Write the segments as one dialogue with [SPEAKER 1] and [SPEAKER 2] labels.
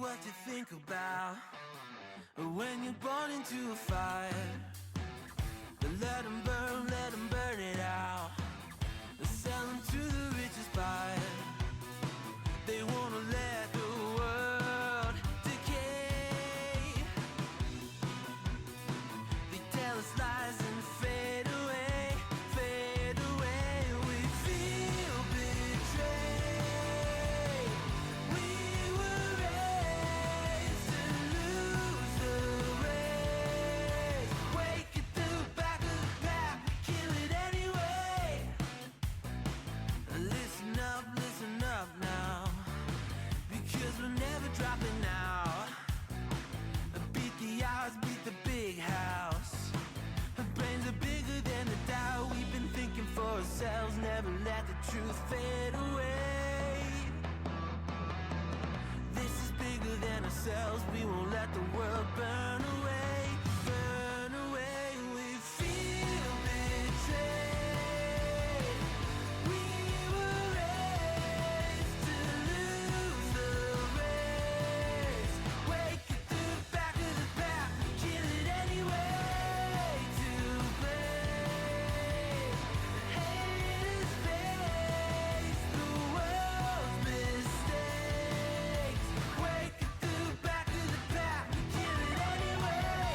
[SPEAKER 1] what you think about when you're born into a fire. Let them burn it out. Sell them to the richest buyer. They wanna let the world decay. They tell us lies and fade away, fade away. We feel betrayed. We were raised to lose the race. Wake at the back of the pack, kill it anyway. Listen up now, because we're never dropping out. Beat the odds, beat the big house. Our brains are bigger than the doubt. We've been thinking for ourselves, never let the truth fade away. This is bigger than ourselves, we won't let the world burn away, burn away. We feel betrayed. We were raised to lose the race. Wake at the back of the pack, kill it anyway. To blame, haters face the world's mistakes. Wake at the back of the pack, kill it anyway.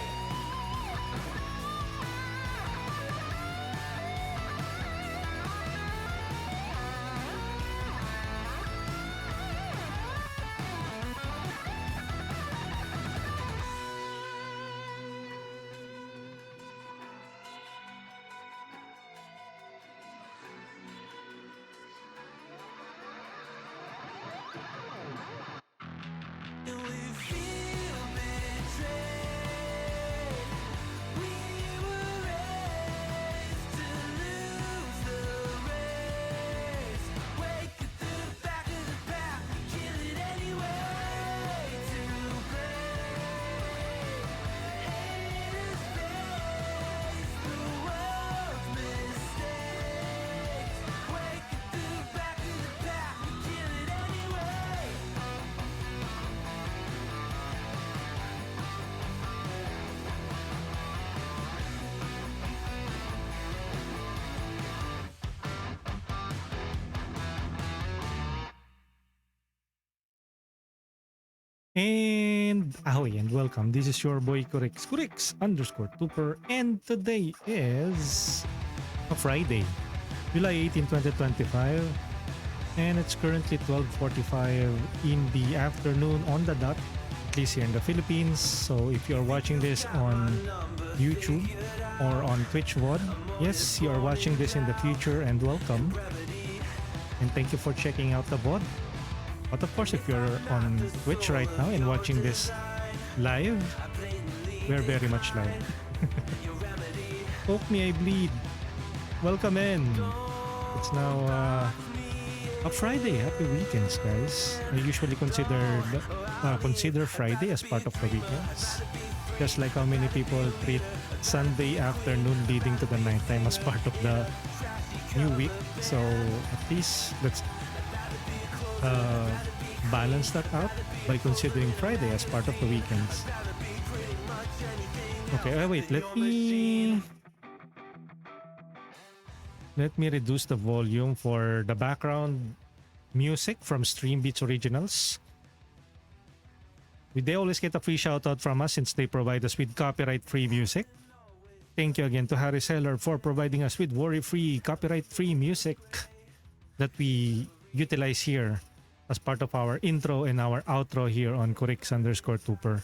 [SPEAKER 1] And we feel betrayed. We were raised to lose the race. Wake at the back of the pack, kill it anyway. To blame, haters face the world's mistakes. Wake at the back of the pack, kill it anyway.
[SPEAKER 2] And welcome. This is your boy Kurix_Tuper, and today is a Friday, July 18, 2025, and it's currently 12:45 in the afternoon on the dot, at least here in the Philippines. So if you're watching this on YouTube or on Twitch VOD, yes, you are watching this in the future, and welcome. And thank you for checking out the VOD. But of course, if you're on Twitch right now and watching this live, we're very much live. Poke me, I bleed. Welcome in. It's now a Friday. Happy weekends, guys. I usually consider Friday as part of the weekends. Just like how many people treat Sunday afternoon leading to the nighttime as part of the new week. So at least let's balance that out by considering Friday as part of the weekends. Okay, wait, let me reduce the volume for the background music from Streambeats Originals. They always get a free shout out from us since they provide us with copyright-free music. Thank you again to Harry Seller for providing us with worry-free, copyright-free music that we utilize here as part of our intro and our outro here on Kurix_Tuper.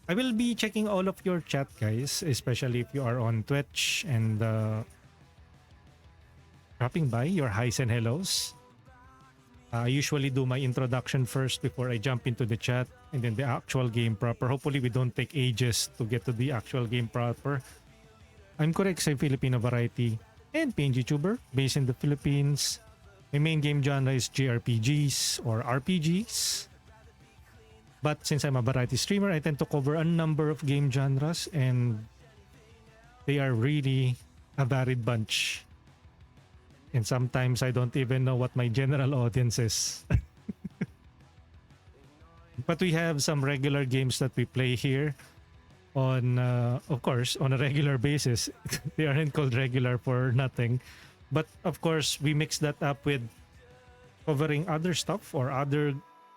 [SPEAKER 2] I will be checking all of your chat, guys, especially if you are on Twitch, and dropping by your highs and hellos. I usually do my introduction first before I jump into the chat, and then the actual game proper. Hopefully we don't take ages to get to the actual game proper. I'm Kurix, a Filipino variety and PNG tuber based in the Philippines. My main game genre is JRPGs or RPGs. But since I'm a variety streamer, I tend to cover a number of game genres, and they are really a varied bunch. And sometimes I don't even know what my general audience is. But we have some regular games that we play here on, of course, on a regular basis. They aren't called regular for nothing. But of course, we mix that up with covering other stuff or other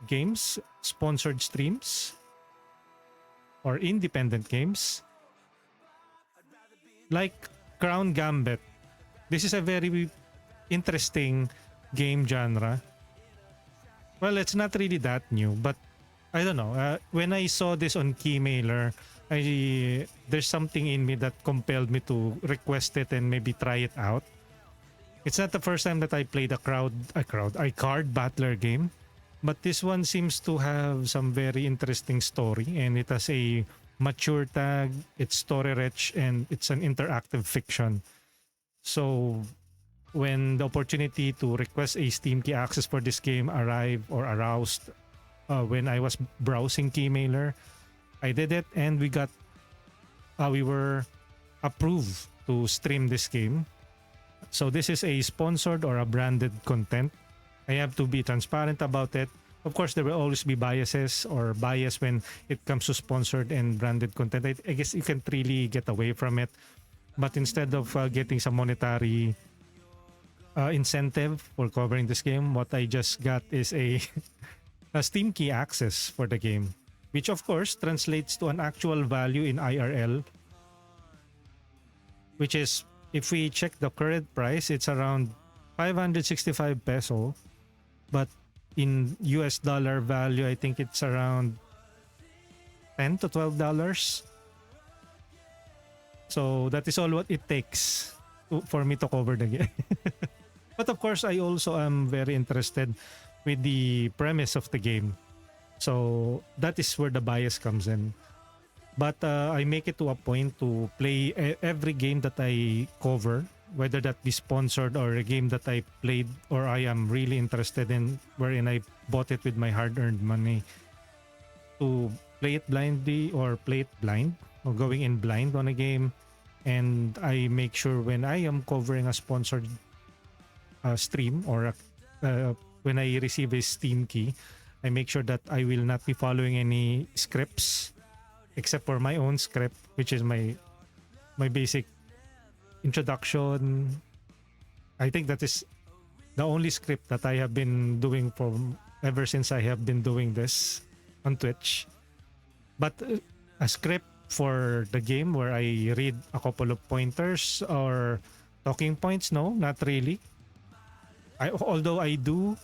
[SPEAKER 2] games, sponsored streams, or independent games. Like Crown Gambit. This is a very interesting game genre. Well, it's not really that new, but I don't know. When I saw this on Keymailer, there's something in me that compelled me to request it and maybe try it out. It's not the first time that I played a card battler game, but this one seems to have some very interesting story, and it has a mature tag. It's story rich and it's an interactive fiction. So when the opportunity to request a Steam key access for this game arrived or aroused when I was browsing Keymailer, I did it, and we were approved to stream this game. So this is a sponsored or a branded content. I have to be transparent about it. Of course, there will always be biases or bias when it comes to sponsored and branded content. I guess you can't really get away from it. But instead of getting some monetary incentive for covering this game, what I just got is a Steam key access for the game, which of course translates to an actual value in IRL, which is, if we check the current price, it's around 565 peso, but in US dollar value, I think it's around $10 to $12. So that is all what it takes for me to cover the game. But of course, I also am very interested with the premise of the game. So that is where the bias comes in. But I make it to a point to play every game that I cover, whether that be sponsored or a game that I played or I am really interested in, wherein I bought it with my hard-earned money, to play it blindly or play it blind or going in blind on a game. And I make sure when I am covering a sponsored stream or when I receive a Steam key, I make sure that I will not be following any scripts except for my own script, which is my basic introduction. I think that is the only script that I have been doing ever since I have been doing this on Twitch. But a script for the game where I read a couple of pointers or talking points, no, not really. Although I do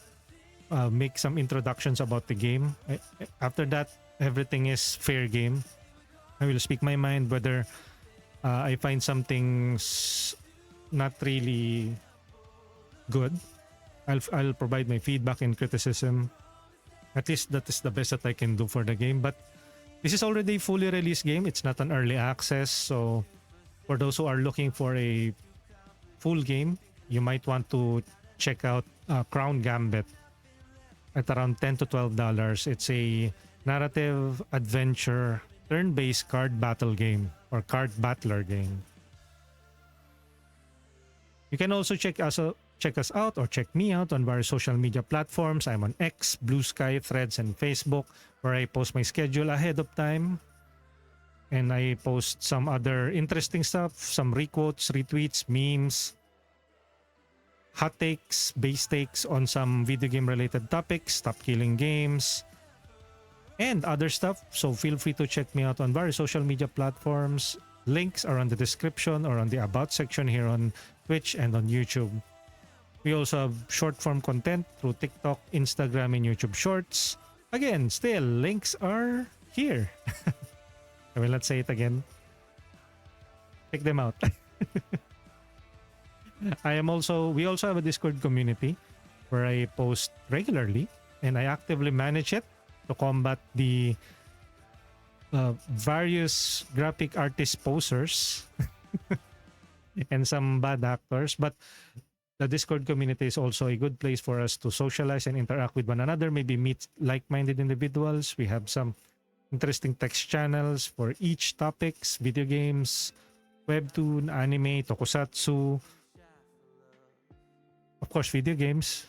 [SPEAKER 2] make some introductions about the game. After that, everything is fair game. I will speak my mind whether I find something not really good. I'll provide my feedback and criticism. At least that is the best that I can do for the game. But this is already a fully released game. It's not an early access. So for those who are looking for a full game, you might want to check out Crown Gambit at around $10 to $12. It's a narrative adventure turn-based card battle game or card battler game. You can also check us out or check me out on various social media platforms. I'm on X, Blue Sky, Threads, and Facebook, where I post my schedule ahead of time. And I post some other interesting stuff, some requotes, retweets, memes, hot takes, base takes on some video game related topics, stop killing games, and other stuff. So feel free to check me out on various social media platforms. Links are on the description or on the about section here on Twitch and on YouTube. We also have short form content through TikTok, Instagram, and YouTube Shorts. Again, still, links are here. I will not say it again. Check them out. We also have a Discord community where I post regularly, and I actively manage it to combat the various graphic artist posers and some bad actors. But the Discord community is also a good place for us to socialize and interact with one another, maybe meet like-minded individuals. We have some interesting text channels for each topics: video games, webtoon, anime, tokusatsu, of course video games.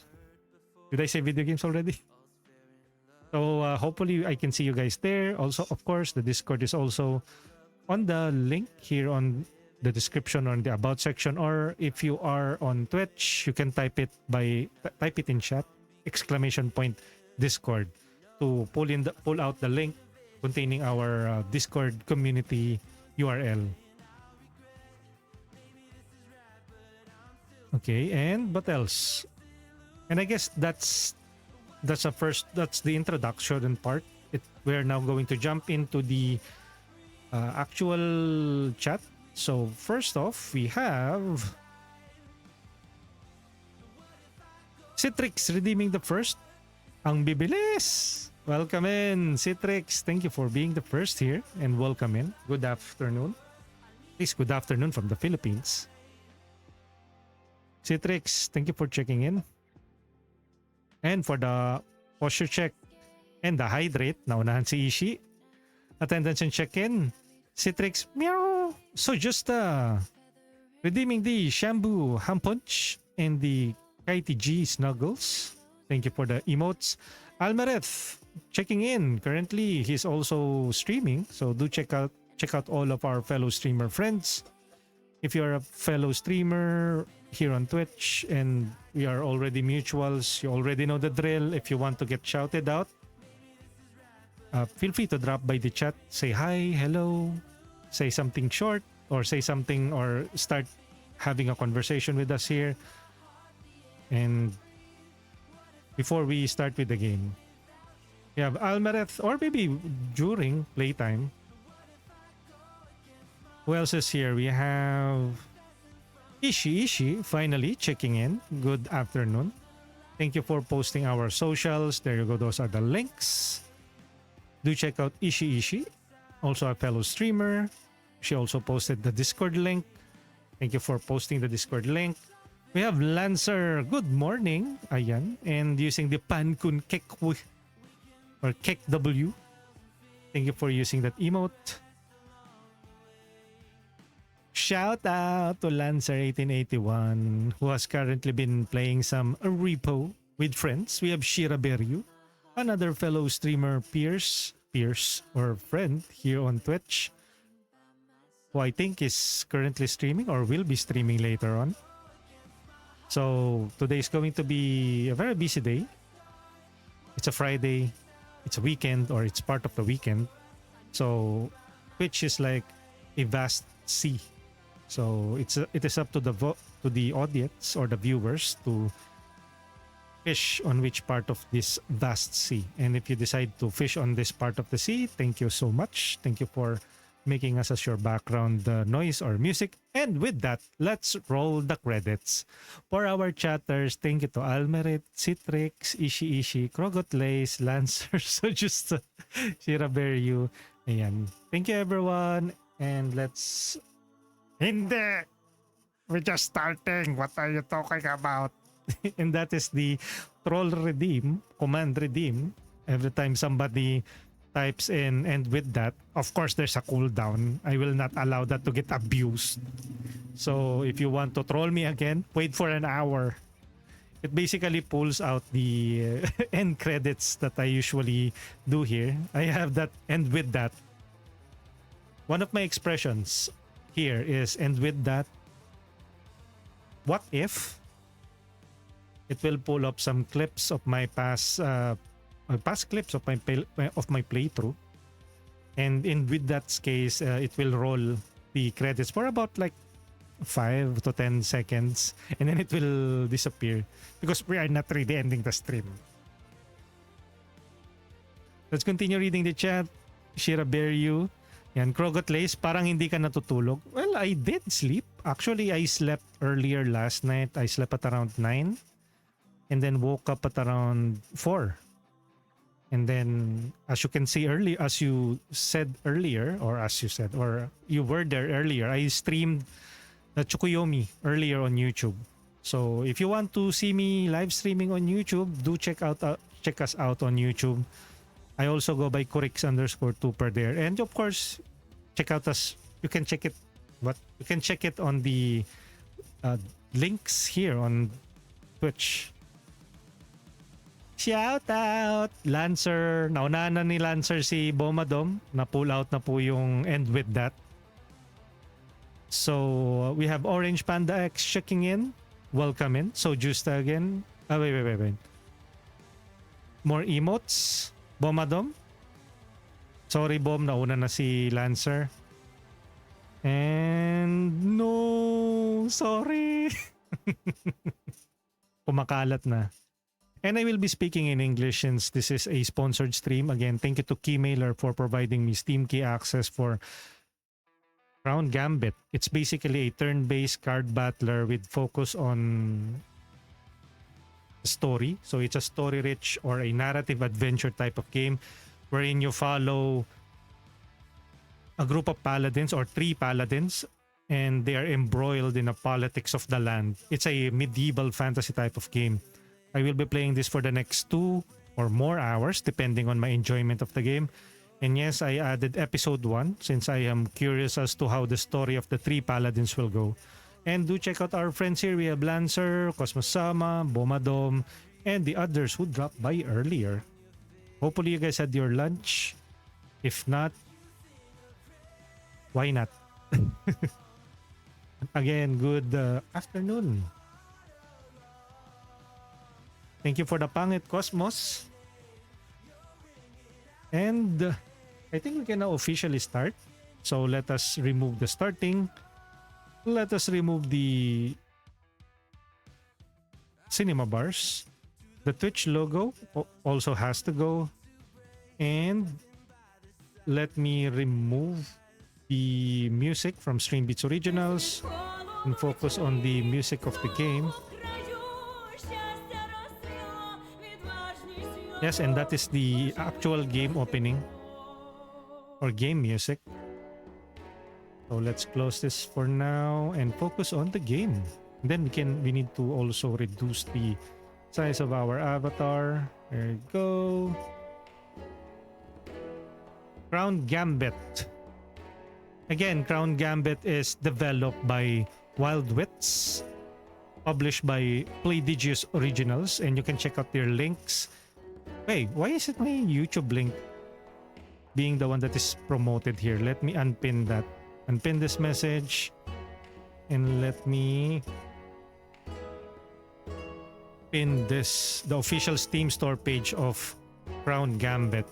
[SPEAKER 2] Did I say video games already? So hopefully I can see you guys there. Also, of course, the Discord is also on the link here on the description on the about section, or if you are on Twitch, you can type it in chat, exclamation point Discord, to pull out the link containing our Discord community URL. Okay, and what else? And I guess that's the introduction part. We're now going to jump into the actual chat. So first off, we have Citrix redeeming the first. Ang bibilis! Welcome in, Citrix. Thank you for being the first here and welcome in. Good afternoon. Please, good afternoon from the Philippines. Citrix, thank you for checking in. And for the posture check and the hydrate, naunahan si Ishi. Attendance and check-in, Citrix, meow. So just redeeming the Shambu Ham Punch and the Kaiti G Snuggles. Thank you for the emotes. Almereth, checking in. Currently, he's also streaming. So do check out all of our fellow streamer friends. If you're a fellow streamer here on Twitch and we are already mutuals, you already know the drill. If you want to get shouted out, feel free to drop by the chat, say hi, hello, say something short, or say something, or start having a conversation with us here. And before we start with the game, we have Almereth, or maybe during playtime. Who else is here? We have Ishi finally checking in. Good afternoon. Thank you for posting our socials. There you go. Those are the links. Do check out Ishi, also a fellow streamer. She also posted the Discord link. Thank you for posting the Discord link. We have Lancer. Good morning. Ayan. And using the Pankun Kek or Kek W. Thank you for using that emote. Shout out to Lancer1881, who has currently been playing some repo with friends. We have Shira Beryu, another fellow streamer peers or friend here on Twitch, who I think is currently streaming or will be streaming later on. So today is going to be a very busy day. It's a Friday, it's a weekend, or it's part of the weekend. So Twitch is like a vast sea. So it is up to the audience or the viewers to fish on which part of this vast sea. And if you decide to fish on this part of the sea, thank you so much. Thank you for making us as your background noise or music. And with that, let's roll the credits. For our chatters, thank you to Almeret, Citrix, Ishi, Krogotlace, Lancer, so just Shira Beryu. Ayan. Thank you everyone. And let's... Hindi! We're just starting. What are you talking about? And that is the troll redeem, command redeem. Every time somebody types in, and with that, of course, there's a cooldown. I will not allow that to get abused. So if you want to troll me again, wait for an hour. It basically pulls out the end credits that I usually do here. I have that, and with that. One of my expressions here is, and with that, what if? It will pull up some clips of my past clips of my playthrough, and with that case, it will roll the credits for about like 5 to 10 seconds, and then it will disappear because we are not really ending the stream. Let's continue reading the chat. Shira Beryu. Yan, Krogotlace, parang hindi ka natutulog. Well, I did sleep. Actually, I slept earlier last night. I slept at around 9 and then woke up at around 4. And then, as you can see earlier, as you were there earlier, I streamed the Tsukuyomi earlier on YouTube. So if you want to see me live streaming on YouTube, do check us out on YouTube. I also go by Kurix_Tuper there. And of course, check out us. You can check it. You can check it on the links here on Twitch. Shout out! Lancer. Naunahan na ni Lancer si Bomadom. Na-pull out na po yung end with that. So, we have Orange Panda X checking in. Welcome in. So, Justa again. Wait. More emotes. Bomadom. Sorry, Bom. Nauna na si Lancer. And no, sorry. Kumakalat na. And I will be speaking in English since this is a sponsored stream. Again, thank you to Keymailer for providing me Steam key access for Crown Gambit. It's basically a turn-based card battler with focus on story. So it's a story-rich or a narrative adventure type of game wherein you follow a group of paladins or 3 paladins, and they are embroiled in the politics of the land. It's a medieval fantasy type of game. I will be playing this for the next 2 or more hours depending on my enjoyment of the game. And yes, I added episode 1 since I am curious as to how the story of the 3 paladins will go. And do check out our friends here. We have Lancer, Cosmosama, Bomadom, and the others who dropped by earlier. Hopefully you guys had your lunch. If not, why not? Again, good afternoon. Thank you for the pangit, Cosmos. And I think we can now officially start. So let us remove the starting. Let us remove the cinema bars. The Twitch logo also has to go. And let me remove the music from Playdigious Originals and focus on the music of the game. Yes, and that is the actual game opening or game music. So let's close this for now and focus on the game. Then we need to also reduce the size of our avatar. There you go. Crown Gambit. Again, Crown Gambit is developed by Wild Wits, published by Playdigious Originals, and you can check out their links. Wait, why is it my YouTube link being the one that is promoted here? Let me unpin that. Unpin this message. And let me pin this, the official Steam store page of Crown Gambit.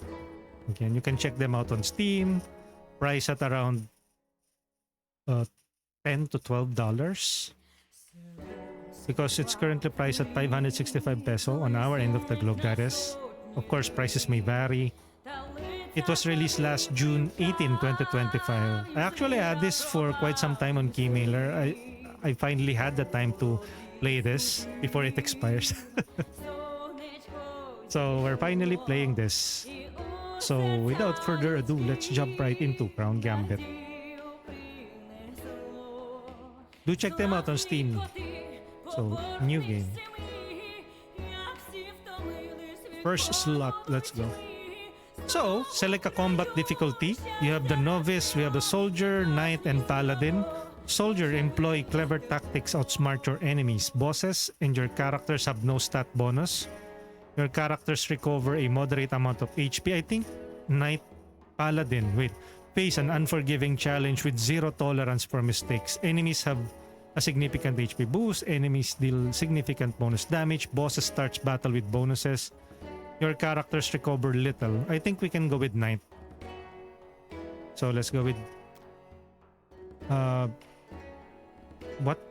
[SPEAKER 2] Okay, and you can check them out on Steam. Price at around $10 to $12. Because it's currently priced at 565 peso on our end of the globe, that is. Of course, prices may vary. It was released last June 18, 2025. I actually had this for quite some time on Keymailer. I finally had the time to play this before it expires. So we're finally playing this. So without further ado, let's jump right into Crown Gambit. Do check them out on Steam. So, new game. First slot, let's go. So, select a combat difficulty. You have the novice, we have the soldier, knight, and paladin. Soldier, employ clever tactics, outsmart your enemies. Bosses and your characters have no stat bonus. Your characters recover a moderate amount of HP. I think knight, paladin, wait. Face an unforgiving challenge with 0 tolerance for mistakes. Enemies have a significant HP boost. Enemies deal significant bonus damage. Bosses starts battle with bonuses. Your characters recover little. I think we can go with knight. So let's go with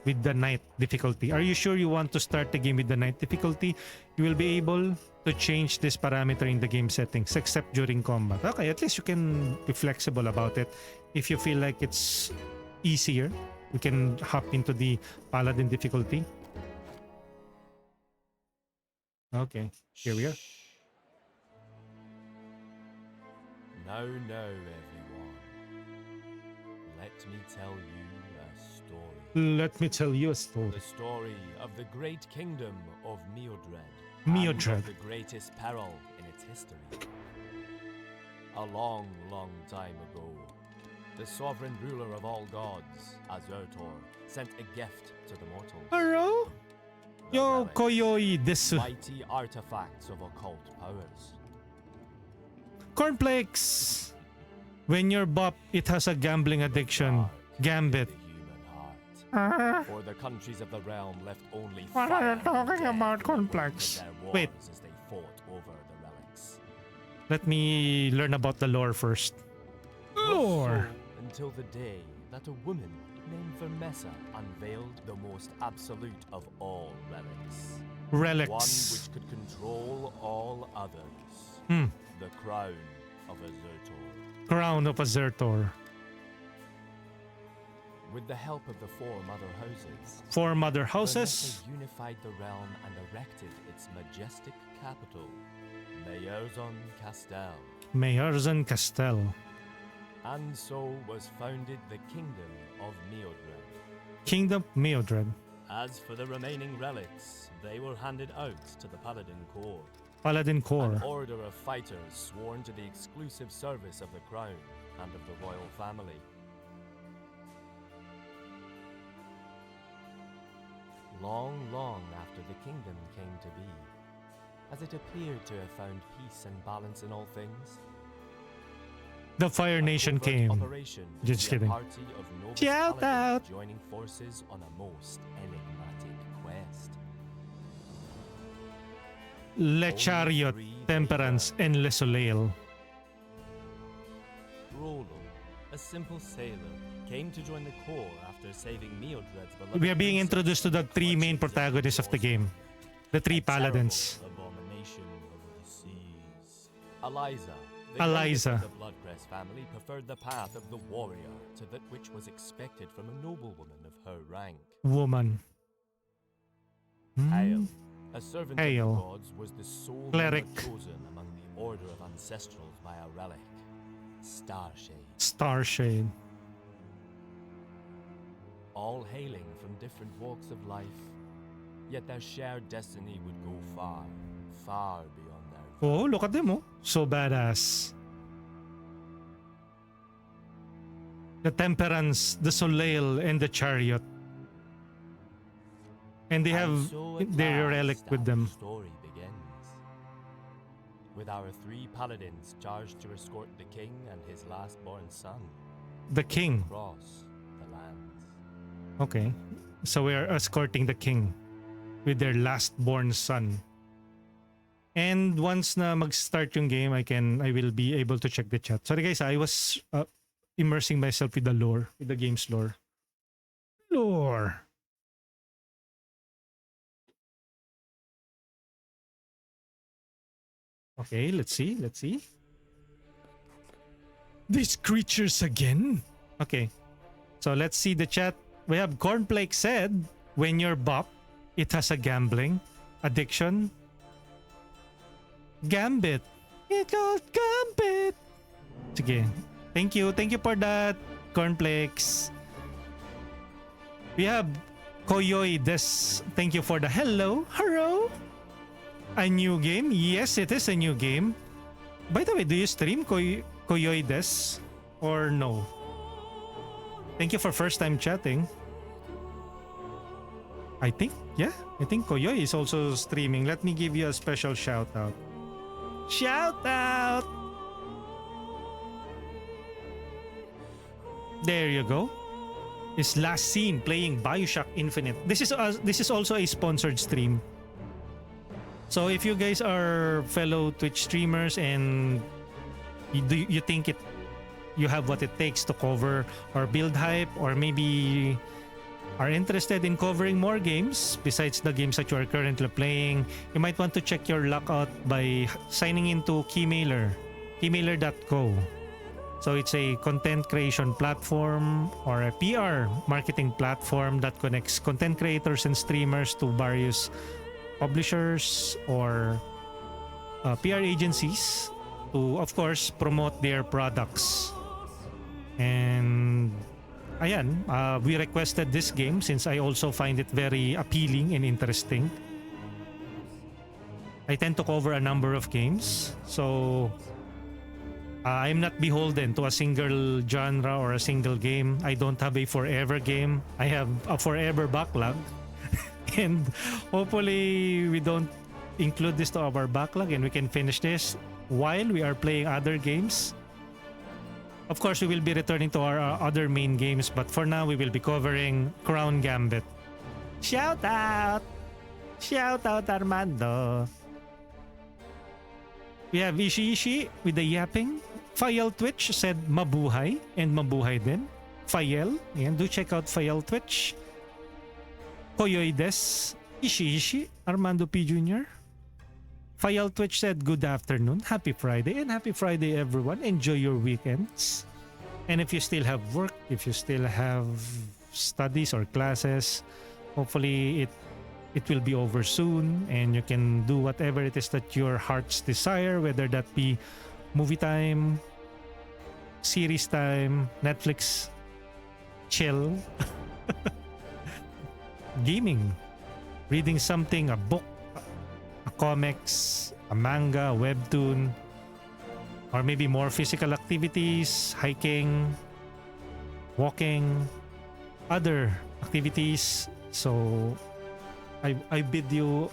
[SPEAKER 2] with the knight difficulty. Are you sure you want to start the game with the knight difficulty? You will be able to change this parameter in the game settings except during combat. Okay, at least you can be flexible about it. If you feel like it's easier, we can hop into the paladin difficulty. Okay, here we are.
[SPEAKER 3] Now, everyone. Let me tell you a story.
[SPEAKER 2] Let me tell you a story.
[SPEAKER 3] The story of the great kingdom of Miodred.
[SPEAKER 2] Miodred.
[SPEAKER 3] And of the greatest peril in its history. A long, long time ago, the sovereign ruler of all gods, Azertor, sent a gift to the mortals.
[SPEAKER 2] Hello? Yo,
[SPEAKER 3] relics,
[SPEAKER 2] Koyoi desu.
[SPEAKER 3] mighty artifacts of occult powers.
[SPEAKER 2] Cornflakes. When you're bop, it has a gambling addiction.
[SPEAKER 3] Dark
[SPEAKER 2] Gambit.
[SPEAKER 3] is the human heart. For the countries of the realm left only
[SPEAKER 2] What are
[SPEAKER 3] fire
[SPEAKER 2] you talking
[SPEAKER 3] and death
[SPEAKER 2] about,
[SPEAKER 3] to
[SPEAKER 2] cornflakes?
[SPEAKER 3] their wars
[SPEAKER 2] Wait.
[SPEAKER 3] as they fought over the relics.
[SPEAKER 2] Let me learn about the lore first. Lore.
[SPEAKER 3] So, until the day that a woman named Vermessa unveiled the most absolute of all relics. One
[SPEAKER 2] Relics.
[SPEAKER 3] which could control all others.
[SPEAKER 2] Hmm.
[SPEAKER 3] The crown of Azertor.
[SPEAKER 2] Crown of Azertor.
[SPEAKER 3] With the help of the four mother houses,
[SPEAKER 2] Four mother houses.
[SPEAKER 3] Vermessa unified the realm and erected its majestic capital, Mayerzon Castel.
[SPEAKER 2] Mayerzon Castel.
[SPEAKER 3] And so was founded the Kingdom of Meodred.
[SPEAKER 2] Kingdom Meodred.
[SPEAKER 3] As for the remaining relics, they were handed out to the Paladin Corps,
[SPEAKER 2] Paladin
[SPEAKER 3] an
[SPEAKER 2] Corps.
[SPEAKER 3] order of fighters sworn to the exclusive service of the crown and of the royal family. Long, long after the kingdom came to be, as it appeared to have found peace and balance in all things,
[SPEAKER 2] The Fire
[SPEAKER 3] a
[SPEAKER 2] Nation
[SPEAKER 3] covert
[SPEAKER 2] came.
[SPEAKER 3] operation would
[SPEAKER 2] Just
[SPEAKER 3] see a
[SPEAKER 2] kidding.
[SPEAKER 3] party of novice
[SPEAKER 2] Shout
[SPEAKER 3] paladins
[SPEAKER 2] out.
[SPEAKER 3] joining forces on a most enigmatic quest.
[SPEAKER 2] Le Chariot, Temperance, and Le Soleil.
[SPEAKER 3] Rollo, a simple sailor, came to join the Corps after saving Meodred's beloved
[SPEAKER 2] We are being
[SPEAKER 3] princess
[SPEAKER 2] introduced to the
[SPEAKER 3] from
[SPEAKER 2] three main
[SPEAKER 3] clutches of
[SPEAKER 2] protagonists of the game. The three
[SPEAKER 3] a terrible
[SPEAKER 2] Paladins.
[SPEAKER 3] abomination over the seas. Eliza, the
[SPEAKER 2] Eliza.
[SPEAKER 3] youngest of the Bloodcrest family, preferred the path of the warrior to that which was expected from a noblewoman of her rank.
[SPEAKER 2] Woman.
[SPEAKER 3] Hale,
[SPEAKER 2] Hmm.
[SPEAKER 3] a servant
[SPEAKER 2] Hale.
[SPEAKER 3] of the gods, was the sole
[SPEAKER 2] Cleric.
[SPEAKER 3] member chosen among the order of ancestrals by a relic, Starshade.
[SPEAKER 2] Starshade.
[SPEAKER 3] All hailing from different walks of life, yet their shared destiny would go far, far beyond their
[SPEAKER 2] Oh, look at them, oh. So badass. The Temperance, the Soleil, and the Chariot. And they have
[SPEAKER 3] And so at
[SPEAKER 2] their
[SPEAKER 3] last
[SPEAKER 2] relic with
[SPEAKER 3] our
[SPEAKER 2] them.
[SPEAKER 3] Story begins with our three paladins charged to escort the king and his last-born son
[SPEAKER 2] The king.
[SPEAKER 3] across the lands.
[SPEAKER 2] Okay. So we are escorting the king with their last-born son. And once na mag-start yung game, I will be able to check the chat. Sorry guys, I was immersing myself with the lore, with the game's lore. Lore. Okay, let's see. These creatures again? Okay. So let's see the chat. We have Cornflake said, when you're bop, it has a gambling addiction. Gambit. It's called Gambit. Sige. Thank you for that, Cornflakes. We have Koyoi Des. Thank you for the hello. A new game? Yes, it is a new game. By the way, do you stream Koyoi Des? Or no? Thank you for first time chatting. I think Koyoi is also streaming. Let me give you a special shout out. Shout out! There you go. Is last seen playing BioShock Infinite. This is also a sponsored stream. So if you guys are fellow Twitch streamers and you think you have what it takes to cover or build hype, or maybe are interested in covering more games besides the games that you are currently playing, you might want to check your luck out by signing into Keymailer, keymailer.co. So it's a content creation platform or a PR marketing platform that connects content creators and streamers to various publishers or PR agencies to, of course, promote their products. And ayan, we requested this game since I also find it very appealing and interesting. I tend to cover a number of games, so I'm not beholden to a single genre or a single game. I don't have a forever game. I have a forever backlog. And hopefully we don't include this to our backlog and we can finish this while we are playing other games. Of course, we will be returning to our other main games, but for now we will be covering Crown Gambit. Shout out! Shout out, Armando! We have Ishi with the yapping. Fayel Twitch said mabuhay and mabuhay din. Fayel, and do check out Fayel Twitch. Koyoy Des, Ishi, Armando P. Jr. Fayel Twitch said good afternoon, happy Friday, and happy Friday everyone. Enjoy your weekends. And if you still have work, if you still have studies or classes, hopefully it will be over soon and you can do whatever it is that your hearts desire, whether that be movie time, series time, Netflix, chill, gaming, reading something, a book, a comics, a manga, a webtoon, or maybe more physical activities, hiking, walking, other activities. So I bid you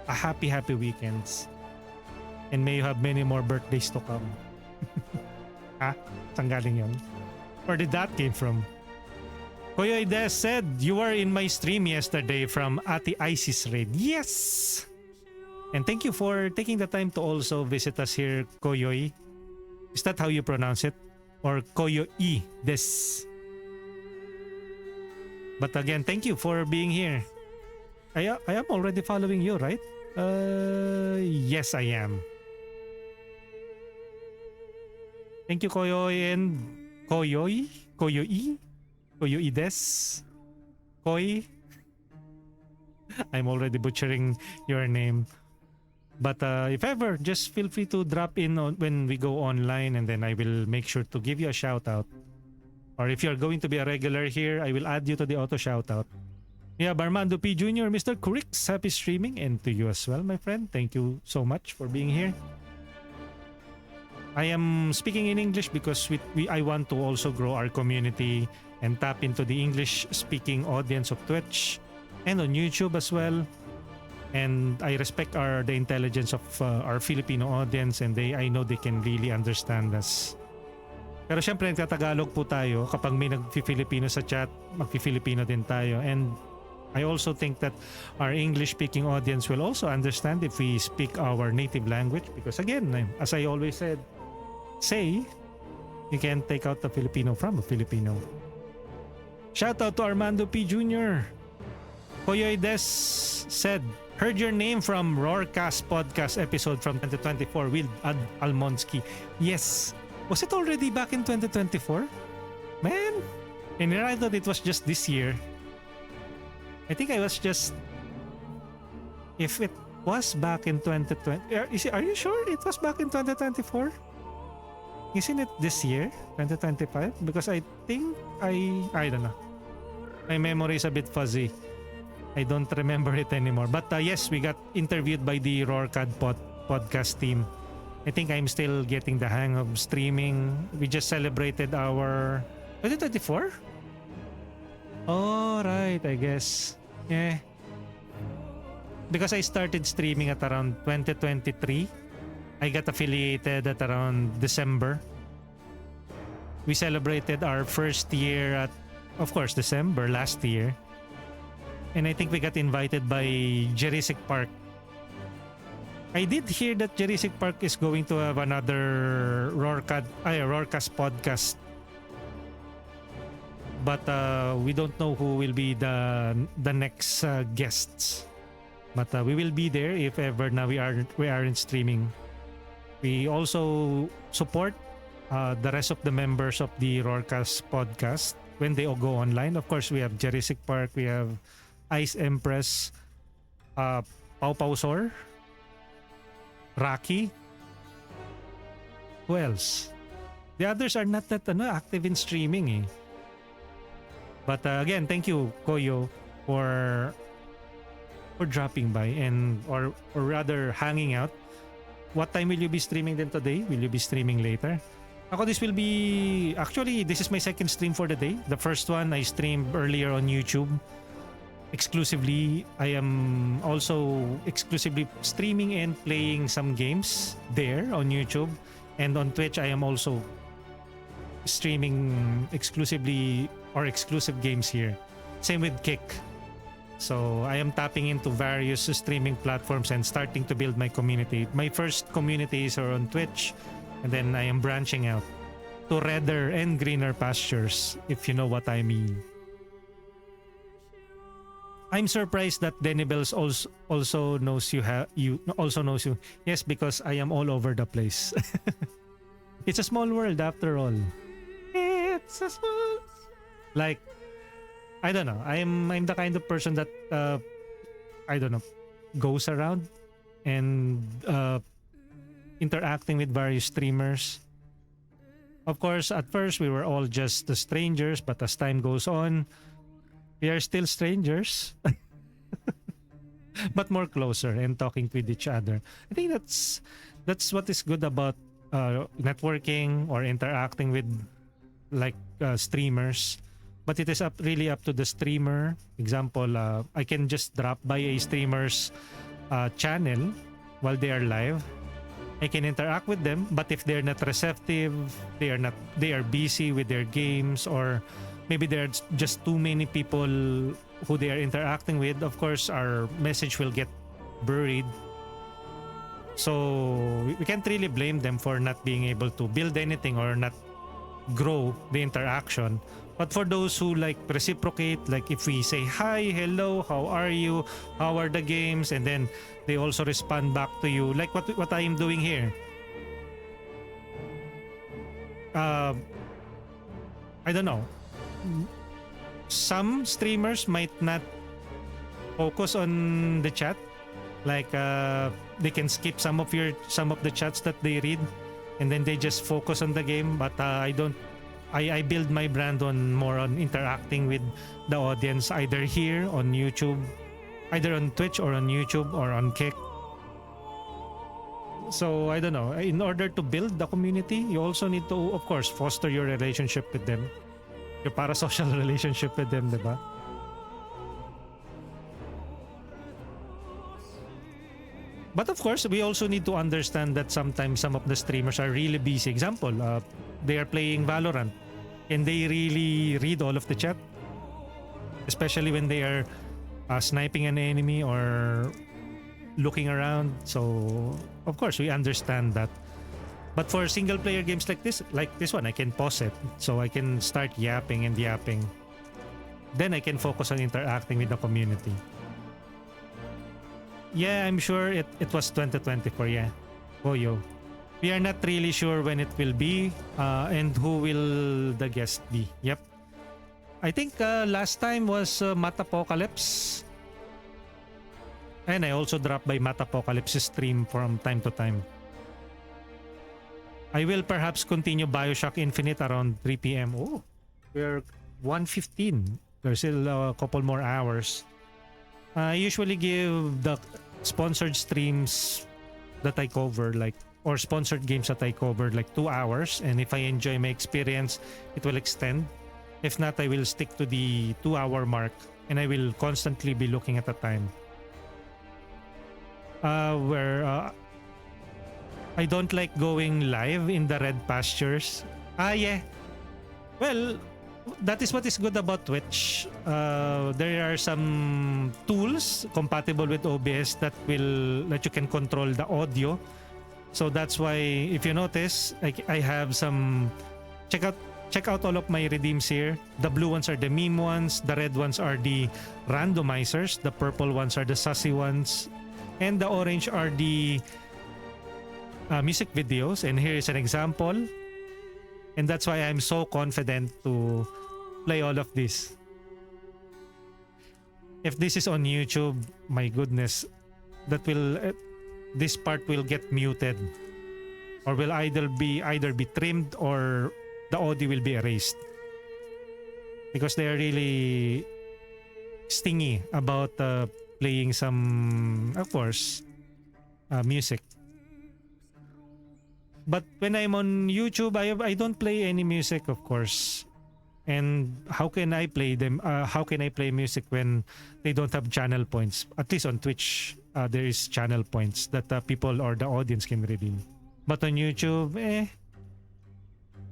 [SPEAKER 2] a happy weekends and may you have many more birthdays to come. Ha? Saan galing yun? Where did that came from? Koyoy Des said, you were in my stream yesterday from Ate Isis Raid. Yes! And thank you for taking the time to also visit us here, Koyoy. Is that how you pronounce it? Or Koyoy Des? But again, thank you for being here. I am already following you, right? Yes, I am. Thank you, Koyoy and Koyoy Des, Koy. I'm already butchering your name. But if ever, just feel free to drop in when we go online and then I will make sure to give you a shout out. Or if you're going to be a regular here, I will add you to the auto shout out. Yeah, Armando P. Jr., Mr. Kurix, happy streaming, and to you as well, my friend. Thank you so much for being here. I am speaking in English because I want to also grow our community and tap into the English-speaking audience of Twitch and on YouTube as well. And I respect the intelligence of our Filipino audience and I know they can really understand us. Pero syempre nagtatagalog po tayo. Kapag may nag-Filipino sa chat, mag-Filipino din tayo. And I also think that our English-speaking audience will also understand if we speak our native language. Because again, as I always say, you can't take out the Filipino from a Filipino. Shout out to Armando P. Jr. Koyoy Des said, heard your name from Roarcast podcast episode from 2024 with Almonsky. Yes. Was it already back in 2024? Man. And I thought it was just this year. I think I was just... If it was back in 2020... Are you sure it was back in 2024? Isn't it this year? 2025? Because I think I don't know. My memory is a bit fuzzy. I don't remember it anymore. But yes, we got interviewed by the Roarcad podcast team. I think I'm still getting the hang of streaming. We just celebrated our 2024? Oh, right, I guess. Yeah. Because I started streaming at around 2023. I got affiliated at around December. We celebrated our first year at, of course, December last year. And I think we got invited by Jurassic Park. I did hear that Jurassic Park is going to have another Roarcast podcast. But we don't know who will be the next guests. But we will be there if ever now we aren't streaming. We also support the rest of the members of the Roarcast podcast when they all go online. Of course, we have Jurassic Park, we have Ice Empress, Pau Pausor, Rocky. Who else? The others are not that active in streaming. But again, thank you, Koyo, for dropping by and or rather hanging out. What time will you be streaming then today? Will you be streaming later? This is my second stream for the day. The first one I streamed earlier on YouTube. exclusively. I am also exclusively streaming and playing some games there on YouTube, and on Twitch I am also streaming exclusively or exclusive games here. Same with Kick. So I am tapping into various streaming platforms and starting to build my community. My first communities are on Twitch, and then I am branching out to redder and greener pastures, if you know what I mean. I'm surprised that Denibels also knows you. Yes, because I am all over the place. It's a small world after all. It's a small, like, I don't know. I'm the kind of person that I don't know, goes around and interacting with various streamers. Of course, at first we were all just the strangers, but as time goes on, we are still strangers, but more closer and talking with each other. I think that's what is good about networking or interacting with like streamers. But it is really up to the streamer. Example, I can just drop by a streamer's channel while they are live. I can interact with them, but if they're not receptive, they are busy with their games, or maybe there are just too many people who they are interacting with, of course our message will get buried. So we can't really blame them for not being able to build anything or not grow the interaction. But for those who like reciprocate, like if we say hi, hello, how are you, how are the games, and then they also respond back to you, like what I am doing here. I don't know. Some streamers might not focus on the chat, like they can skip some of the chats that they read, and then they just focus on the game. But I don't. I build my brand more on interacting with the audience, either here on YouTube, either on Twitch or on YouTube or on Kick. So I don't know. In order to build the community, you also need to, of course, foster your relationship with them. Your parasocial relationship with them, diba? But of course, we also need to understand that sometimes some of the streamers are really busy. Example, they are playing Valorant. Can they really read all of the chat? Especially when they are sniping an enemy or looking around. So, of course, we understand that. But for single player games like this one, I can pause it. So I can start yapping and yapping. Then I can focus on interacting with the community. Yeah, I'm sure it was 2024, yeah. Boyo. We are not really sure when it will be and who will the guest be. Yep. I think last time was Matapocalypse. And I also drop by Matapocalypse's stream from time to time. I will perhaps continue Bioshock Infinite around 3 p.m. Oh, we're 1:15. There's still a couple more hours. I usually give the sponsored streams that I cover, like, or sponsored games that I covered, like 2 hours. And if I enjoy my experience, it will extend. If not, I will stick to the 2-hour mark, and I will constantly be looking at the time. I don't like going live in the red pastures. Yeah. Well, that is what is good about Twitch. There are some tools compatible with OBS that you can control the audio. So that's why, if you notice, I have some. Check out all of my redeems here. The blue ones are the meme ones. The red ones are the randomizers. The purple ones are the sassy ones, and the orange are the music videos. And here is an example. And that's why I'm so confident to play all of this. If this is on YouTube, my goodness, this part will get muted, or will either be trimmed, or the audio will be erased, because they are really stingy about playing some, of course, music. But when I'm on YouTube, I don't play any music, of course. And how can I play them? How can I play music when they don't have channel points? At least on Twitch, there is channel points that people or the audience can redeem. But on YouTube,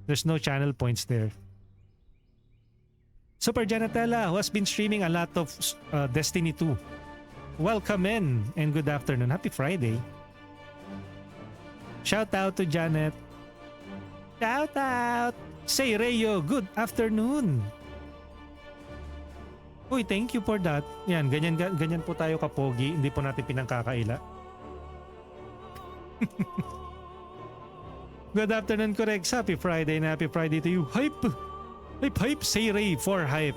[SPEAKER 2] there's no channel points there. Super Janatella, who has been streaming a lot of Destiny 2. Welcome in and good afternoon. Happy Friday. Shout out to Janet. Shout out. Say Rayo, good afternoon. Uy, thank you for that. Yan, ganyan po tayo kapogi. Hindi po natin pinangkakaila. Good afternoon, Correx. Happy Friday and happy Friday to you. Hype! Hype, hype. Say Ray for hype.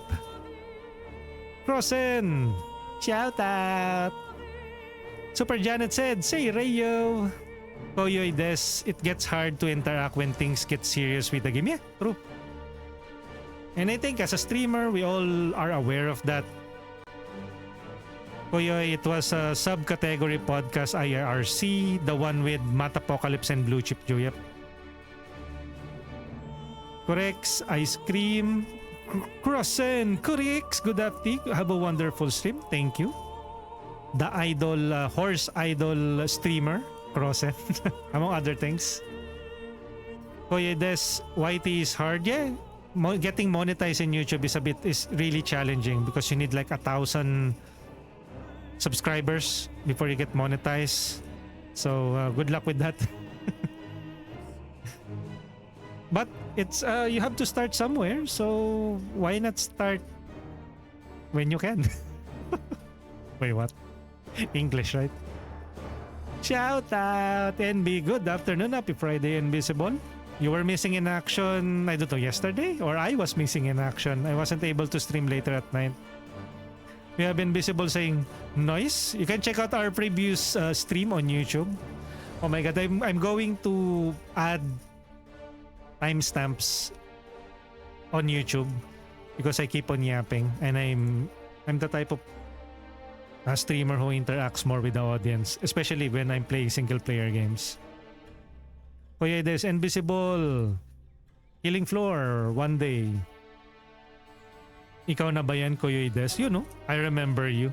[SPEAKER 2] Crossen. Shout out. Super Janet said, say Rayo. Koyoy Des, it gets hard to interact when things get serious with the game. Yeah, true. And I think as a streamer, we all are aware of that. Koyoy, it was a subcategory podcast IRC, the one with Matt Apocalypse and Blue Chip Joyep. Correx, Ice Cream, Crossen, Correx, good afternoon. Have a wonderful stream. Thank you. The idol, horse idol streamer. Crossen, among other things. Koye Des, YT is hard. Yeah, getting monetized in YouTube is really challenging because you need like 1,000 subscribers before you get monetized. So good luck with that. But it's you have to start somewhere. So why not start when you can? Wait, what? English, right? Shout out NB, good afternoon, happy Friday Invisible. You were missing in action, I don't know, yesterday? Or I was missing in action. I wasn't able to stream later at night. We have Invisible saying noise. You can check out our previous stream on YouTube. Oh my god, I'm going to add timestamps on YouTube because I keep on yapping and I'm the type of a streamer who interacts more with the audience, especially when I'm playing single player games. Kuya, there's Invisible. Healing Floor, one day. Ikaw na ba yan, Kuya Des? You know, I remember you.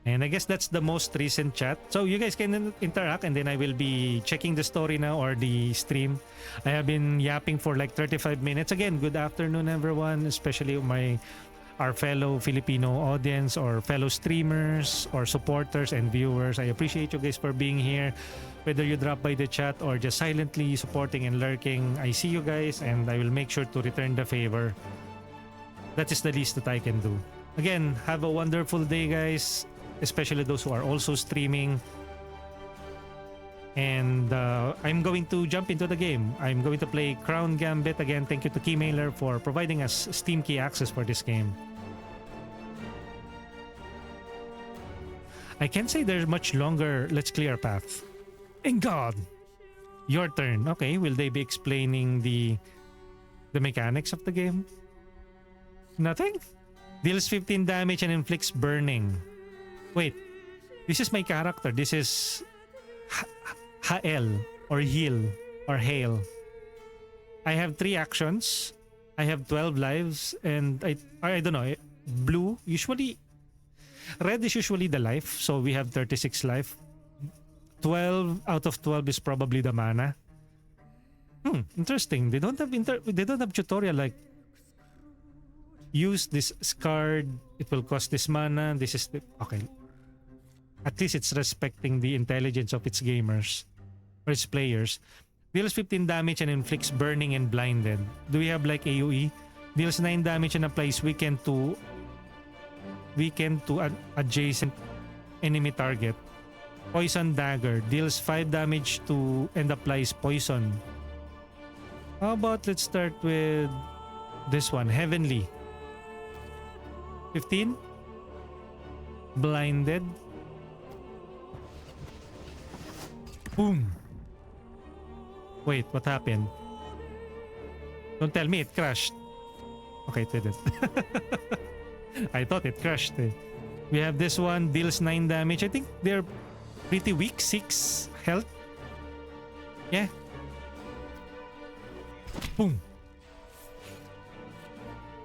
[SPEAKER 2] And I guess that's the most recent chat. So you guys can interact and then I will be checking the story now or the stream. I have been yapping for like 35 minutes. Again, good afternoon everyone, especially our fellow Filipino audience or fellow streamers or supporters and viewers. I appreciate you guys for being here. Whether you drop by the chat or just silently supporting and lurking, I see you guys and I will make sure to return the favor. That is the least that I can do. Again, have a wonderful day guys, especially those who are also streaming. And I'm going to jump into the game. I'm going to play Crown Gambit. Again, thank you to Keymailer for providing us Steam key access for this game. I can't say there's much longer Let's Clear path. And God! Your turn. Okay, will they be explaining the mechanics of the game? Nothing? Deals 15 damage and inflicts burning. Wait, this is my character. This is Hael or Heal or Hail. I have 3 actions. I have 12 lives and I don't know. Blue, usually red is usually the life, so we have 36 life. 12 out of 12 is probably the mana. Interesting. They don't have tutorial like use this card, it will cost this mana, this is the, okay. At least it's respecting the intelligence of its gamers or its players. Deals 15 damage and inflicts burning and blinded. Do we have like AoE? Deals 9 damage and applies weaken to adjacent enemy target. Poison dagger deals 5 damage to and applies poison. How about let's start with this one, Heavenly. 15. Blinded. Boom. Wait, what happened? Don't tell me it crashed. Okay, it didn't. I thought it crashed. We have this one, deals 9 damage. I think they're pretty weak. 6 health. Yeah. Boom.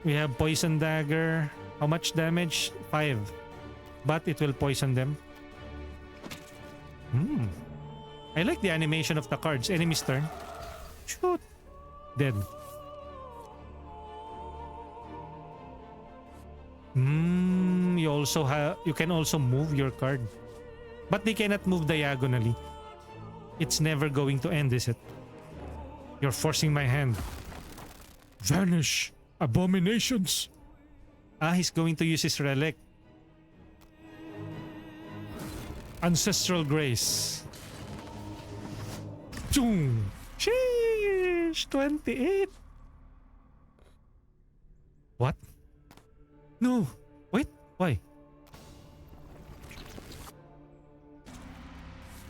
[SPEAKER 2] We have poison dagger. How much damage? 5. But it will poison them. I like the animation of the cards. Enemy's turn. Shoot. Dead. You can also move your card. But they cannot move diagonally. It's never going to end, is it? You're forcing my hand. Vanish, abominations. He's going to use his relic. Ancestral Grace. Boom. Sheesh, 28. What? No. Wait, why?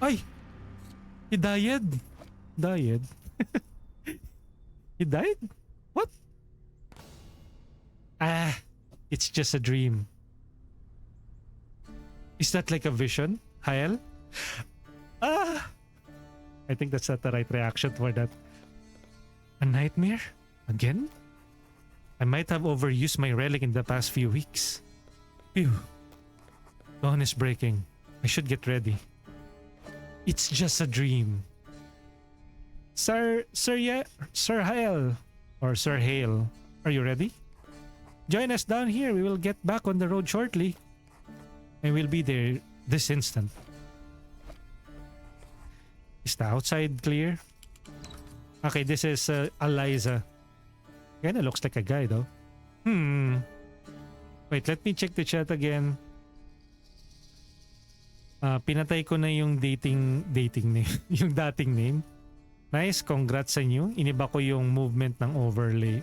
[SPEAKER 2] Ay! He died. Died. He died? What? It's just a dream. Is that like a vision, Hael? I think that's not the right reaction for that. A nightmare? Again? I might have overused my relic in the past few weeks. Phew. Dawn is breaking. I should get ready. It's just a dream. Sir Hale, or Sir Hale, are you ready? Join us down here. We will get back on the road shortly. And we'll be there this instant. Is the outside clear? Okay, this is Eliza. Kinda looks like a guy though. Wait, let me check the chat again. Pinatay ko na yung dating name. Yung dating name. Nice, congrats sa inyo. Iniba ko yung movement ng overlay.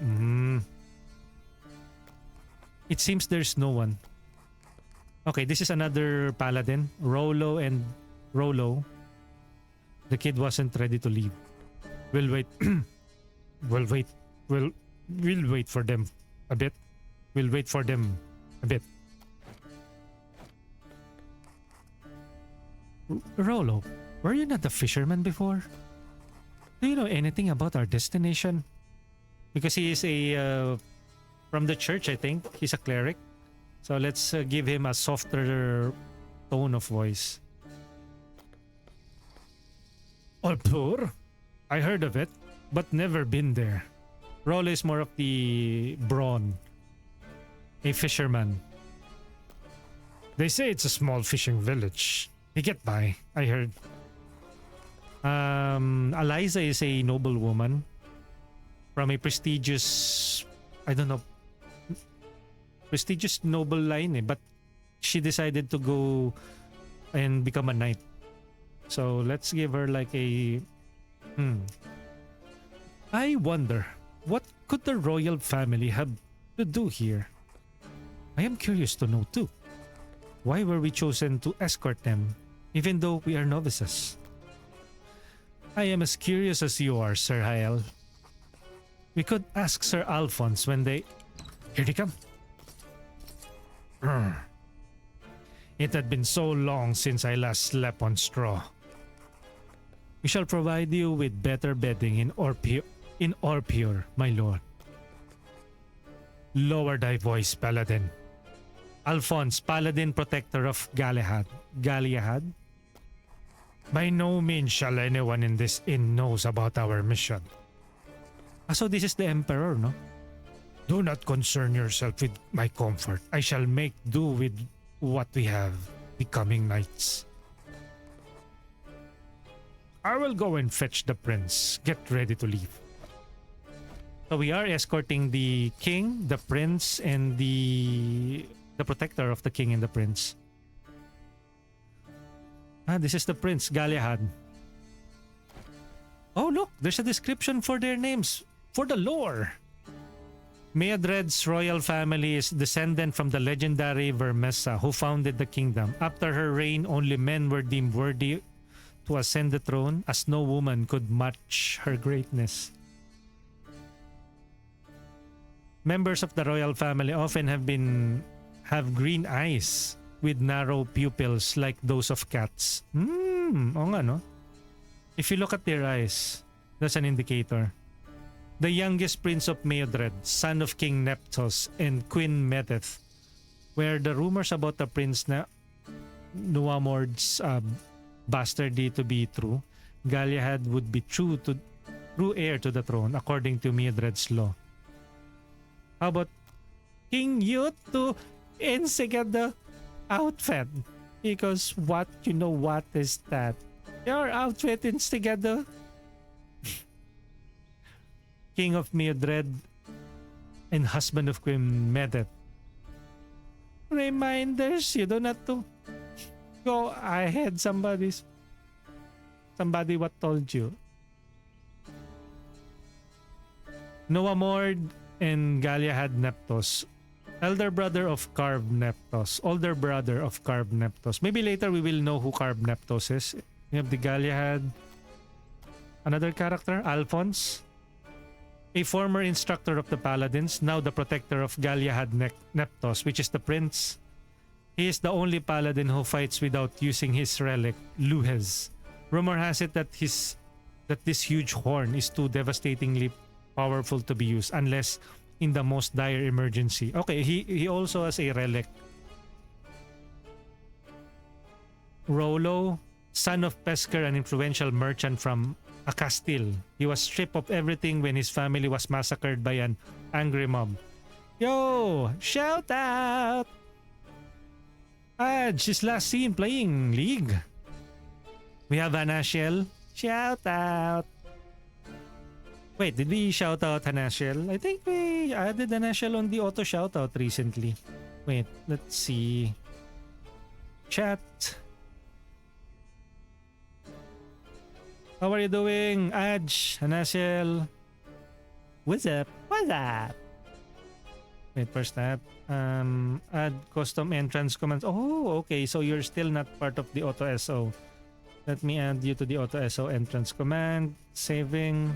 [SPEAKER 2] It seems there's no one. Okay, this is another paladin. Rolo. The kid wasn't ready to leave. We'll wait. We'll wait for them a bit. We'll wait for them a bit. Rolo, were you not a fisherman before? Do you know anything about our destination? Because he is from the church, I think. He's a cleric. So let's give him a softer tone of voice. Alpur? I heard of it, but never been there. Rolo is more of the brawn. A fisherman. They say it's a small fishing village. They get by, I heard. Eliza is a noble woman from a prestigious, I don't know, prestigious noble line, but she decided to go and become a knight. So let's give her like a I wonder, what could the royal family have to do here? I am curious to know too. Why were we chosen to escort them, even though we are novices? I am as curious as you are, Sir Hael. We could ask Sir Alphonse when they... Here they come. It had been so long since I last slept on straw. We shall provide you with better bedding in Orpure, my lord. Lower thy voice, Paladin. Alphonse, Paladin Protector of Galahad. By no means shall anyone in this inn knows about our mission. So this is the Emperor, no? Do not concern yourself with my comfort. I shall make do with what we have, becoming knights. I will go and fetch the prince. Get ready to leave. So we are escorting the king, the prince, and the protector of the king and the prince. This is the prince, Galahad. Oh, look, there's a description for their names, for the lore. Meadred's royal family is descendant from the legendary Vermessa, who founded the kingdom. After her reign, only men were deemed worthy to ascend the throne, as no woman could match her greatness. Members of the royal family often have green eyes with narrow pupils like those of cats. Oo nga, no? If you look at their eyes, that's an indicator. the youngest prince of Meodred, son of King Neptos and Queen Medeth, were the rumors about the prince Nuamord's bastardy to be true, Galahad would be true heir to the throne according to Meodred's law. How about King Yutu instigate the outfit? Because what is that? Your outfit instigate King of Meodred and husband of Queen Medeth. Reminders, you do not to go ahead. Somebody what told you. Noamord and Galahad Neptos, older brother of Carved Neptos. Maybe later we will know who Carved Neptos is. We have the Galahad. Another character, Alphonse, a former instructor of the Paladins, now the protector of Galahad Neptos, which is the prince. He is the only paladin who fights without using his relic, Luhes. Rumor has it that this huge horn is too devastatingly powerful to be used unless in the most dire emergency. Okay, he also has a relic. Rollo, son of Pescar, an influential merchant from a Castile. He was stripped of everything when his family was massacred by an angry mob. Yo, shout out! She's last seen playing League. We have Hanashiel. Shout out! Wait, did we shout out Hanashiel? I think we added Hanashiel on the auto shout out recently. Wait, let's see. Chat. How are you doing, Aj, Hanashiel? What's up? What's up? Wait, first that. Add custom entrance commands. Oh, okay. So you're still not part of the auto SO. Let me add you to the auto SO entrance command. Saving.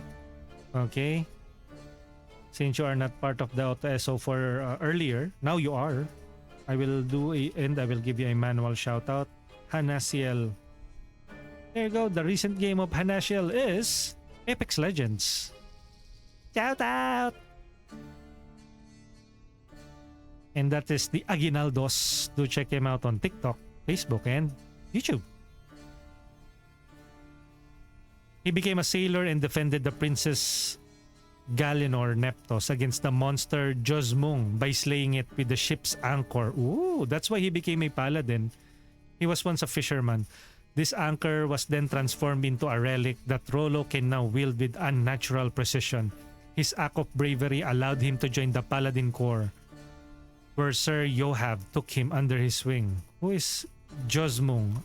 [SPEAKER 2] Okay. Since you are not part of the auto SO for earlier, now you are. I will give you a manual shout out. Hanasiel. There you go. The recent game of Hanashiel is Apex Legends. Shout out! And that is the Aguinaldos. Do check him out on TikTok, Facebook, and YouTube. He became a sailor and defended the Princess Galenor Neptos against the monster Josmung by slaying it with the ship's anchor. Ooh, that's why he became a paladin. He was once a fisherman. This anchor was then transformed into a relic that Rollo can now wield with unnatural precision. His act of bravery allowed him to join the Paladin Corps, where Sir Yohav took him under his wing. Who is Josmung?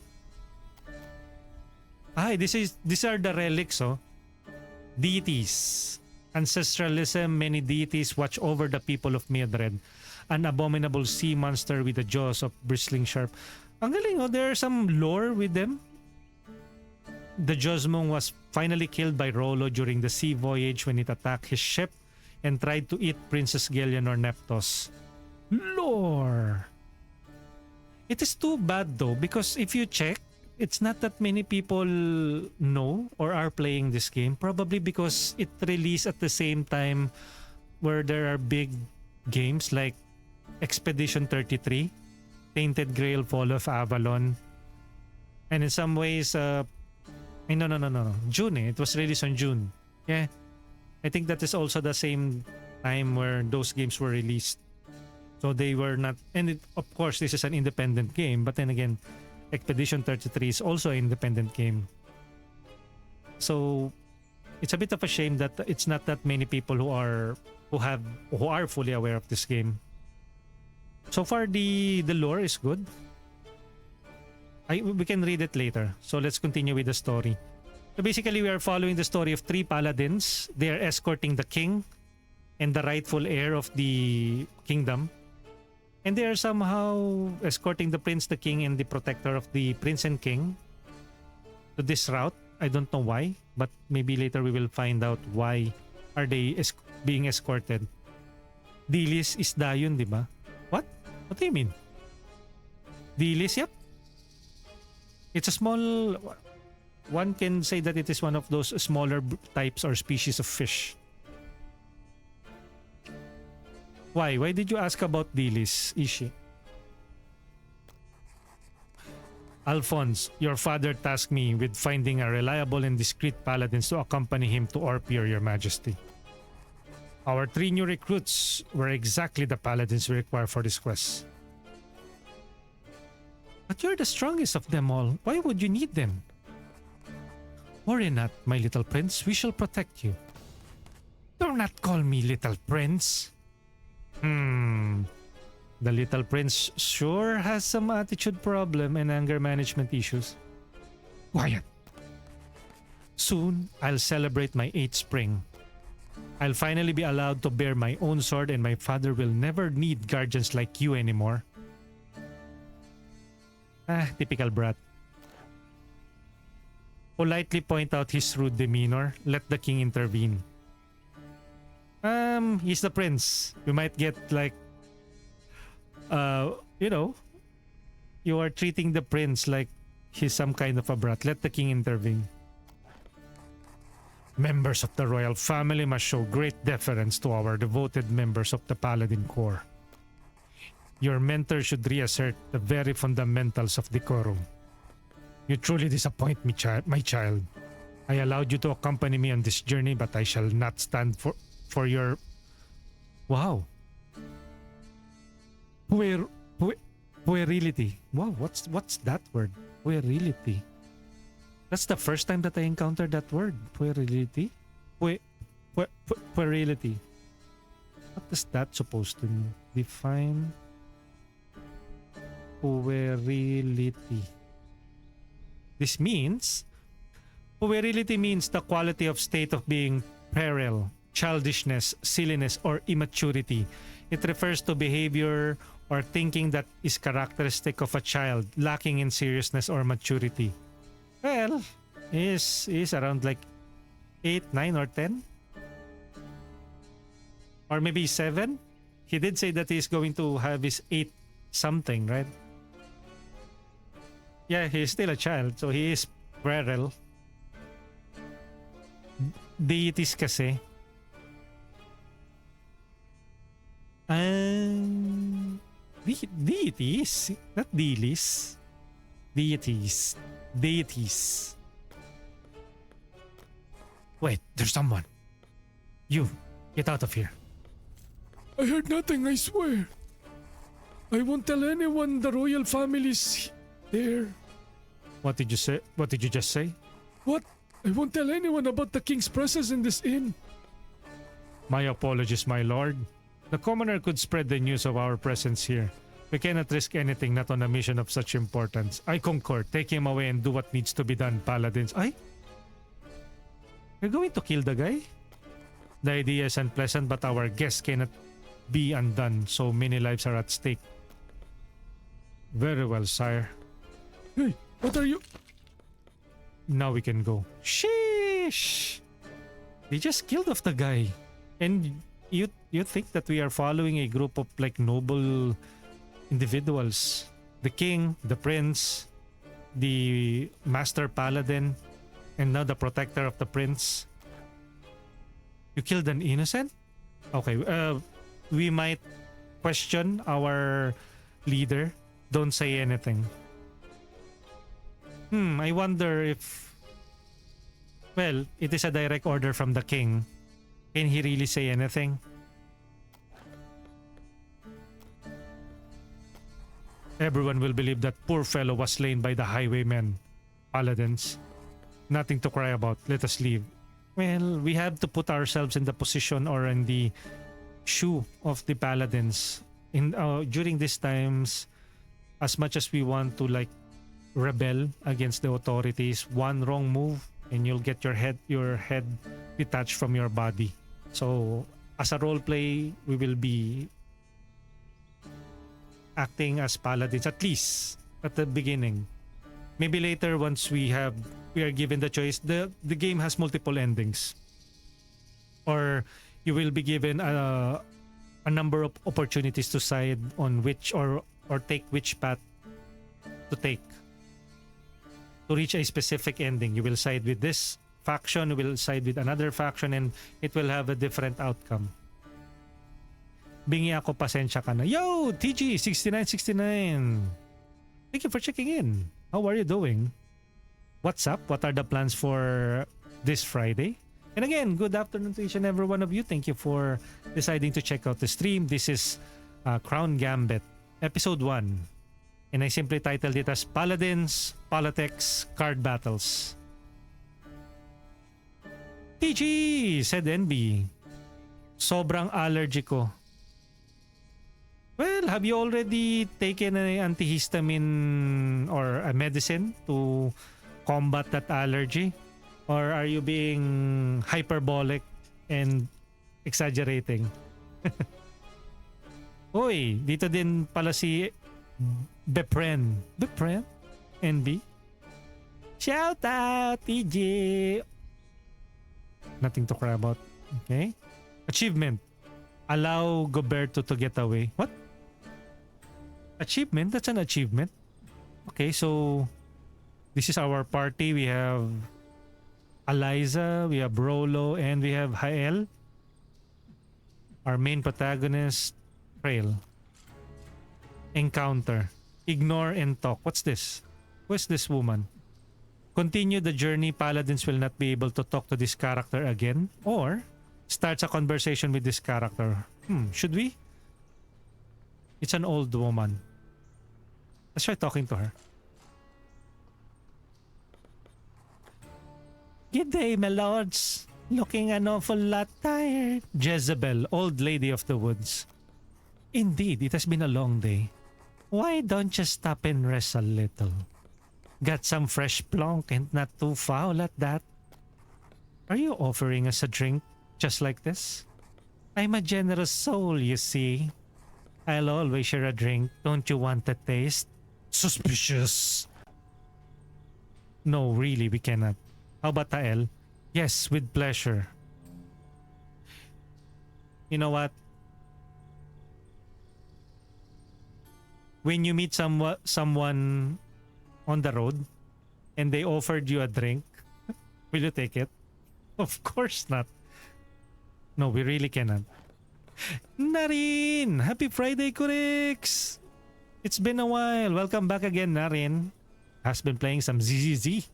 [SPEAKER 2] These are the relics, oh. Deities. Ancestralism, many deities watch over the people of Meodred. An abominable sea monster with the jaws of bristling sharp. Ang galing, oh, there are some lore with them. The Josmung was finally killed by Rollo during the sea voyage when it attacked his ship and tried to eat Princess Galenor Neptos. Lore! It is too bad though, because if you check, it's not that many people know or are playing this game. Probably because it released at the same time where there are big games like Expedition 33, Tainted Grail, Fall of Avalon, and in some ways, no. June. It was released on June. Yeah, I think that is also the same time where those games were released. So they were not, and of course this is an independent game. But then again, Expedition 33 is also an independent game. So it's a bit of a shame that it's not that many people who are fully aware of this game. So far, the lore is good. We can read it later. So let's continue with the story. So basically, we are following the story of three paladins. They are escorting the king and the rightful heir of the kingdom. And they are somehow escorting the prince, the king, and the protector of the prince and king to this route. I don't know why, but maybe later we will find out why are they being escorted. Dilis is dayon, di ba? What? What do you mean? Dilis, yep. It's a small... One can say that it is one of those smaller types or species of fish. Why? Why did you ask about Dilis, Ishi? Alphonse, your father tasked me with finding a reliable and discreet paladins to accompany him to Orpir, your majesty. Our 3 new recruits were exactly the paladins we require for this quest. But you're the strongest of them all. Why would you need them? Worry not, my little prince. We shall protect you. Do not call me little prince. The little prince sure has some attitude problem and anger management issues. Quiet. Soon, I'll celebrate my 8th spring. I'll finally be allowed to bear my own sword and my father will never need guardians like you anymore. Typical brat. Politely point out his rude demeanor. Let the king intervene. He's the prince. You might get like, you know, you are treating the prince like he's some kind of a brat. Let the king intervene. Members of the royal family must show great deference to our devoted members of the Paladin Corps. Your mentor should reassert the very fundamentals of decorum. You truly disappoint me, my child. I allowed you to accompany me on this journey, but I shall not stand for your... Wow. Puerility. Wow, what's that word? Puerility. That's the first time that I encountered that word. Puerility? Puerility. What is that supposed to mean? Define puerility. This means puerility means the quality of state of being puerile, childishness, silliness, or immaturity. It refers to behavior or thinking that is characteristic of a child, lacking in seriousness or maturity. Well, he's around like 8, 9, or 10? Or maybe 7? He did say that he's going to have his 8 something, right? Yeah, he's still a child, so he is puerile. Deities kasi. Deities? Not deities. Deities. Deities. Wait, there's someone. You, get out of here.
[SPEAKER 4] I heard nothing, I swear. I won't tell anyone the royal family's there.
[SPEAKER 2] What did you say? What did you just say?
[SPEAKER 4] What? I won't tell anyone about the king's presence in this inn.
[SPEAKER 2] My apologies, my lord. The commoner could spread the news of our presence here. We cannot risk anything not on a mission of such importance. I concur. Take him away and do what needs to be done, paladins. Ay? You're going to kill the guy? The idea is unpleasant, but our guest cannot be undone. So many lives are at stake. Very well, sire.
[SPEAKER 4] Hey, what are you...
[SPEAKER 2] Now we can go. Sheesh! They just killed off the guy. And you think that we are following a group of like noble individuals. The king, the prince, the master paladin, and now the protector of the prince. You killed an innocent? Okay, we might question our leader. Don't say anything. I wonder if... Well, it is a direct order from the king. Can he really say anything? Everyone will believe that poor fellow was slain by the highwaymen, paladins. Nothing to cry about. Let us leave. Well, we have to put ourselves in the position or in the shoe of the paladins. During these times, as much as we want to like rebel against the authorities, one wrong move and you'll get your head detached from your body. So as a role play, we will be acting as paladins, at least at the beginning. Maybe later, once we are given the choice, the game has multiple endings, or you will be given a number of opportunities to side on which or take which path to take to reach a specific ending. You will side with this faction, you will side with another faction, and it will have a different outcome. Bingi ako, pasensya ka na. Yo, TG6969. Thank you for checking in. How are you doing? What's up? What are the plans for this Friday? And again, good afternoon to each and every one of you. Thank you for deciding to check out the stream. This is Crown Gambit, Episode 1. And I simply titled it as Paladins, Politics, Card Battles. TG, said NB. Sobrang allergy ko. Well, have you already taken an antihistamine or a medicine to combat that allergy? Or are you being hyperbolic and exaggerating? Uy, dito din pala si Bepren. Bepren? NB? Shout out, TJ! Nothing to cry about. Okay. Achievement. Allow Goberto to get away. What? Achievement? That's an achievement. Okay, so this is our party. We have Eliza, we have Rolo, and we have Hael. Our main protagonist, Trail. Encounter. Ignore and talk. What's this? Who is this woman? Continue the journey. Paladins will not be able to talk to this character again. Or starts a conversation with this character. Should we? It's an old woman. Let's try talking to her. Good day, my lords. Looking an awful lot tired. Jezebel, old lady of the woods. Indeed, it has been a long day. Why don't you stop and rest a little? Got some fresh plonk and not too foul at that. Are you offering us a drink just like this? I'm a generous soul, you see. I'll always share a drink. Don't you want a taste? Suspicious. No, really, we cannot. How about Tael? Yes, with pleasure. You know what? When you meet someone on the road and they offered you a drink, will you take it? Of course not. No, we really cannot. Narin! Happy Friday, Kurix! It's been a while. Welcome back again, Narin. Has been playing some ZZZ.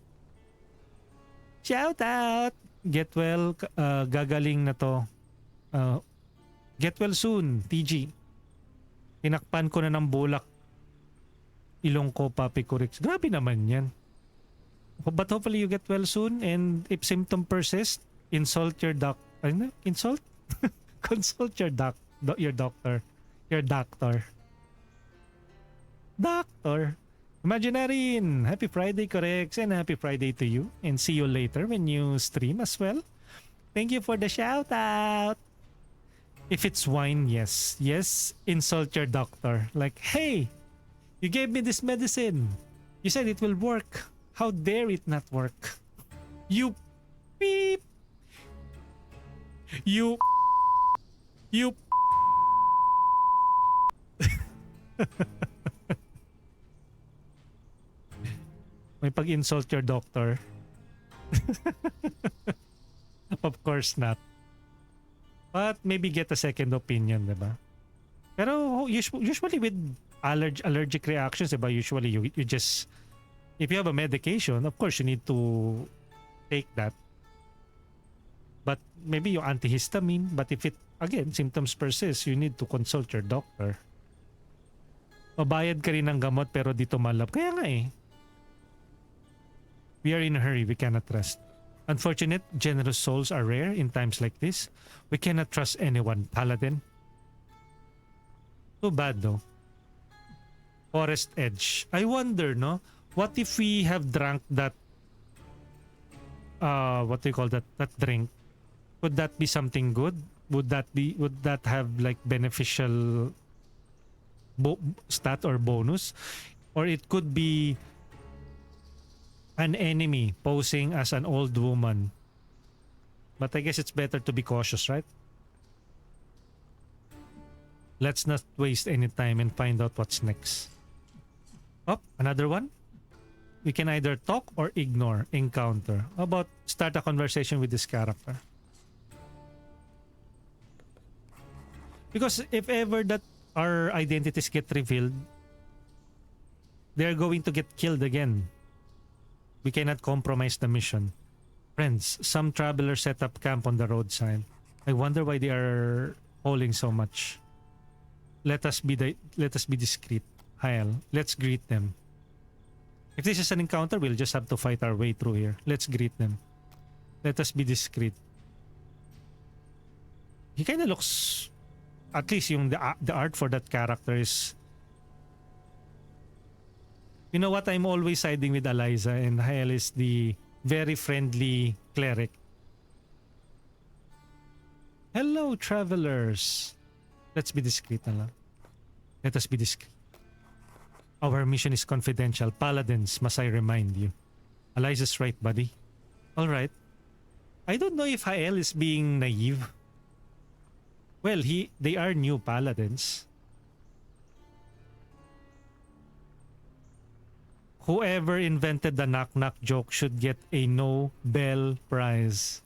[SPEAKER 2] Shout out! Get well, gagaling na to. Get well soon, TG. Tinakpan ko na ng bulak. Ilong ko, Papi Kurix. Grabe naman yan. But hopefully you get well soon, and if symptom persist, insult your doc. Ano? Insult? Consult your doctor. Your doctor. Doctor. Imaginarin. Happy Friday, Correx, and happy Friday to you. And see you later when you stream as well. Thank you for the shout out. If it's wine, yes. Yes, insult your doctor. Like, hey, you gave me this medicine. You said it will work. How dare it not work? You beep. You may pag-insult your doctor. Of course not. But maybe get a second opinion, diba? Pero usually with allergic reactions, diba? Usually you just, if you have a medication, of course you need to take that. But maybe yung antihistamine, but if it, again, symptoms persist, you need to consult your doctor. Mabayad ka rin ng gamot pero di tumalab. Kaya nga eh. We are in a hurry, we cannot rest. Unfortunate, generous souls are rare in times like this. We cannot trust anyone, Paladin. Too bad though. Forest Edge. I wonder, no? What if we have drank that, what do you call that drink? Would that be something good? Would that have like beneficial stat or bonus? Or it could be an enemy posing as an old woman. But I guess it's better to be cautious, right? Let's not waste any time and find out what's next. Oh, another one? We can either talk or ignore encounter. How about start a conversation with this character? Because if ever that our identities get revealed, they're going to get killed again. We cannot compromise the mission. Friends, some travelers set up camp on the roadside. I wonder why they are hauling so much. Let us be discreet. Hael, let's greet them. If this is an encounter, we'll just have to fight our way through here. Let's greet them. Let us be discreet. He kind of looks, at least yung the art for that character is, you know what, I'm always siding with Eliza, and Hael is the very friendly cleric. Hello, travelers. Let's be discreet na lang. Let us be discreet. Our mission is confidential. Paladins, must I remind you. Eliza's right, buddy. Alright. I don't know if Hael is being naive. Well, they are new paladins. Whoever invented the knock-knock joke should get a Nobel Prize.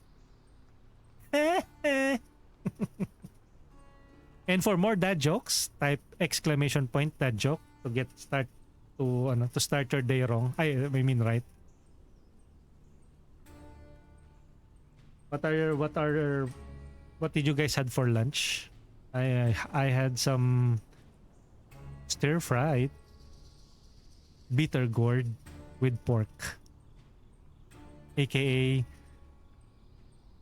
[SPEAKER 2] And for more dad jokes, type exclamation point dad joke to start your day wrong. I mean right. What did you guys had for lunch? I had some stir fried bitter gourd with pork, aka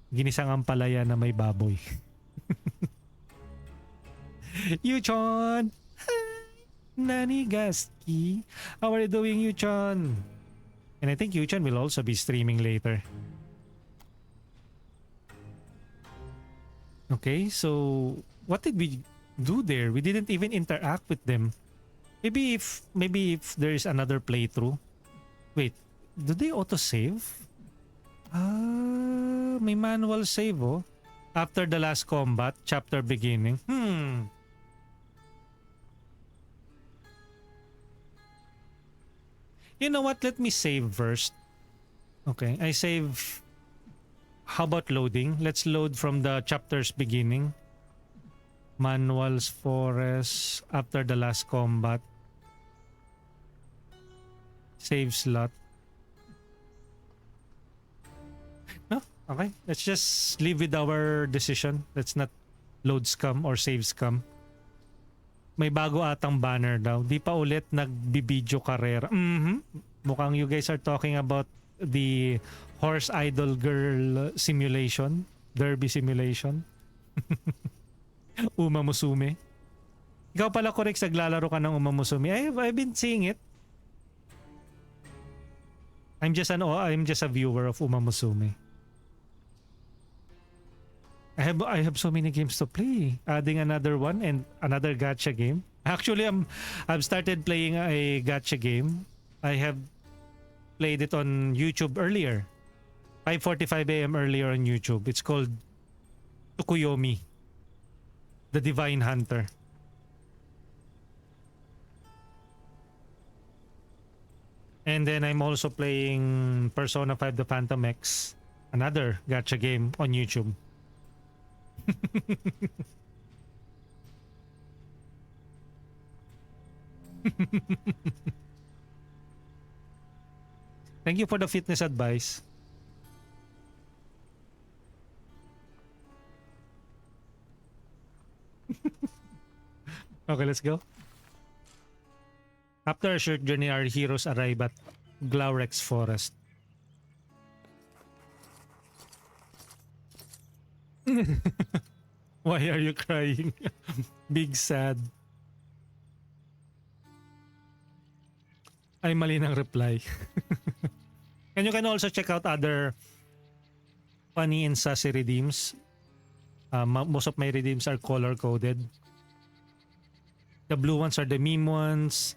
[SPEAKER 2] ginisang ampalaya na may baboy. Yuchon! Nani Gaski? How are you doing, Yuchon? And I think Yuchon will also be streaming later. Okay, so what did we do there? We didn't even interact with them. Maybe if there is another playthrough. Wait, do they auto-save? May manual save, oh. After the last combat, chapter beginning. You know what? Let me save first. Okay, I save. How about loading? Let's load from the chapter's beginning. Manuals, forest, after the last combat. Save slot. No? Okay. Let's just live with our decision. Let's not load scum or save scum. May bago atang banner daw. Di pa ulit nagbibideo karera. Mukhang you guys are talking about the horse idol girl simulation. Derby simulation. Uma Musume. Ikaw pala, correct, naglalaro ka ng Uma Musume. I've been seeing it. I'm just a viewer of Uma Musume. I have so many games to play. Adding another one and another gacha game. Actually, I've started playing a gacha game. I have played it on YouTube earlier. 5:45 a.m. earlier on YouTube. It's called Tsukuyomi, the Divine Hunter. And then I'm also playing Persona 5 The Phantom X, another gacha game on YouTube. Thank you for the fitness advice. Okay, let's go. After a short journey, our heroes arrive at Glaurex Forest. Why are you crying? Big sad. Ay, mali ng reply. And you can also check out other funny and sassy redeems. Most of my redeems are color-coded. The blue ones are the meme ones.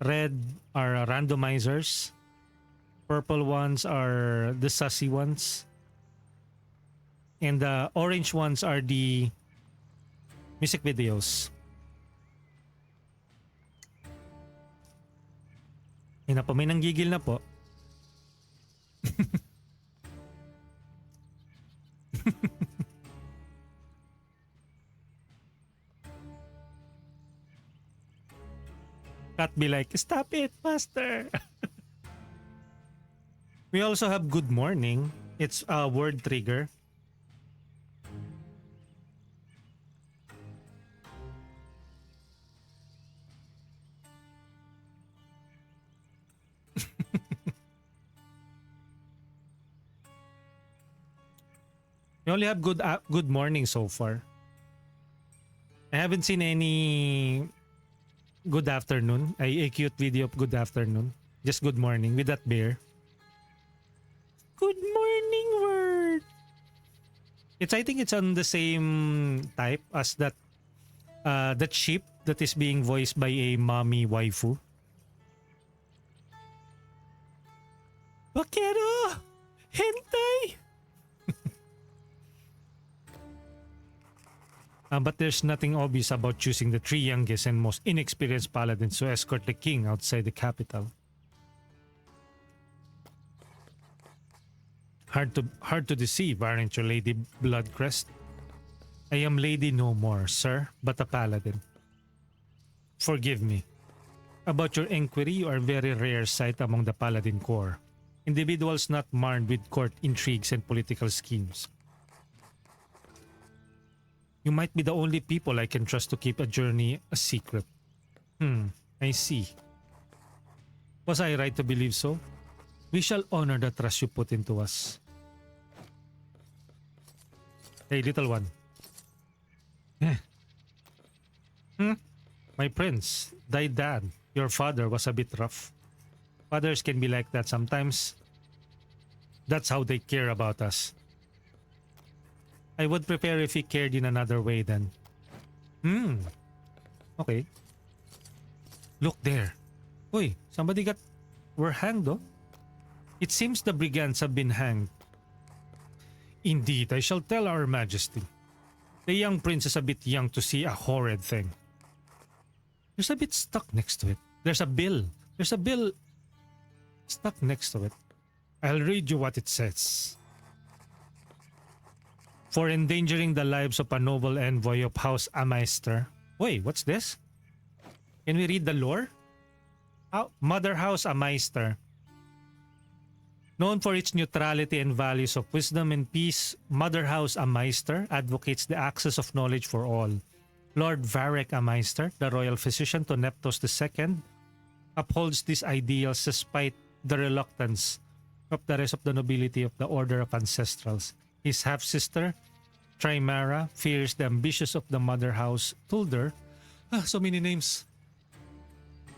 [SPEAKER 2] Red are randomizers. Purple ones are the sassy ones. And the orange ones are the music videos. Yan na po, may nanggigil na po. Cat be like, stop it, master. We also have good morning. It's a word trigger. We only have good morning so far. I haven't seen any good afternoon. A cute video of good afternoon. Just good morning with that bear. Good morning word. I think it's on the same type as that sheep that is being voiced by a mommy waifu. Bakero! Hentai! But there's nothing obvious about choosing the three youngest and most inexperienced paladins to escort the king outside the capital. Hard to deceive, aren't you, Lady Bloodcrest? I am Lady no more, sir, but a paladin. Forgive me. About your inquiry, you are a very rare sight among the paladin corps. Individuals not marred with court intrigues and political schemes. You might be the only people I can trust to keep a journey a secret. I see. Was I right to believe so? We shall honor the trust you put into us. Hey, little one. My prince, thy dad, your father was a bit rough. Fathers can be like that sometimes. That's how they care about us. I would prefer if he cared in another way then. Okay. Look there. Uy, were hanged though. It seems the brigands have been hanged. Indeed, I shall tell our majesty. The young prince is a bit young to see a horrid thing. There's a bit stuck next to it. There's a bill stuck next to it. I'll read you what it says. For endangering the lives of a noble envoy of House Ameister. Wait, what's this? Can we read the lore? Mother House Ameister. Known for its neutrality and values of wisdom and peace, Mother House Ameister advocates the access of knowledge for all. Lord Varek Ameister, the royal physician to Neptos II, upholds these ideals despite the reluctance of the rest of the nobility of the Order of Ancestrals. His half-sister, Keymailer, fears the ambitions of the Mother House Tulder, so many names,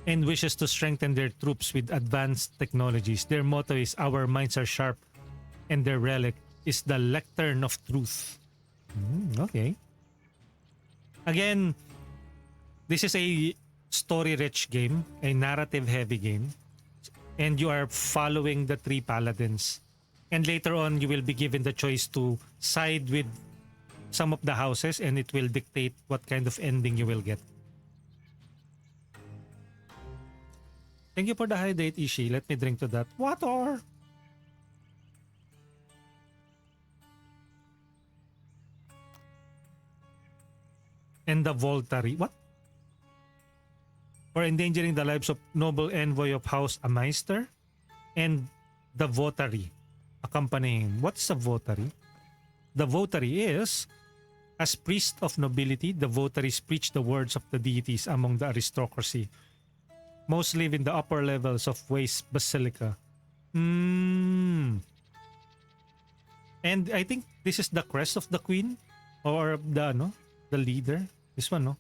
[SPEAKER 2] and wishes to strengthen their troops with advanced technologies. Their motto is, our minds are sharp, and their relic is the lectern of truth. Okay. Again, this is a story-rich game, a narrative-heavy game, and you are following the three paladins. And later on, you will be given the choice to side with some of the houses, and it will dictate what kind of ending you will get. Thank you for the hydrate, Ishi. Let me drink to that. Water! And the Voltari. What? For endangering the lives of noble envoy of House Ameister and the Votary accompanying. What's a Votary? The Votary is, as priest of nobility, the Votaries preach the words of the deities among the aristocracy. Most live in the upper levels of Waste Basilica. And I think this is the crest of the queen or the leader. This one, no?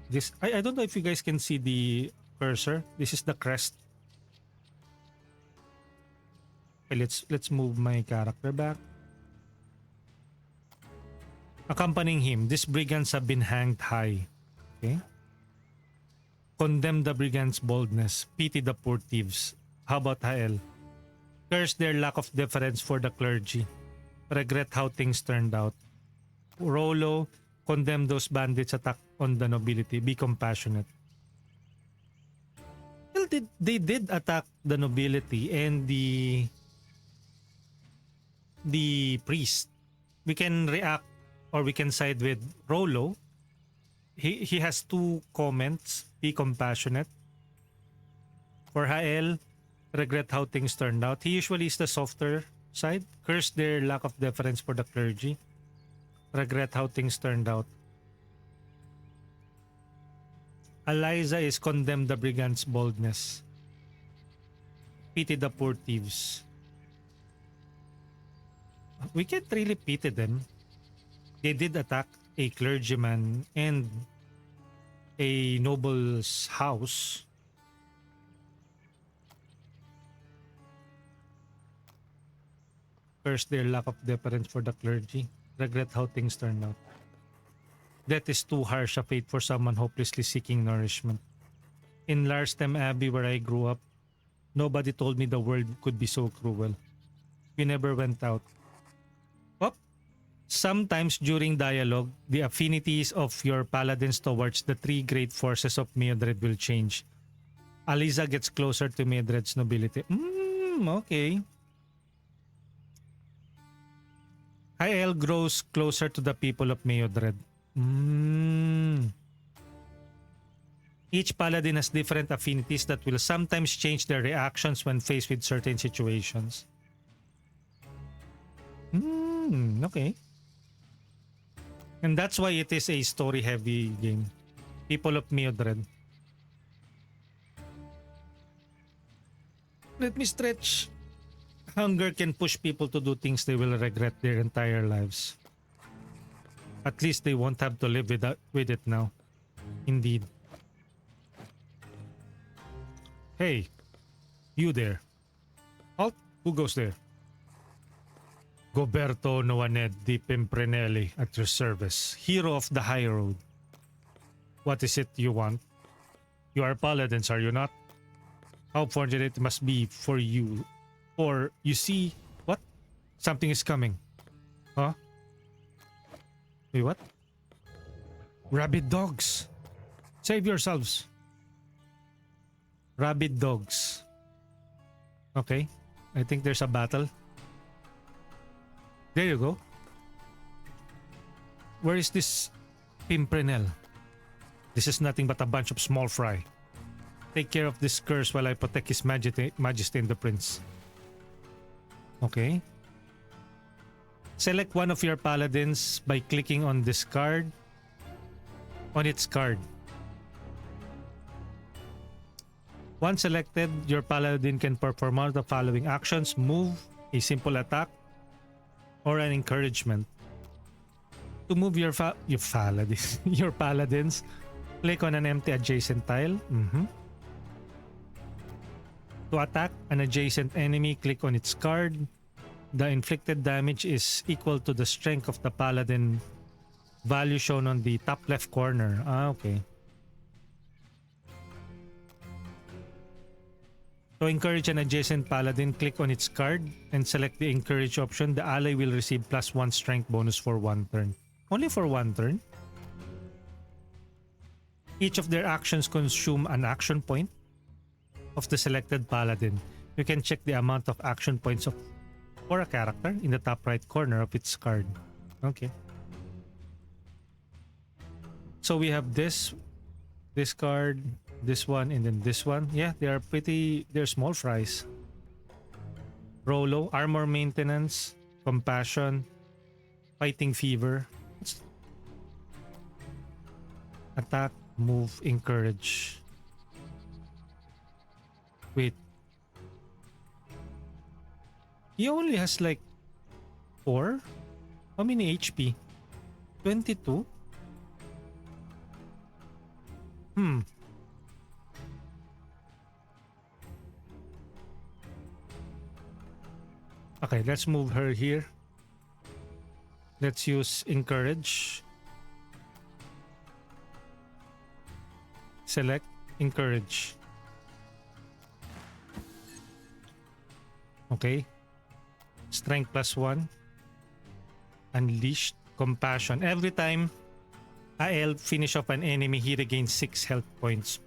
[SPEAKER 2] This I don't know if you guys can see the cursor. This is the crest. Okay, let's move my character back. Accompanying him, these brigands have been hanged high. Okay. Condemn the brigands' boldness. Pity the poor thieves. How about Hael? Curse their lack of deference for the clergy. Regret how things turned out. Rollo, condemn those bandits' attack on the nobility. Be compassionate. Well, they did attack the nobility and the priest. We can react or we can side with Rollo. he has two comments. Be compassionate. For Hael, regret how things turned out. He usually is the softer side. Curse their lack of deference for the clergy. Regret how things turned out. Eliza is condemn the brigands' boldness. Pity the poor thieves. We can't really pity them. They did attack a clergyman and a noble's house. Curse their lack of deference for the clergy. Regret how things turned out. Death is too harsh a fate for someone hopelessly seeking nourishment. In Larstem Abbey, where I grew up, nobody told me the world could be so cruel. We never went out. Oh, sometimes during dialogue, the affinities of your paladins towards the three great forces of Mildred will change. Aliza gets closer to Mildred's nobility. Okay. Hael grows closer to the people of Mildred. Each paladin has different affinities that will sometimes change their reactions when faced with certain situations. Okay. And that's why it is a story-heavy game. People of Mildred. Let me stretch. Hunger can push people to do things they will regret their entire lives. At least they won't have to live with it now. Indeed. Hey, you there. Halt, who goes there? Goberto Noaned di Pimprenelli at your service, hero of the high road. What is it you want? You are paladins, are you not? How fortunate it must be for you. Or you see, what? Something is coming. Huh? Wait, what? Rabid dogs. Save yourselves. Rabid dogs. Okay. I think there's a battle. There you go. Where is this Pimprenel? This is nothing but a bunch of small fry. Take care of this curse while I protect his majesty and the prince. Okay. Select one of your paladins by clicking on this card. On its card. Once selected, your paladin can perform one of the following actions: move, a simple attack, or an encouragement. To move your paladins, your paladins, click on an empty adjacent tile. To attack an adjacent enemy, click on its card. The inflicted damage is equal to the strength of the paladin value shown on the top left corner. Okay. To encourage an adjacent paladin, click on its card and select the encourage option. The ally will receive +1 strength bonus for 1 turn. Only for 1 turn? Each of their actions consume an action point of the selected paladin. You can check the amount of action points for a character in the top right corner of its card. Okay. So we have this card, this one, and then this one. Yeah, they're small fries. Rolo, armor maintenance, compassion, fighting fever, attack, move, encourage. Wait. He only has like 4? How many HP? 22? Okay, let's move her here. Let's use encourage. Select encourage. Okay. Strength +1. Unleashed. Compassion. Every time I'll finish off an enemy, he regains 6 health points.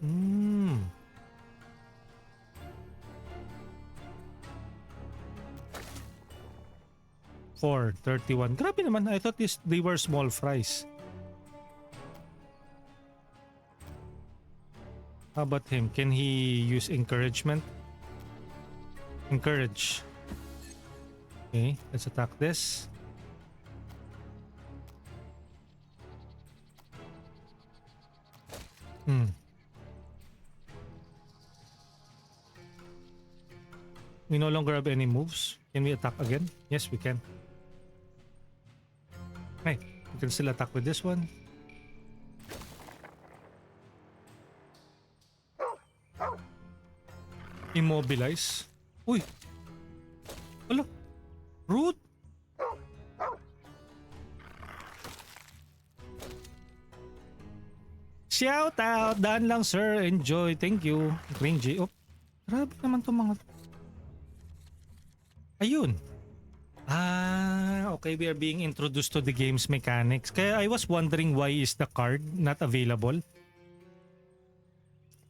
[SPEAKER 2] 4, 31. Grabe naman. I thought they were small fries. How about him? Can he use encouragement? Encourage. Okay, let's attack this. We no longer have any moves. Can we attack again? Yes, we can. Hey, we can still attack with this one. Immobilize. Uy! Wala. Rude! Shout out! Daan lang sir. Enjoy. Thank you. Cringy. Oh, grabe naman to mga... Ayun. Ah, okay. We are being introduced to the game's mechanics. Kaya I was wondering why is the card not available.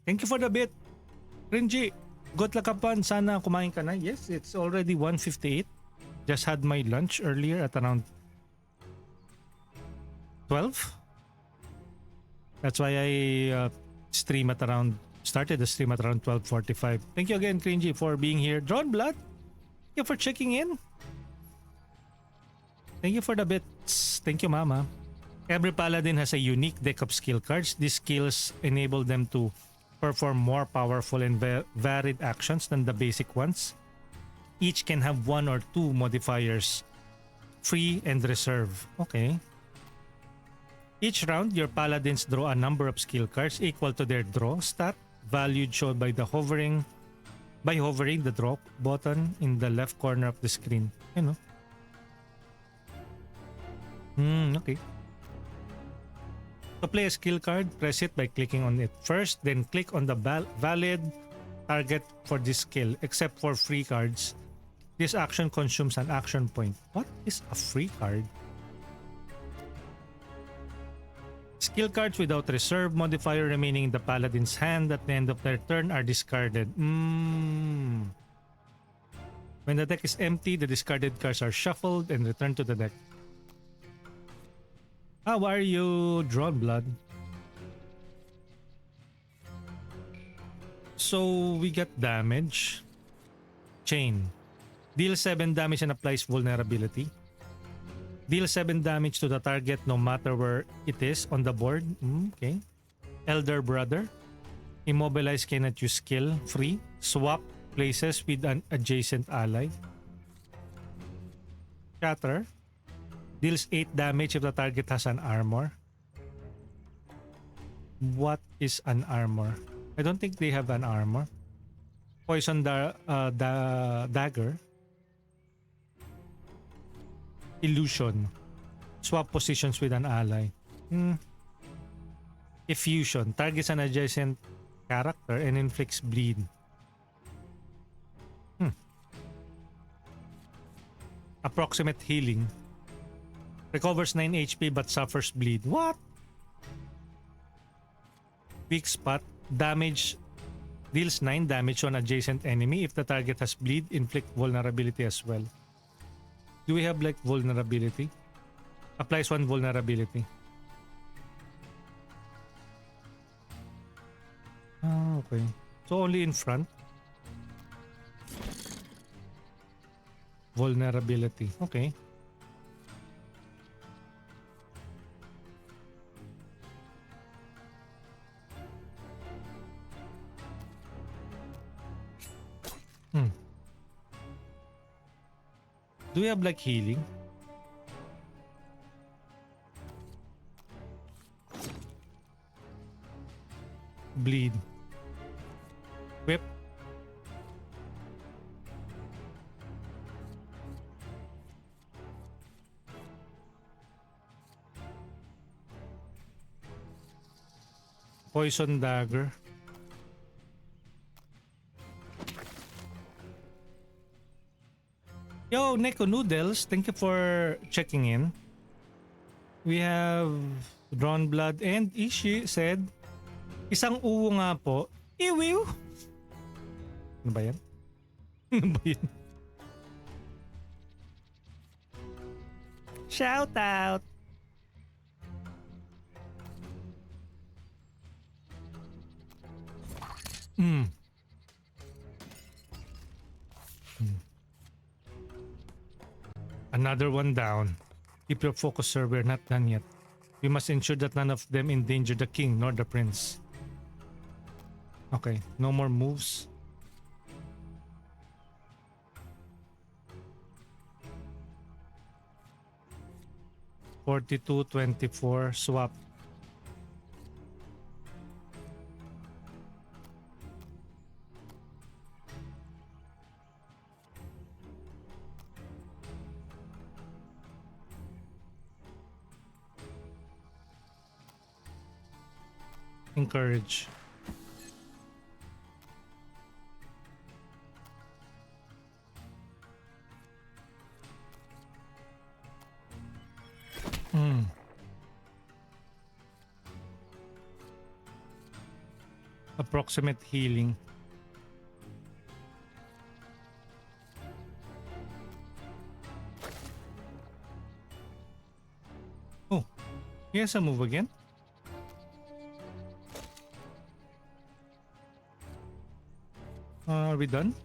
[SPEAKER 2] Thank you for the bit. Cringy. Good luck kapan. Sana kumain ka na. Yes, it's already 1:58. Just had my lunch earlier at around 12. That's why I started the stream at around 12:45. Thank you again, Cringy, for being here. Drawn Blood, thank you for checking in. Thank you for the bits. Thank you, Mama. Every Paladin has a unique deck of skill cards. These skills enable them to perform more powerful and varied actions than the basic ones. Each can have one or two modifiers, free and reserve. Okay. Each round, your Paladins draw a number of skill cards equal to their draw stat, valued shown by hovering the draw button in the left corner of the screen. You know. Okay. To play a skill card, press it by clicking on it first, then click on the valid target for this skill. Except for free cards, this action consumes an action point. What is a free card? Skill cards without reserve modifier remaining in the Paladin's hand at the end of their turn are discarded. When the deck is empty, the discarded cards are shuffled and returned to the deck. How are you, Drawn Blood? So we got damage. Chain. Deal 7 damage and applies vulnerability. Deal 7 damage to the target no matter where it is on the board. Okay. Elder Brother. Immobilize cannot use skill. Free. Swap places with an adjacent ally. Shatter. Deals 8 damage if the target has an armor. What is an armor? I don't think they have an armor. Poison dagger. Illusion. Swap positions with an ally. Effusion. Targets an adjacent character and inflicts bleed. Approximate healing. Recovers 9 HP but suffers bleed. What? Weak spot. Damage. Deals 9 damage on adjacent enemy. If the target has bleed, inflict vulnerability as well. Do we have like vulnerability? Applies 1 vulnerability. Okay. So only in front. Vulnerability. Okay. Do we have like healing? Bleed. Whip. Poison dagger. Yo, Neko Noodles, thank you for checking in. We have Drawn Blood and Ishi said, isang uwo nga po. Iwiw! Ano ba yan? Ano ba yan? Shout out! Hmm. Another one down. Keep your focus, sir. We're not done yet. We must ensure that none of them endanger the king nor the prince. Okay, no more moves. $42.24 swap. Encourage. Approximate healing. Oh, he has a move again. Are we done?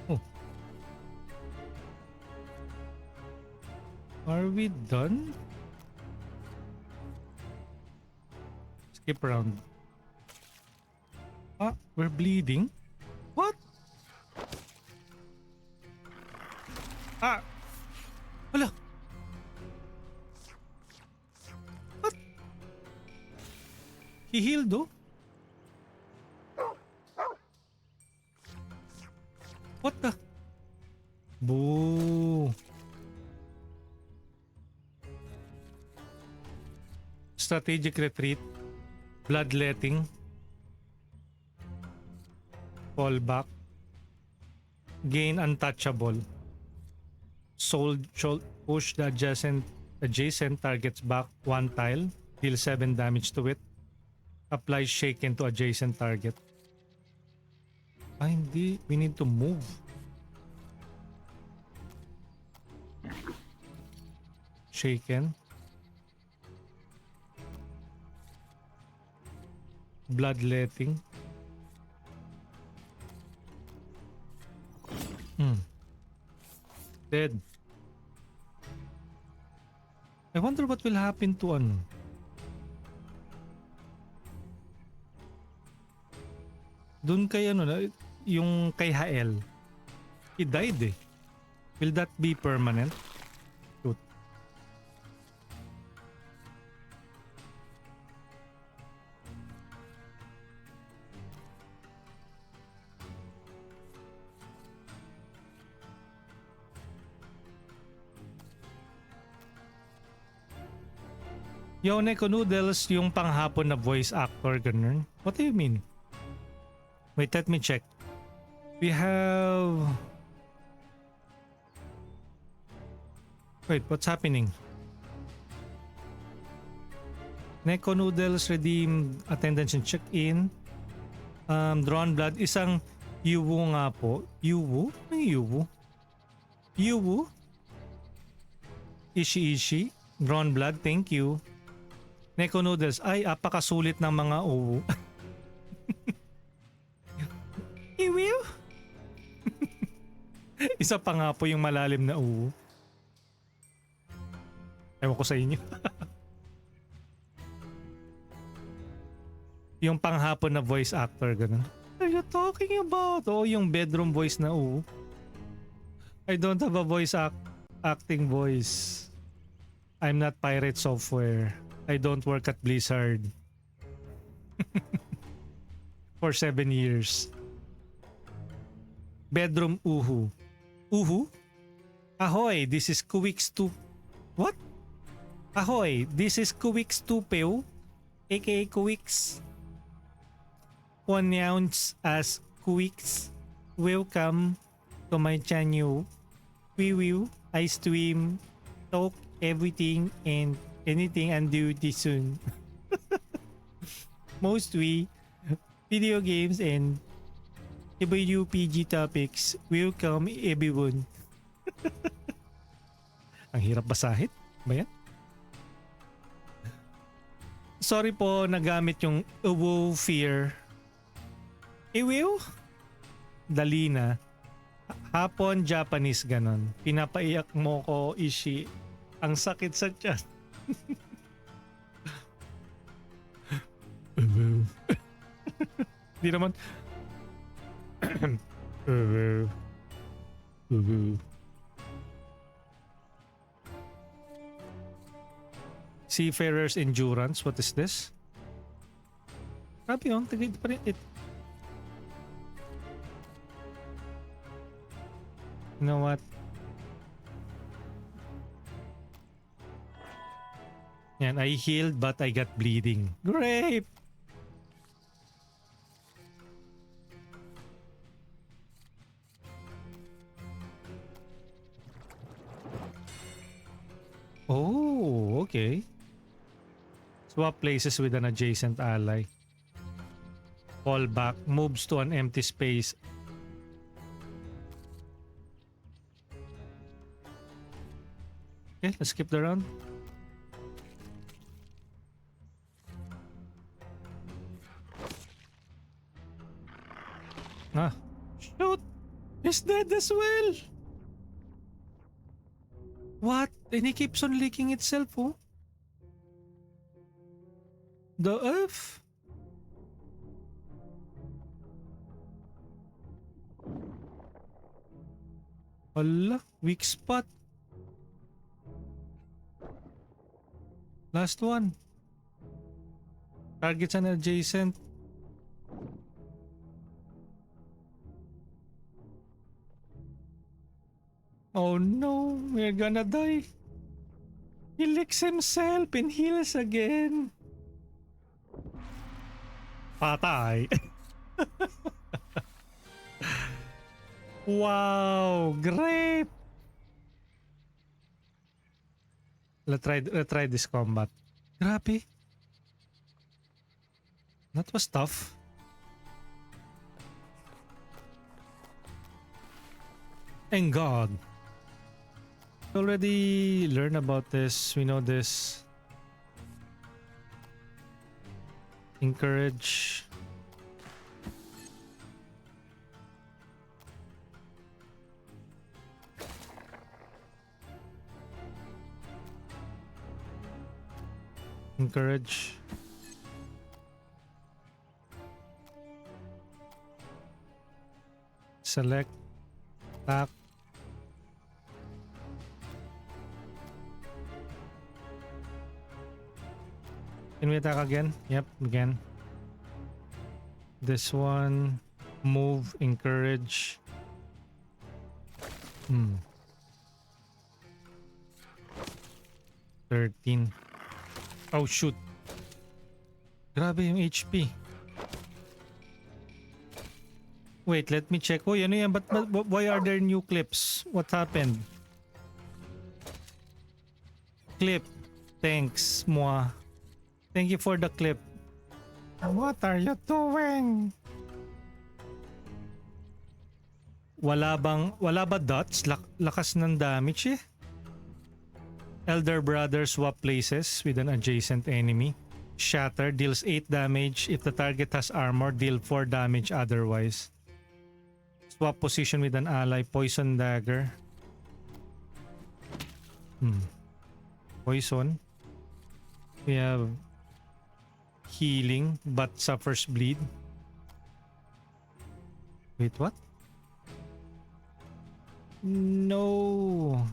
[SPEAKER 2] Oh. Are we done? Skip round. Ah, we're bleeding? What? Ah! Hala! What? He healed though? What the? Boo! Strategic retreat. Bloodletting. Fall back. Gain untouchable. Push the adjacent targets back 1 tile. Deal 7 damage to it. Apply shaken to adjacent target. Ah, hindi. We need to move. Shaken. Bloodletting. Dead. I wonder what will happen to ano. Dun kay ano na, yung kay Hael. He died eh. Will that be permanent? Shoot. Yo, Neko Noodles, yung panghapon na voice actor, ganun. What do you mean? Wait, let me check. We have... Wait, what's happening? Neko Noodles redeemed attendance and check-in. Drawn blood, isang Yuwu nga po. Yuwu? Ano yung Yuwu? Yuwu? Ishi. Drawn blood, thank you. Neko Noodles, ay apakasulit ng mga uwu. Iwiw? Isa pa nga po yung malalim na uwu. Ewan ko sa inyo. Yung panghapon na voice actor, ganun. What are you talking about? Oo, yung bedroom voice na uwu. I don't have a voice acting voice. I'm not pirate software. I don't work at Blizzard. For 7 years. Bedroom uhu. Uhu? Ahoy, this is Kuwix 2. What? Ahoy, this is Kuwix 2 Peu, aka Kuwix. Pronounced as Kuwix. Welcome to my channel. I stream, talk everything and anything and do this soon. Mostly video games and WPG topics. Welcome everyone. Ang hirap basahin. Ba yan? Sorry po, nagamit yung WoW Fear. Iwiw? Dali na. Hapon, Japanese, ganon. Pinapaiyak mo ko, Ishi. Ang sakit sa tiyan. Di naman. Seafarer's Endurance. What is this? Grabe yun. Tagay pa rin. You know what? Yan, I healed but I got bleeding. Great! Oh, okay. Swap places with an adjacent ally. Fall back. Moves to an empty space. Okay, let's skip the round. Ah, shoot! He's dead as well! What? And he keeps on licking itself, oh? The F? Hala, weak spot. Last one. Targets an adjacent. Oh no, we're gonna die. He licks himself and heals again. Patay. Wow, great. Let's try this combat. Grabe. That was tough. Thank God. We already learned about this. We know this. Encourage. Encourage. Select. Attack. Can we attack again? Yep, again. This one. Move. Encourage. 13. Oh shoot. Grabe yung HP. Wait, let me check. Oh, ano yan? But why are there new clips? What happened? Clip. Thanks, moi. Thank you for the clip. What are you doing? Wala ba dots? Lakas ng damage eh. Elder Brother swap places with an adjacent enemy. Shatter deals 8 damage. If the target has armor, deal 4 damage otherwise. Swap position with an ally. Poison dagger. Poison. We have healing but suffers bleed. Wait, what? No.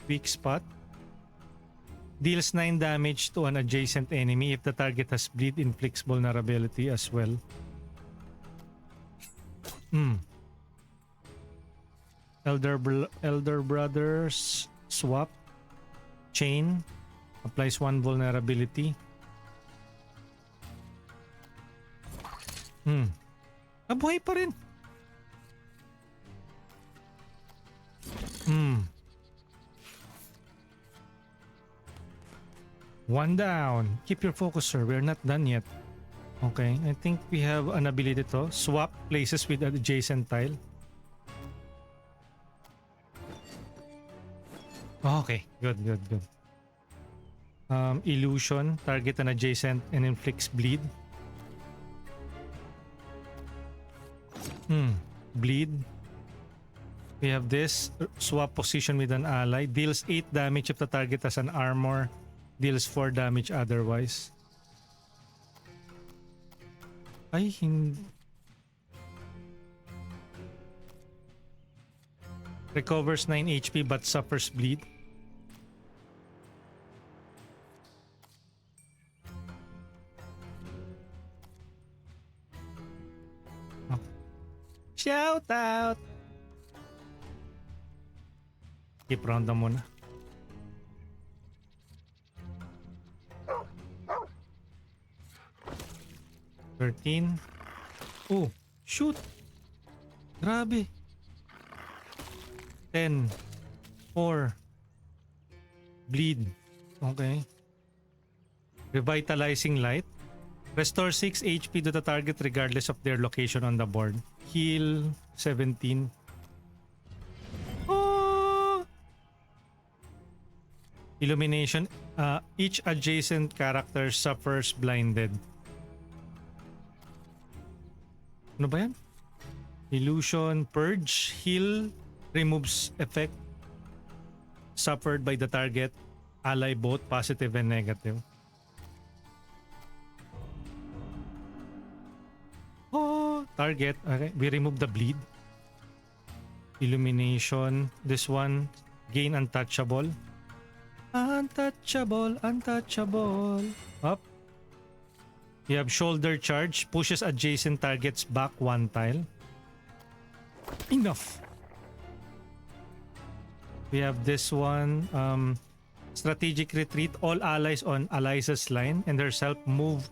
[SPEAKER 2] Weak spot. Deals 9 damage to an adjacent enemy. If the target has bleed, inflicts vulnerability as well. Elder Brothers swap. Chain. Applies 1 vulnerability. Buhay pa rin. One down. Keep your focus, sir. We're not done yet. Okay, I think we have an ability to swap places with an adjacent tile. Okay, good. Illusion. Target an adjacent and inflicts bleed. Bleed. We have this. Swap position with an ally. Deals 8 damage if the target has an armor. Deals 4 damage otherwise. Ay, hindi. Recovers 9 HP but suffers bleed. Oh. Shout out! Keep round na muna. $13. Oh, shoot! Grabe. 10. 4. Bleed. Okay. Revitalizing Light. Restore 6 HP to the target regardless of their location on the board. Heal 17. Oh! Illumination. Each adjacent character suffers blinded. Ano ba yan? Illusion. Purge. Heal. Removes effect suffered by the target, ally both positive and negative. Oh, target. Okay, we remove the bleed. Illumination. This one, gain untouchable. Untouchable, untouchable. Up. We have shoulder charge. Pushes adjacent targets back 1 tile. Enough. We have this one, strategic retreat. All allies on Eliza's line and herself move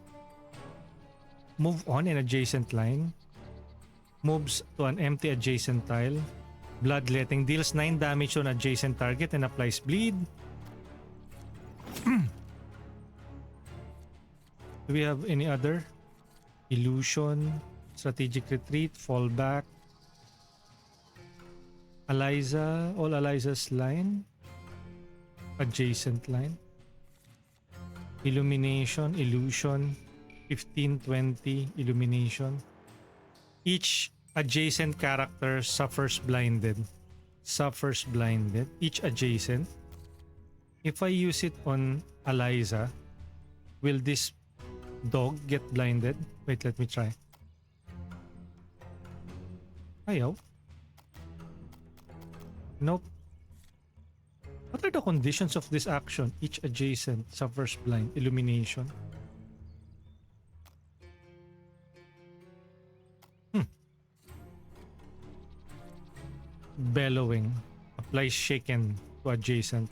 [SPEAKER 2] on an adjacent line. Moves to an empty adjacent tile. Bloodletting deals 9 damage on adjacent target and applies bleed. Do we have any other? Illusion, strategic retreat, fallback. Eliza, all Eliza's line. Adjacent line. Illumination, illusion. 15, 20, illumination. Each adjacent character suffers blinded. Suffers blinded. Each adjacent. If I use it on Eliza, will this dog get blinded? Wait, let me try. Ayaw. Nope. What are the conditions of this action? Each adjacent suffers blind. Illumination. Bellowing. Applies shaken to adjacent.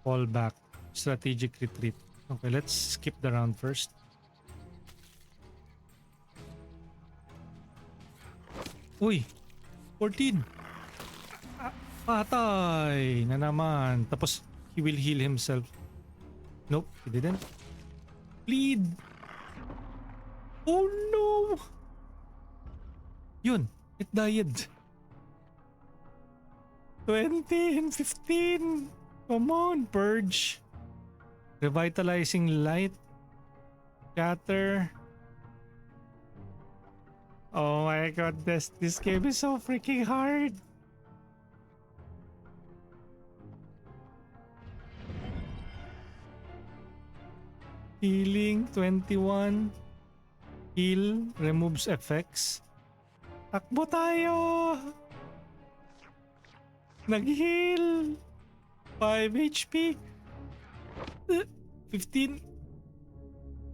[SPEAKER 2] Fall back. Strategic retreat. Okay, let's skip the round first. Uy! 14! Patay na naman. Tapos, he will heal himself. Nope, he didn't. Bleed! Oh no! Yun, it died. 20 and 15. Come on, Purge. Revitalizing Light. Scatter. Oh my god, this game is so freaking hard. Healing 21. Heal removes effects. Takbo tayo. Nag-heal. 5 HP. 15.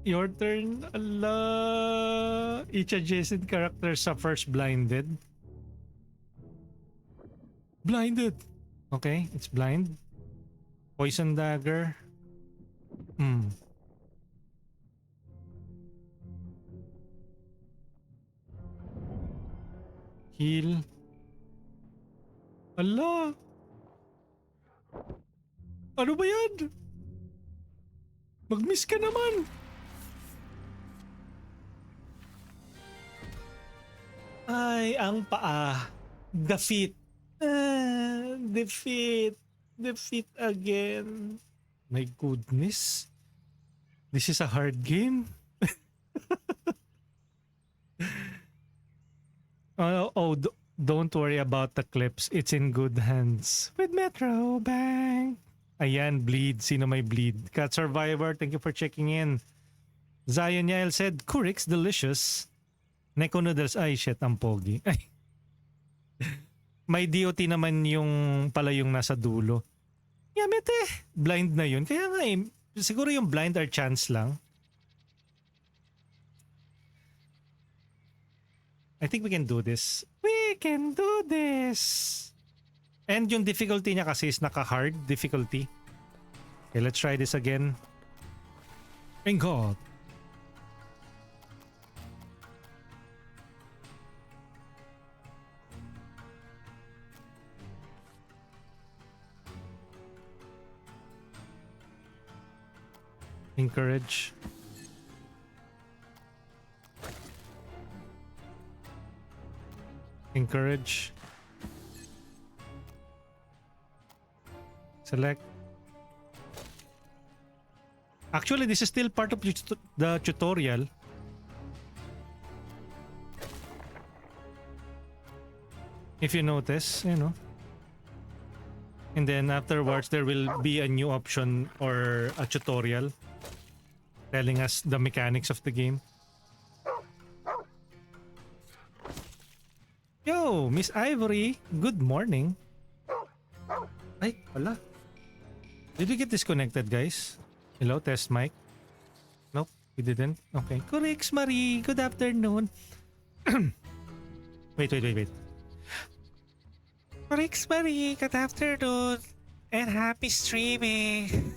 [SPEAKER 2] Your turn. Allah. Each adjacent character suffers blinded. Blinded. Okay, it's blind. Poison dagger. Heal. Allah! Ano ba yan? Mag-miss ka naman! Ay, ang paa. Defeat. Defeat. Defeat again. My goodness. This is a hard game. Don't worry about the clips. It's in good hands. With Metro Bank. Ayan, bleed. Sino may bleed? Cat Survivor, thank you for checking in. Zion Yael said, Kurix, delicious. Neko noodles, ay shit, ang pogi. Ay. May DOT naman yung pala yung nasa dulo. Yamete, blind na yun. Kaya nga siguro yung blind are chance lang. I think we can do this. We can do this. And yung difficulty niya kasi is naka-hard difficulty. Okay, let's try this again. Thank God. Encourage. Encourage. Select. Actually, this is still part of the tutorial. If you notice, you know. And then afterwards, there will be a new option or a tutorial telling us the mechanics of the game. Yo, Miss Ivory, good morning. Ay, wala. Did we get disconnected, guys? Hello, test mic. Nope, we didn't. Okay. Correct, Marie. Good afternoon. Wait. Correct, Marie. Good afternoon. And happy streaming.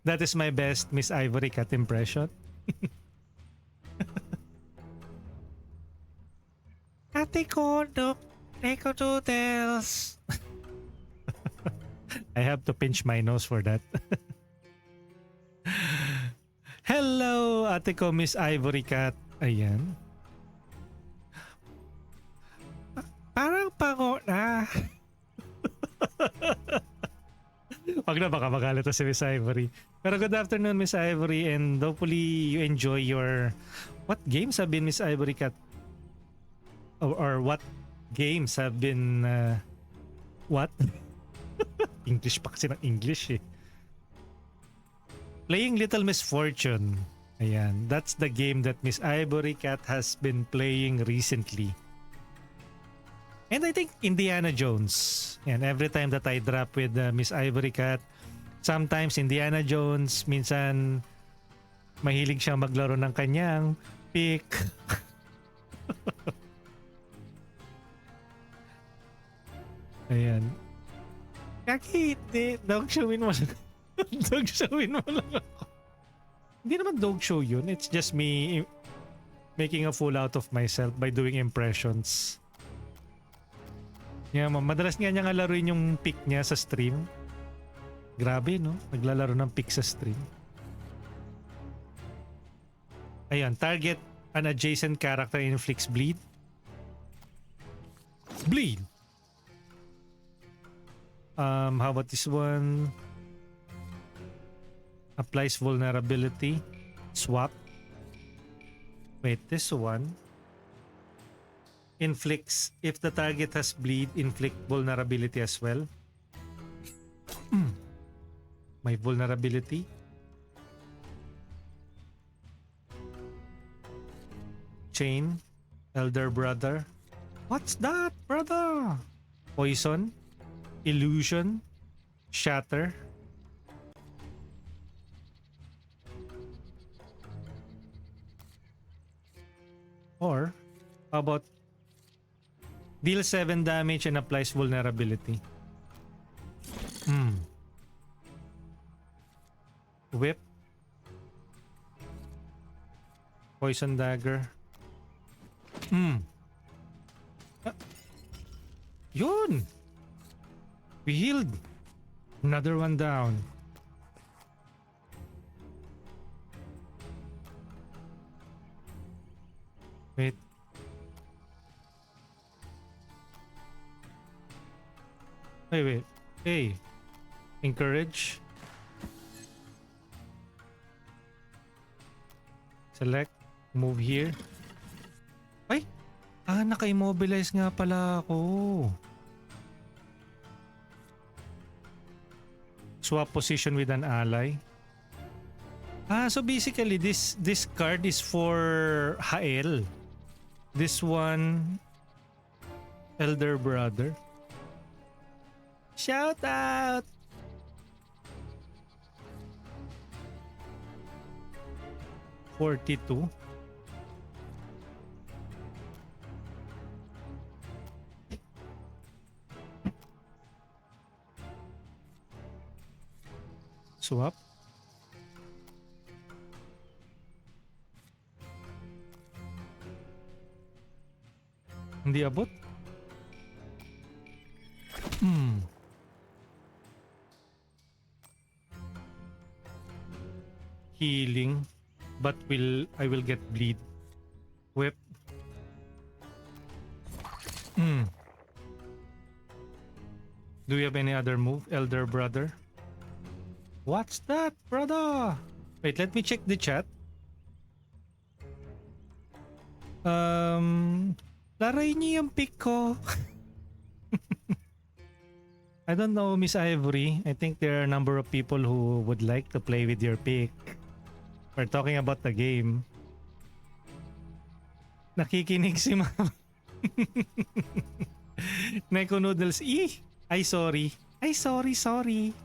[SPEAKER 2] That is my best Miss Ivory cat impression. Ate ko, Neko noodles. I have to pinch my nose for that. Hello, ate ko, Miss Ivory Cat. Ayan. Parang pango na. Wag na, baka magalit na si Miss Ivory. Pero good afternoon, Miss Ivory, and hopefully you enjoy your... What games have been, Miss Ivory Cat? Or what games have been... what? English pa kasi ng English eh. Playing Little Misfortune. Ayan. That's the game that Miss Ivory Cat has been playing recently. And I think Indiana Jones. And every time that I drop with Miss Ivory Cat, sometimes Indiana Jones, minsan mahilig siyang maglaro ng kanyang pick. Ayan. Kaki, dog showin mo. Dog showin mo lang ako. Hindi naman dog show yun. It's just me making a fool out of myself by doing impressions. Yeah, madalas nga niya nga laruin yung pick niya sa stream. Grabe, no? Naglalaro ng pick sa stream. Ayan, target an adjacent character inflicts bleed. Bleed! How about this one? Applies vulnerability. Swap. Wait, this one. Inflicts. If the target has bleed, inflict vulnerability as well. My vulnerability. Chain. Elder brother. What's that, brother? Poison. Illusion. Shatter. Or how about deal 7 damage and applies vulnerability. Whip. Poison dagger. Yun! We healed. Another one down. Wait. Wait. Hey. Encourage. Select. Move here. Ay! Naka-immobilize nga pala ako. Swap position with an ally. So basically this card is for Hael. This one, Elder Brother. Shout out! $42. Swap. Hindi abot. Healing, but I will get bleed. Whip. Do you have any other move, Elder Brother? What's that, brother? Wait, let me check the chat. Laray niyo yung pick ko. I don't know, Miss Ivory. I think there are a number of people who would like to play with your pick. We're talking about the game. Nakikinig si Ma'am. Neko Noodles. Ay, sorry. Ay, sorry.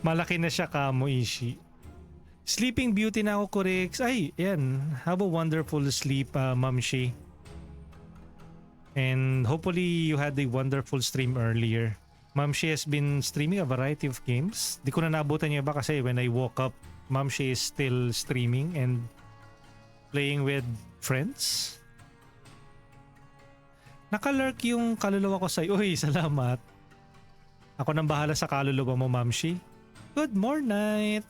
[SPEAKER 2] Malaki na siya kamo, Ishi. Sleeping Beauty na ako, correct. Ay, yan. Have a wonderful sleep, Ma'am Shi. And hopefully you had a wonderful stream earlier. Ma'am Shi has been streaming a variety of games. Di ko na naabutan niya ba kasi when I woke up, Ma'am Shi is still streaming and playing with friends. Nakalurk yung kaluluwa ko sa'yo. Uy, salamat. Ako nang bahala sa kaluluwa mo, Ma'am Shi. Good morning.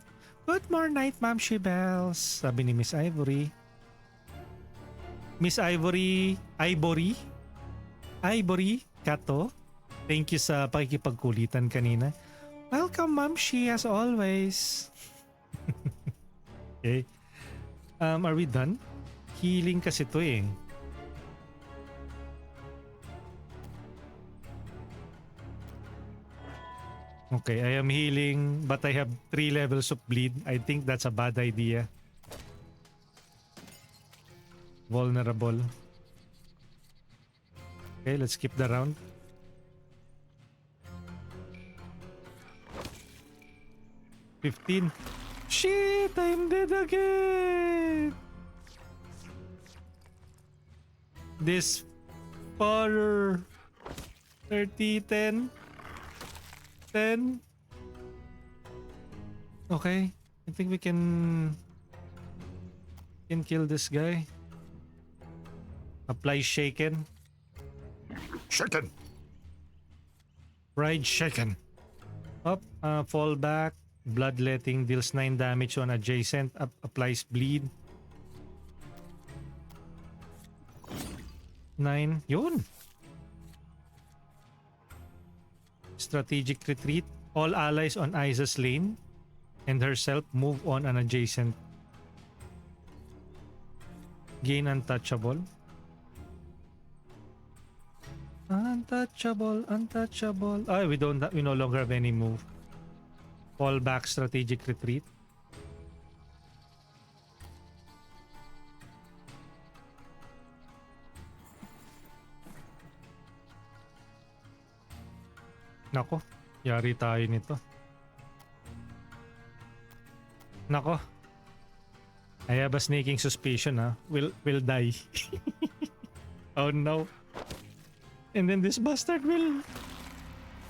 [SPEAKER 2] Good morning, Ma'am Shi Bells. Sabi ni Miss Ivory. Miss Ivory, Ivory, Kato. Thank you sa pakikipagkulitan kanina. Welcome, Ma'am Shi, as always. Okay. Are we done? Healing kasi to eh. Okay, I am healing but I have 3 levels of bleed. I think that's a bad idea. Vulnerable. Okay, let's skip the round. $15. Shit, I'm dead again. This for 30, 10. 10. Okay, I think we can kill this guy. Apply shaken. Shaken. Ride shaken. Up, fall back. Bloodletting deals 9 damage on adjacent. Applies bleed. 9. Yun. Strategic retreat. All allies on Iza's lane and herself move on an adjacent. Gain untouchable. Untouchable. We no longer have any move. Fall back, strategic retreat. Nako, yari tayo nito. Nako. I have a sneaking suspicion, We'll die. Oh no. And then this bastard will...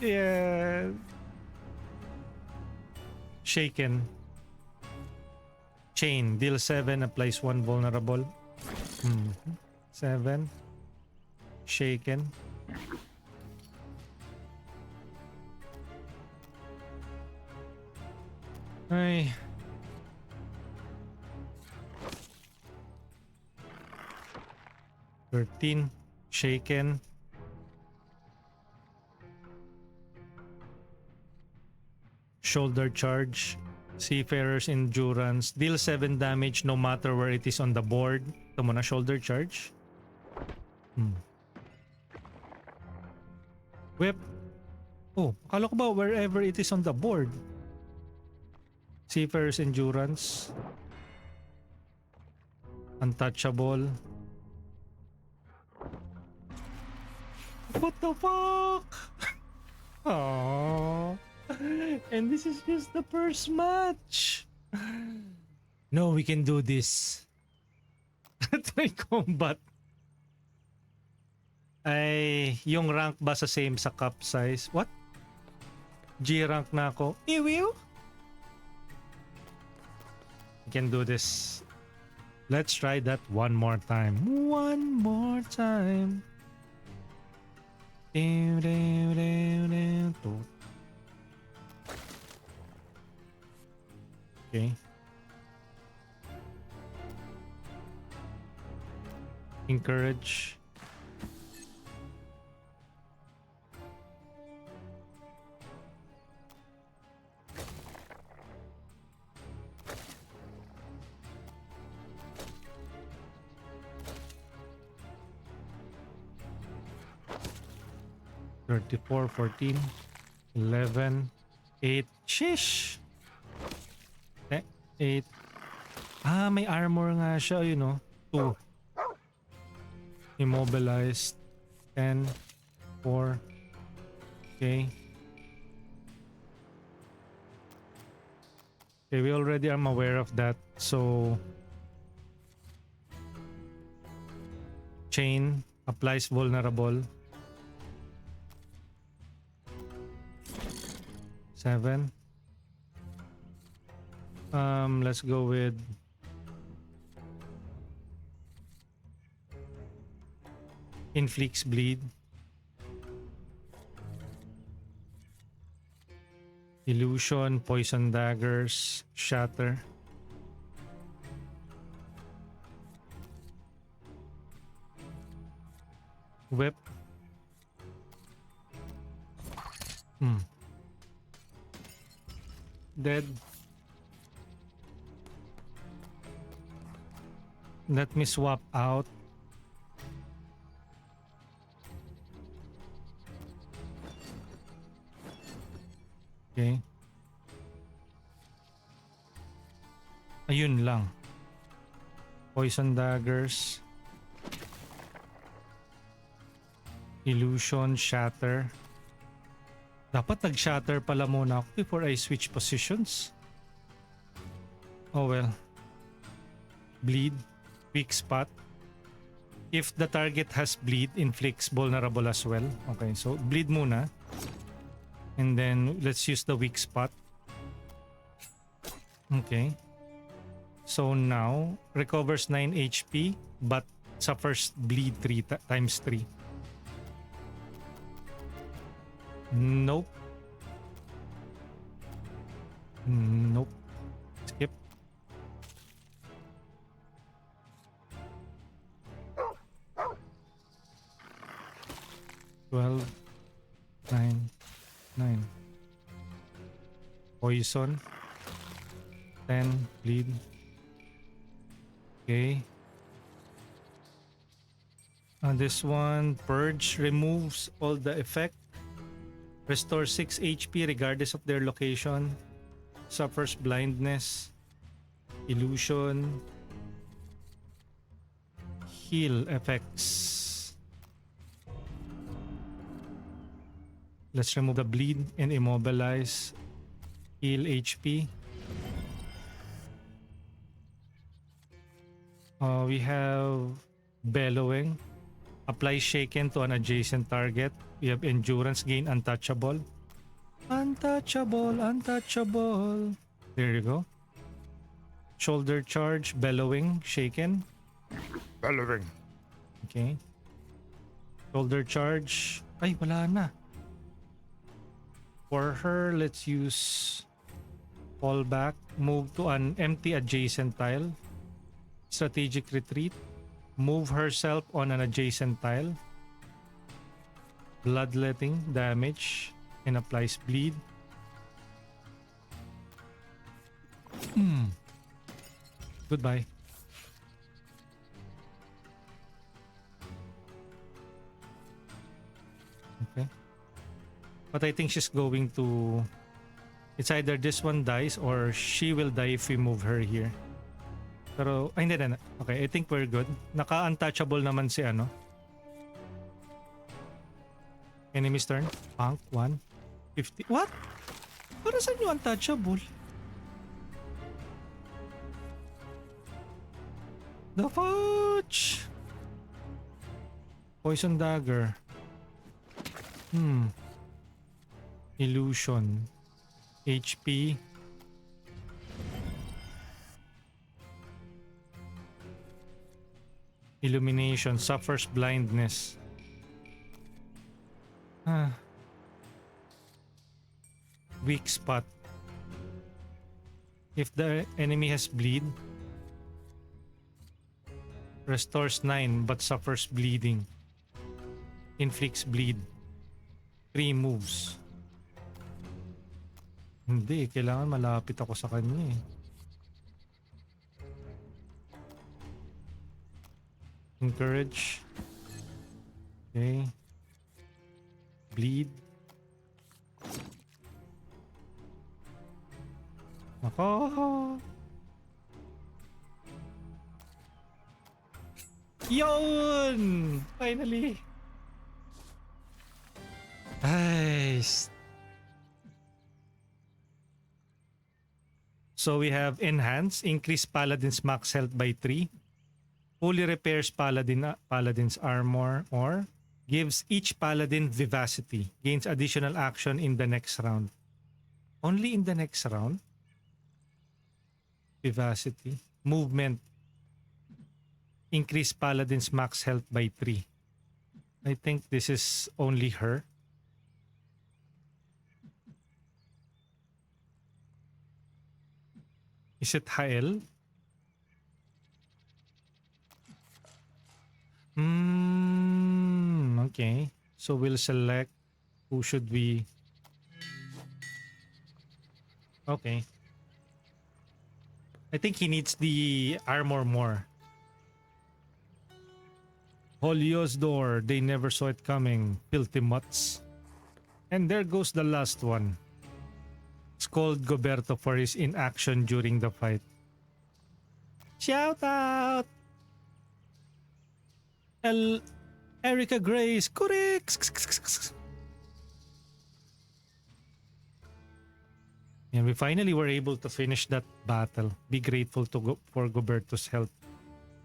[SPEAKER 2] Yeah. Shaken. Chain. Deal 7. Applies 1 vulnerable. 7. Shaken. Ay. $13. Shaken. Shoulder charge. Seafarer's endurance. Deal 7 damage no matter where it is on the board. Ito muna, shoulder charge. Whip. Oh, akala ko ba wherever it is on the board. Seafarer's Endurance. Untouchable. What the fuck? Aww. And this is just the first match. No, we can do this. Try combat. Ay, yung rank ba sa same sa cup size? What? G rank na ako. Ew. We can do this. Let's try that one more time. One more time. Okay. Encourage. $34, $14, $11, $8. Shish! 8. Ah, may armor nga siya, you know. 2. Immobilized. 10. 4. Okay. Okay, we already am aware of that. So, chain applies vulnerable. 7. Let's go with Inflicts Bleed. Illusion, Poison Daggers, Shatter. Whip. Dead. Let me swap out. Okay. Ayun lang. Poison Daggers. Illusion, Shatter. Dapat nag-shatter pala muna ako before I switch positions. Oh well. Bleed. Weak spot. If the target has bleed, inflicts vulnerable as well. Okay, so bleed muna. And then let's use the weak spot. Okay. So now, recovers 9 HP but suffers bleed 3 times 3. Nope. Nope. Skip. $12, $9. Poison. 10. Bleed. Okay. And this one, Purge, removes all the effect. Restore 6 HP regardless of their location. Suffers blindness. Illusion. Heal effects. Let's remove the bleed and immobilize. Heal HP. We have bellowing. Apply shaken to an adjacent target. We have endurance gain, untouchable. Untouchable. There you go. Shoulder charge, bellowing, shaken. Bellowing. Okay. Shoulder charge. Ay, wala na. For her, let's use fall back. Move to an empty adjacent tile. Strategic retreat. Move herself on an adjacent tile. Bloodletting damage and applies bleed. Goodbye. But I think she's going to... It's either this one dies or she will die if we move her here. Pero, ay hindi. Okay, I think we're good. Naka-untouchable naman si ano. Enemy's turn. Punk, 1. 50. What? Para saan yung untouchable? The fudge! Poison dagger. Illusion. HP. Illumination. Suffers blindness. Weak spot. If the enemy has bleed, restores 9 but suffers bleeding. Inflicts bleed. 3 moves. Hindi, kailangan malapit ako sa kanya eh. Encourage. Okay. Bleed. Ako. Yun! Finally! Nice! So we have Enhance, increase Paladin's max health by 3. Fully repairs Paladin's armor, or gives each Paladin Vivacity. Gains additional action in the next round. Only in the next round? Vivacity. Movement. Increase Paladin's max health by 3. I think this is only her. Is it Hael? Okay. So we'll select who should we... Okay. I think he needs the armor more. Holios door. They never saw it coming. Filthy mutts. And there goes the last one. Scold Goberto for his inaction during the fight. Shout out! Erica Grace. Correct! And we finally were able to finish that battle. Be grateful for Goberto's help.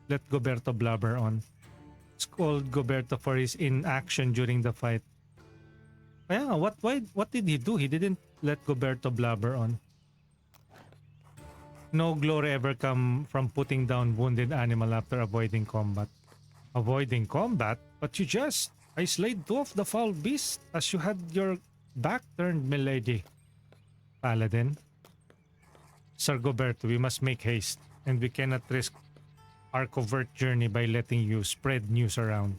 [SPEAKER 2] Let Goberto blabber on. Scold Goberto for his inaction during the fight. Kaya nga, what did he do? He didn't let Goberto blabber on. No glory ever come from putting down wounded animal after avoiding combat. Avoiding combat? But you just... I slayed 2 of the foul beasts as you had your back turned, milady. Paladin. Sir Goberto, we must make haste, and we cannot risk our covert journey by letting you spread news around.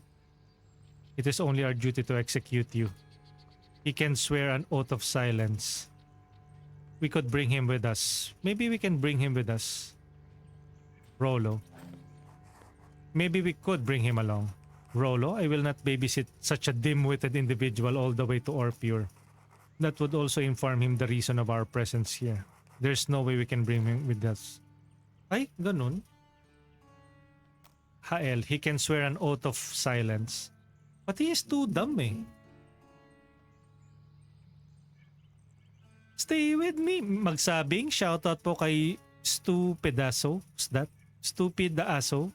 [SPEAKER 2] It is only our duty to execute you. He can swear an oath of silence. We could bring him with us. Maybe we can bring him with us. Rolo. Maybe we could bring him along. Rolo, I will not babysit such a dim-witted individual all the way to Orpure. That would also inform him the reason of our presence here. There's no way we can bring him with us. Ay, ganun. Hael, he can swear an oath of silence. But he is too dumb eh. Stay with me. Magsabing, shoutout po kay Stupidaso. What's that? Stupid Aso.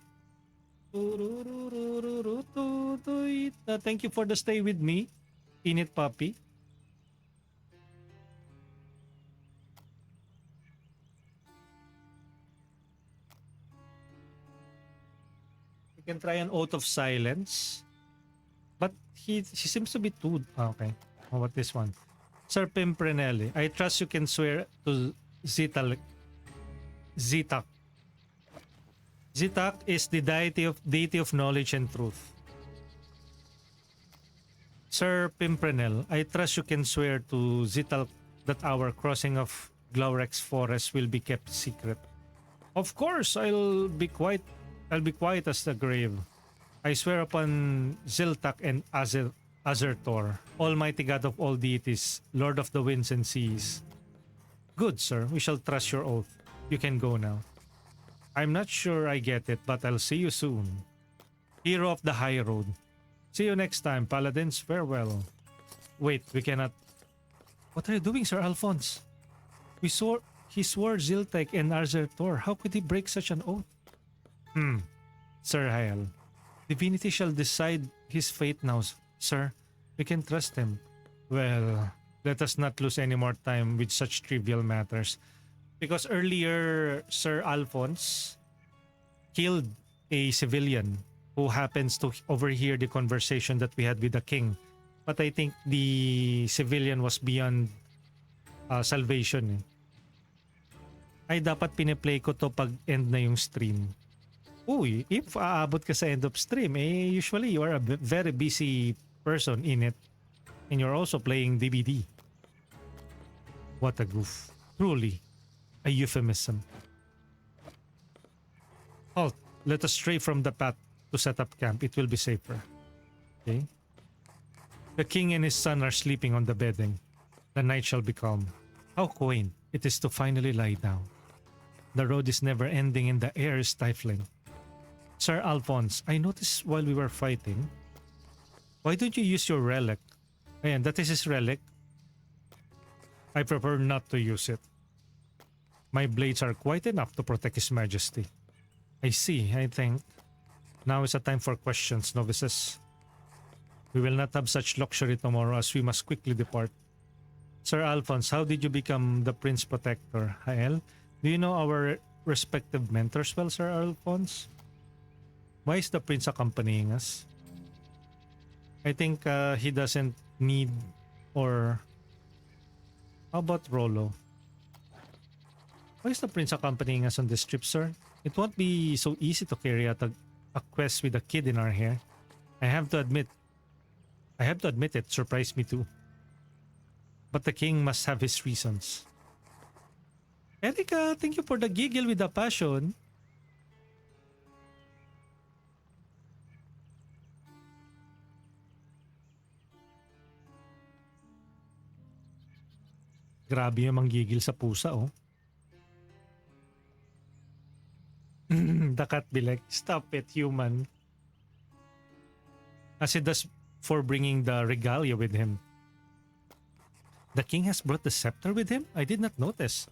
[SPEAKER 2] Thank you for the stay with me. Init Puppy. You can try an oath of silence. But she seems to be too... Okay. How about this one? Sir Pimprenelli, I trust you can swear to Zitak. Zitak is the deity of knowledge and truth. Sir Pimprenel, I trust you can swear to Zital that our crossing of Glaurex Forest will be kept secret. Of course, I'll be quiet as the grave. I swear upon Ziltak and Azertor, almighty god of all deities, lord of the winds and seas. Good, sir. We shall trust your oath. You can go now. I'm not sure I get it, but I'll see you soon. Hero of the high road. See you next time, Paladins. Farewell. Wait, we cannot... What are you doing, Sir Alphonse? He swore Ziltek and Azertor. How could he break such an oath? Sir Hael. Divinity shall decide his fate now, sir. We can trust him. Well, let us not lose any more time with such trivial matters. Because earlier, Sir Alphonse killed a civilian who happens to overhear the conversation that we had with the king. But I think the civilian was beyond salvation. Ay, dapat piniplay ko to pag end na yung stream. Uy, if aabot ka sa end of stream, usually you are a very busy person in it. And you're also playing DBD. What a goof. Truly, a euphemism. Halt. Let us stray from the path to set up camp. It will be safer. Okay? The king and his son are sleeping on the bedding. The night shall be calm. How quaint it is to finally lie down. The road is never ending and the air is stifling. Sir Alphonse, I noticed while we were fighting, why don't you use your relic? Ayan, that is his relic. I prefer not to use it. My blades are quite enough to protect His Majesty. I see, I think. Now is a time for questions, novices. We will not have such luxury tomorrow as we must quickly depart. Sir Alphonse, how did you become the Prince Protector? Hael, do you know our respective mentors well, Sir Alphonse? Why is the Prince accompanying us? I think he doesn't need, or... How about Rollo? Why is the Prince accompanying us on this trip, sir? It won't be so easy to carry out a quest with a kid in our hair. I have to admit it surprised me too. But the king must have his reasons. Erika, thank you for the giggle with the passion. Grabe yung manggigil sa pusa, oh. The cat be like, stop it, human. As it does for bringing the regalia with him. The king has brought the scepter with him? I did not notice.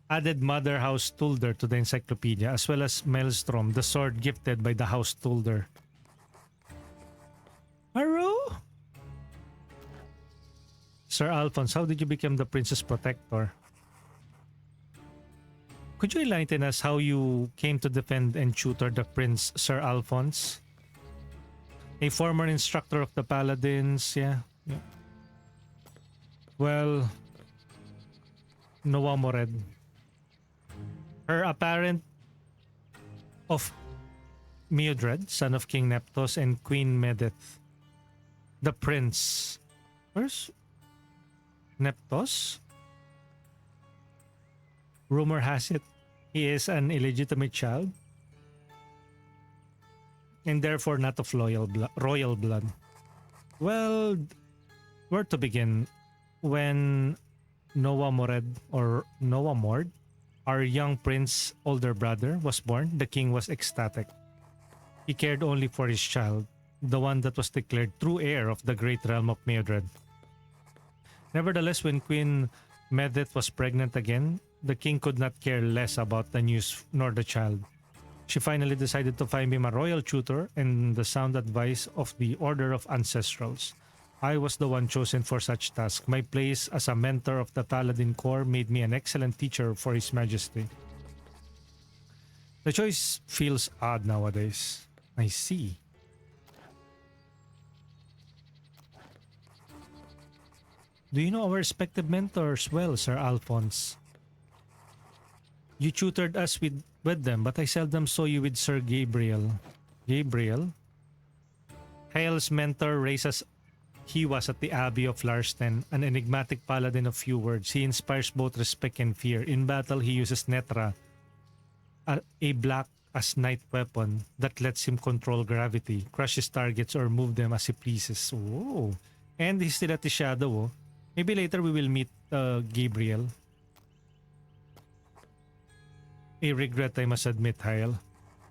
[SPEAKER 2] Added Mother House Tulder to the encyclopedia, as well as Maelstrom, the sword gifted by the House Tulder. Haro? Sir Alphonse, how did you become the Prince's Protector? Could you enlighten us how you came to defend and tutor the Prince, Sir Alphonse? A former instructor of the Paladins, yeah. Well, Noah Mored. Her apparent of Mildred, son of King Neptos and Queen Medeth. The Prince. Where's Neptos? Rumor has it he is an illegitimate child and therefore not of royal blood. Well, where to begin? When Noah Mored or Noah Mord, our young prince older brother, was born, the king was ecstatic. He cared only for his child, the one that was declared true heir of the great realm of Mildred. Nevertheless, when Queen Medeth was pregnant again, the king could not care less about the news nor the child. She finally decided to find him a royal tutor and the sound advice of the Order of Ancestrals. I was the one chosen for such task. My place as a mentor of the Paladin Corps made me an excellent teacher for His Majesty. The choice feels odd nowadays. I see. Do you know our respective mentors well, Sir Alphonse? You tutored us with them, but I seldom saw you with Sir Gabriel. Gabriel? Hael's mentor raises. He was at the Abbey of Larsten, an enigmatic paladin of few words. He inspires both respect and fear. In battle, he uses Netra, a black as night weapon that lets him control gravity, crush his targets, or move them as he pleases. Oh. And he's still at the shadow. Oh. Maybe later we will meet Gabriel. A regret, I must admit, Hyle.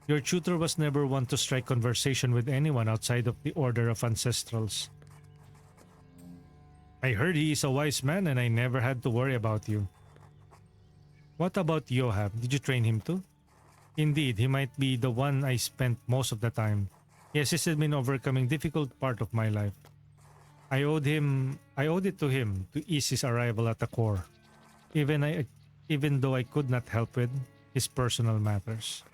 [SPEAKER 2] Your tutor was never one to strike conversation with anyone outside of the Order of Ancestrals. I heard he is a wise man and I never had to worry about you. What about Yohab? Did you train him too? Indeed, he might be the one I spent most of the time. He assisted me in overcoming difficult part of my life. I owed it to him to ease his arrival at the core, even though I could not help with his personal matters.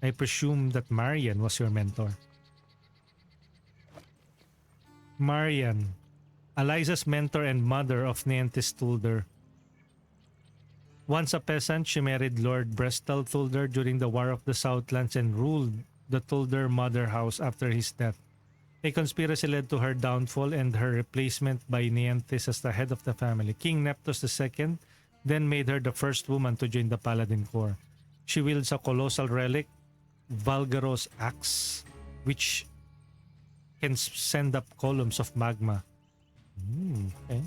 [SPEAKER 2] I presume that Marian was your mentor. Marian, Eliza's mentor and mother of Neantis Tulder. Once a peasant, she married Lord Brestal Tulder during the War of the Southlands and ruled the Tulder mother house after his death. A conspiracy led to her downfall and her replacement by Neantis as the head of the family. King Neptos II then made her the first woman to join the Paladin Corps. She wields a colossal relic, Valgaros Axe, which can send up columns of magma. Okay.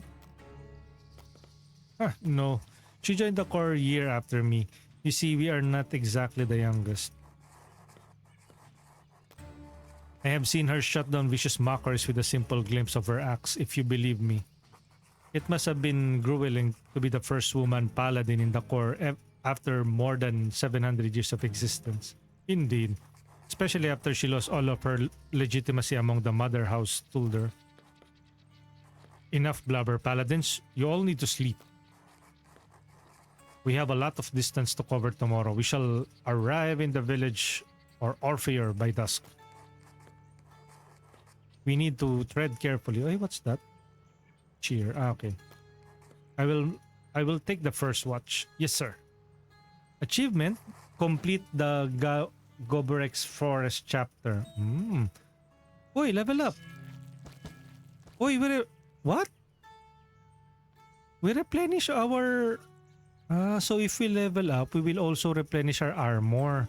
[SPEAKER 2] No. She joined the Corps a year after me. You see, we are not exactly the youngest. I have seen her shut down vicious mockers with a simple glimpse of her axe, if you believe me. It must have been grueling to be the first woman paladin in the Corps after more than 700 years of existence. Indeed, especially after she lost all of her legitimacy among the mother house Tulder. Enough blubber, Paladins. You all need to sleep. We have a lot of distance to cover tomorrow. We shall arrive in the village or Orpheor by dusk. We need to tread carefully. Hey, what's that? Cheer. Okay. I will take the first watch. Yes, sir. Achievement: complete the Goberex Forest chapter. Oy, level up. Oy, what? We replenish our... so if we level up, we will also replenish our armor.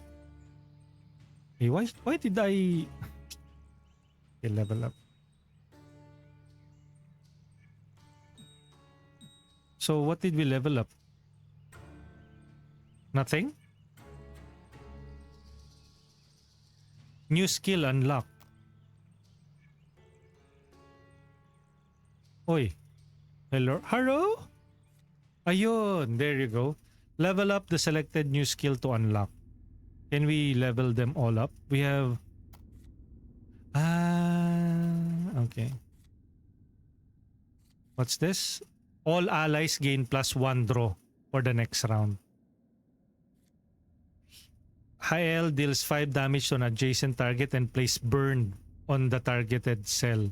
[SPEAKER 2] Hey, why did I... Okay, level up. So what did we level up? Nothing? New skill unlocked. Oy. Hello? Hello? Ayun, there you go. Level up the selected new skill to unlock. Can we level them all up? We have... okay. What's this? All allies gain +1 draw for the next round. Hael deals 5 damage to an adjacent target and place burn on the targeted cell.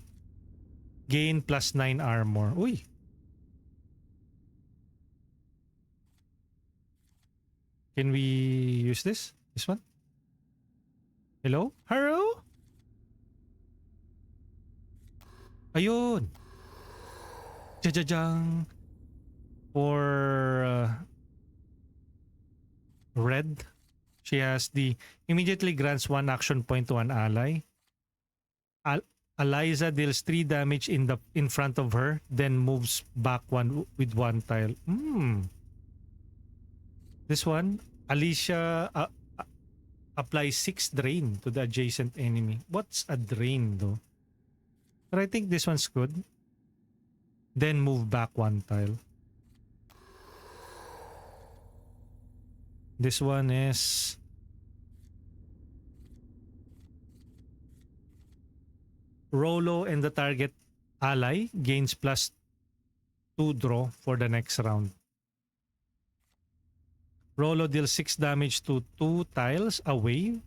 [SPEAKER 2] Gain +9 armor. Uy. Can we use this? This one? Hello? Hello? Ayun. Jajajang. For red, she has the immediately grants 1 action point to an ally. Eliza deals 3 damage in front of her, then moves back with 1 tile. This one, Alicia applies 6 drain to the adjacent enemy. What's a drain though? But I think this one's good. Then move back 1 tile. This one is... Rolo and the target ally gains +2 draw for the next round. Rolo deals 6 damage to 2 tiles away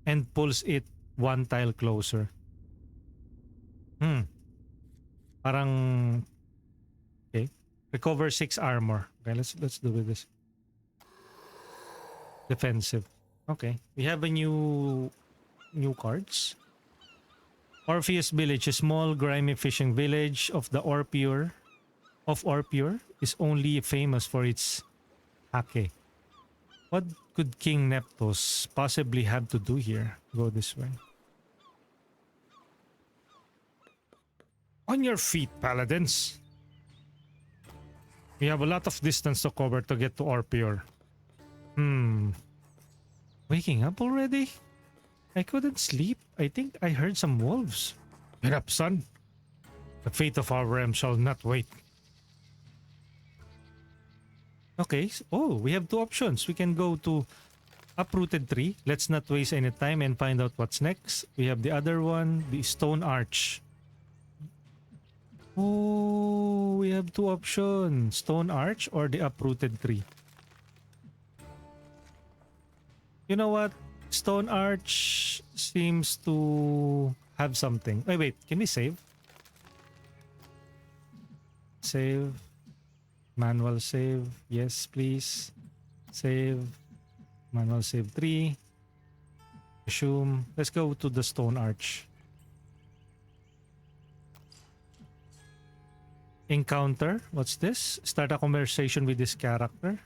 [SPEAKER 2] and pulls it 1 tile closer. Parang... Okay. Recover 6 armor. Okay, let's do with this. Defensive. Okay. We have a new cards. Orpheus Village, a small grimy fishing village of the Orpheor is only famous for its hake. What could King Neptos possibly have to do here? Go this way. On your feet, Paladins. We have a lot of distance to cover to get to Orpior. Waking up already? I couldn't sleep. I think I heard some wolves. Get up, son. The fate of our realm shall not wait. Okay. Oh, we have two options. We can go to Uprooted Tree. Let's not waste any time and find out what's next. We have the other one, the Stone Arch. Oh, we have two options. Stone Arch or the Uprooted Tree. You know what? Stone Arch seems to have something. Wait. Can we save? Save. Manual save. Yes, please. Save. Manual save 3. Assume. Let's go to the Stone Arch. Encounter. What's this? Start a conversation with this character.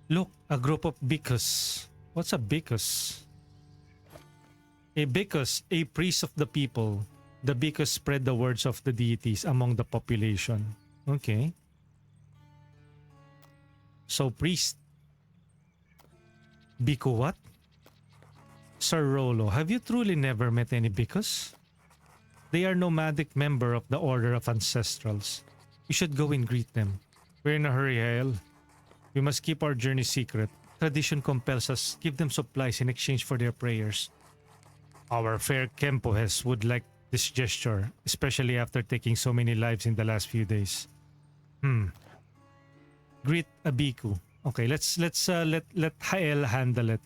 [SPEAKER 2] Look, a group of Bicus. What's a Bicus? A Bicus, a priest of the people. The Bicus spread the words of the deities among the population. Okay. So, priest. Biku what? Sir Rolo, have you truly never met any Bicus? They are nomadic member of the Order of Ancestrals. You should go and greet them. We're in a hurry, Hael. We must keep our journey secret. Tradition compels us give them supplies in exchange for their prayers. Our fair Kempohes would like this gesture, especially after taking so many lives in the last few days. Greet Abiku. Okay, let's let Hael handle it.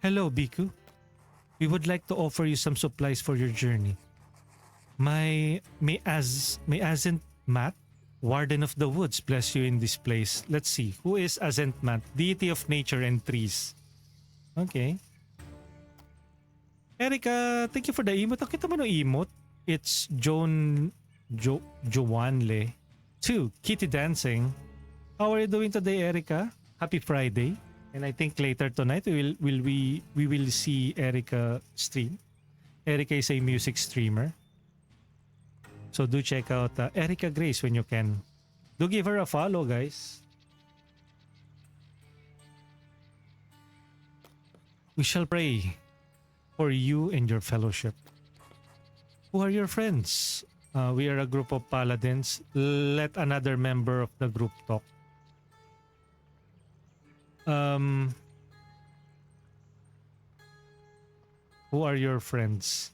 [SPEAKER 2] Hello, Biku. We would like to offer you some supplies for your journey. May Azent Mat, Warden of the Woods, bless you in this place. Let's see. Who is Azent Mat? Deity of nature and trees. Okay. Erica, thank you for the emote. Kita mo no emote? It's Joanle. 2. Kitty dancing. How are you doing today, Erica? Happy Friday. And I think later tonight we will see Erica stream. Erica is a music streamer. So do check out Erica Grace when you can. Do give her a follow, guys. We shall pray for you and your fellowship. Who are your friends? We are a group of paladins. Let another member of the group talk. Who are your friends?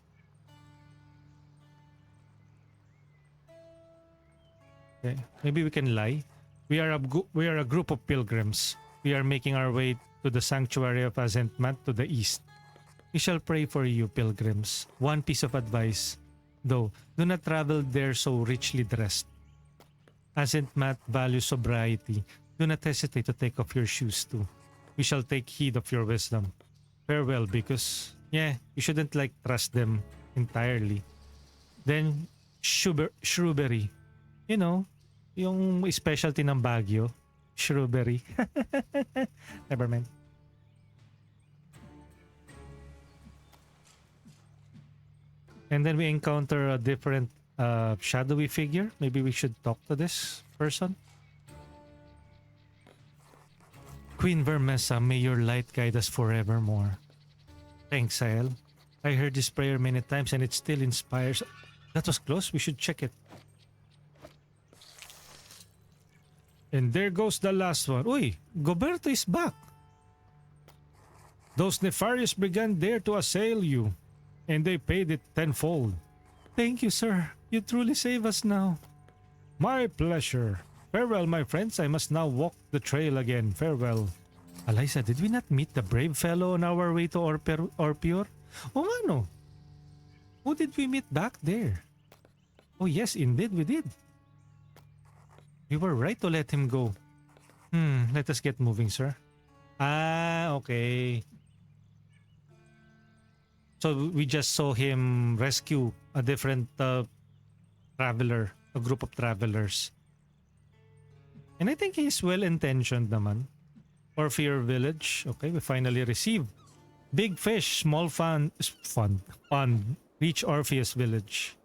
[SPEAKER 2] Okay, maybe we can lie. We are a group of pilgrims. We are making our way to the sanctuary of Azentmat to the east. We shall pray for you, pilgrims. One piece of advice, though, do not travel there so richly dressed. Azentmat values sobriety. Do not hesitate to take off your shoes too. We shall take heed of your wisdom. Farewell, because, you shouldn't trust them entirely. Then, shrubbery. You know, yung specialty ng Baguio. Shrubbery. Never mind. And then we encounter a different shadowy figure. Maybe we should talk to this person. Queen Vermessa, may your light guide us forevermore. Thanks, Sael. I heard this prayer many times and it still inspires. That was close. We should check it. And there goes the last one. Uy, Goberto is back. Those nefarious brigands dare to assail you, and they paid it tenfold. Thank you, sir. You truly save us now. My pleasure. Farewell, my friends. I must now walk the trail again. Farewell. Eliza, did we not meet the brave fellow on our way to Orpior? Oh, ano? Who did we meet back there? Oh, yes, indeed we did. We were right to let him go. Let us get moving, sir. Ah, okay. So we just saw him rescue a different traveler a group of travelers. And I think he's well-intentioned naman. Orpheus Village. Okay, we finally received. Big fish, small pond. Reach Orpheus Village.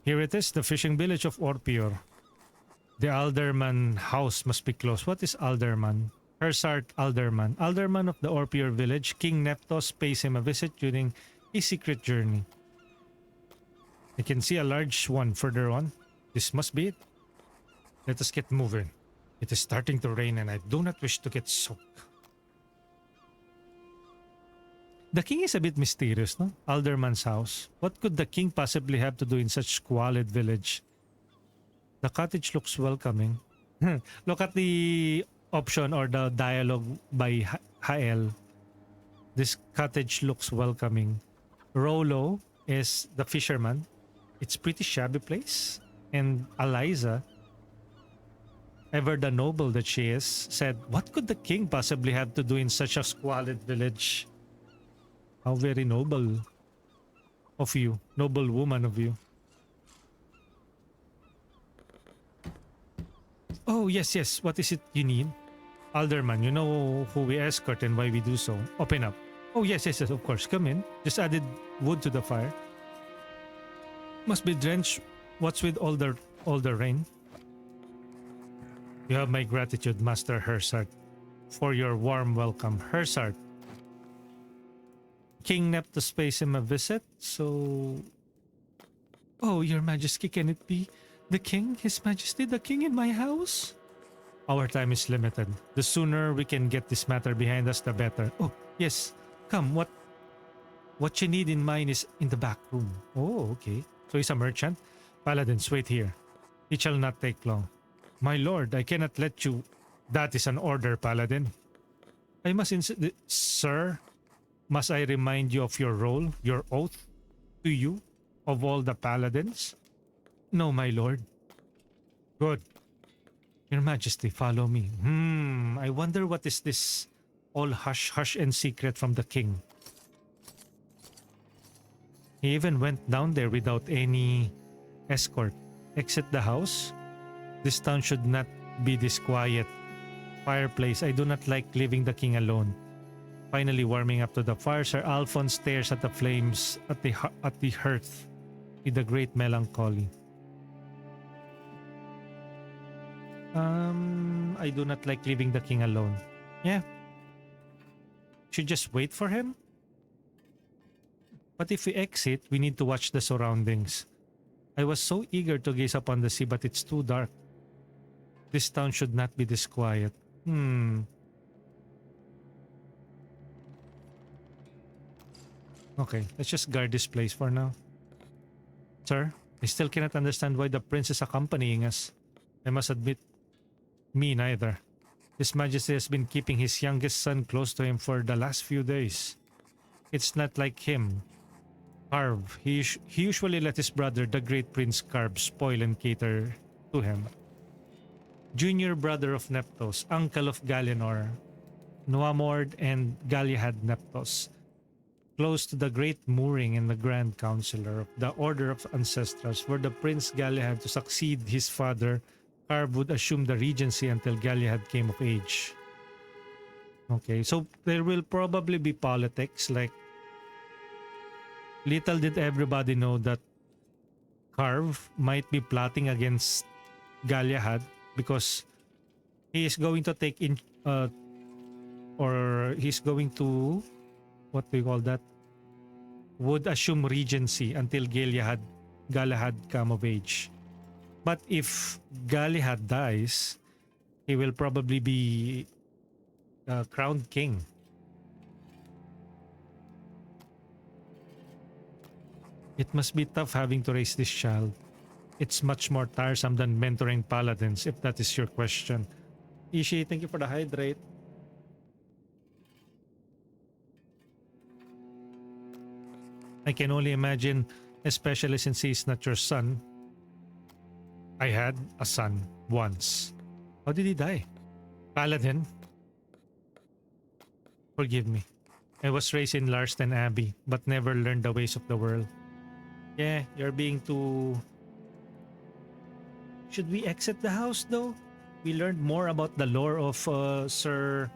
[SPEAKER 2] Here it is, the fishing village of Orpheus. The Alderman house must be closed. What is Alderman? Hersart Alderman. Alderman of the Orpheus village. King Neptos pays him a visit during a secret journey. I can see a large one further on. This must be it. Let us get moving. It is starting to rain and I do not wish to get soaked. The king is a bit mysterious, no? Alderman's house. What could the king possibly have to do in such squalid village? The cottage looks welcoming. Look at the option or the dialogue by Hael. This cottage looks welcoming. Rolo is the fisherman. It's pretty shabby place. And Eliza, ever the noble that she is, said, what could the king possibly have to do in such a squalid village? How very noble of you. Noble woman of you. Oh, yes, yes. What is it you need? Alderman, you know who we escort and why we do so. Open up. Oh, yes, yes, yes, of course. Come in. Just added wood to the fire. Must be drenched. What's with all the rain? You have my gratitude, Master Hersart, for your warm welcome. Hersart. King Neptus pays him a visit, so... Oh, your majesty, can it be the king? His majesty, the king in my house? Our time is limited. The sooner we can get this matter behind us, the better. Oh, yes. Come, what you need in mind is in the back room. Oh, okay. So he's a merchant? Paladins, wait here. It shall not take long. My lord, I cannot let you... That is an order, Paladin. I must Sir, must I remind you of your role, your oath to you, of all the Paladins? No, my lord. Good. Your Majesty, follow me. I wonder what is this all hush-hush and secret from the king. He even went down there without any escort. Exit the house? This town should not be this quiet. Fireplace, I do not like leaving the king alone. Finally warming up to the fire, Sir Alphonse stares at the flames at the hearth with a great melancholy. I do not like leaving the king alone. Yeah. Should just wait for him? But if we exit, we need to watch the surroundings. I was so eager to gaze upon the sea, but it's too dark. This town should not be this quiet. Okay, let's just guard this place for now. Sir, I still cannot understand why the prince is accompanying us. I must admit, me neither. His Majesty has been keeping his youngest son close to him for the last few days. It's not like him. Carve. He usually let his brother, the great Prince Carve, spoil and cater to him. Junior brother of Neptos, uncle of Galenor, Noamord and Galahad Neptos. Close to the great mooring and the Grand Counselor of the Order of Ancestors, were the Prince Galahad to succeed his father, Carve would assume the regency until Galahad came of age. Okay, so there will probably be politics. Like, little did everybody know that Carve might be plotting against Galahad because he is going to take in, or he's going to, what do you call that? Would assume regency until Galahad come of age. But if Galahad dies, he will probably be crowned king. It must be tough having to raise this child. It's much more tiresome than mentoring paladins, if that is your question. Ishi, thank you for the hydrate. I can only imagine, especially since he's not your son. I had a son once. How did he die? Paladin? Forgive me. I was raised in Larston Abbey, but never learned the ways of the world. Yeah, you're being too Should we exit the house though? We learned more about the lore of Sir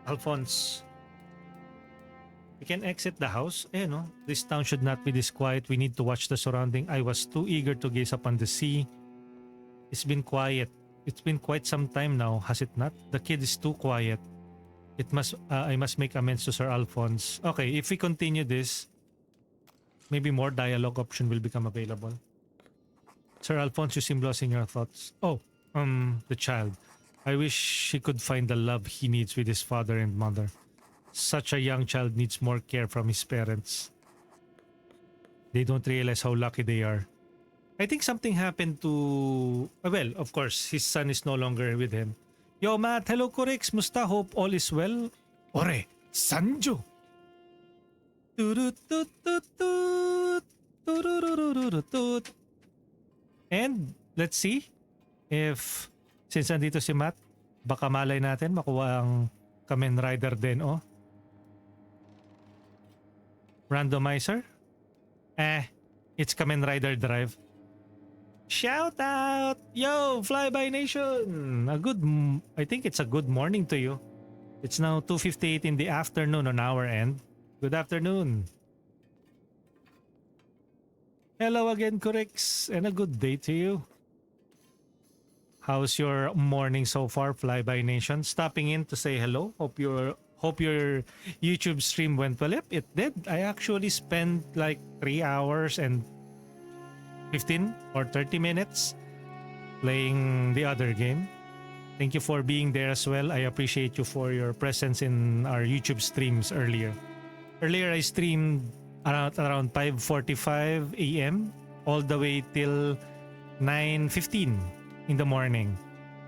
[SPEAKER 2] Alphonse. We can exit the house. Eh, no? This town should not be this quiet. We need to watch the surrounding. I was too eager to gaze upon the sea. It's been quiet. It's been quite some time now, has it not? The kid is too quiet. I must make amends to Sir Alphonse. Okay, if we continue this, maybe more dialogue option will become available. Sir Alphonse, you seem lost in your thoughts. Oh, the child. I wish he could find the love he needs with his father and mother. Such a young child needs more care from his parents. They don't realize how lucky they are. I think something happened to... well, of course, his son is no longer with him. Yo, Matt. Hello, Corix. Musta? Hope all is well. Ore, Sanjo. And let's see if since andito si Matt, baka malay natin makuha ang Kamen Rider din, oh. Randomizer? It's Kamen Rider Drive. Shout out! Yo, Flyby Nation! I think it's a good morning to you. It's now 2:58 in the afternoon on our end. Good afternoon. Hello again, Corix, and a good day to you. How's your morning so far, Flyby Nation? Stopping in to say hello. Hope your YouTube stream went well. Yep, it did. I actually spent like 3 hours and 15 or 30 minutes playing the other game. Thank you for being there as well. I appreciate you for your presence in our YouTube streams earlier. Earlier, I streamed around 5:45 a.m. all the way till 9:15 in the morning.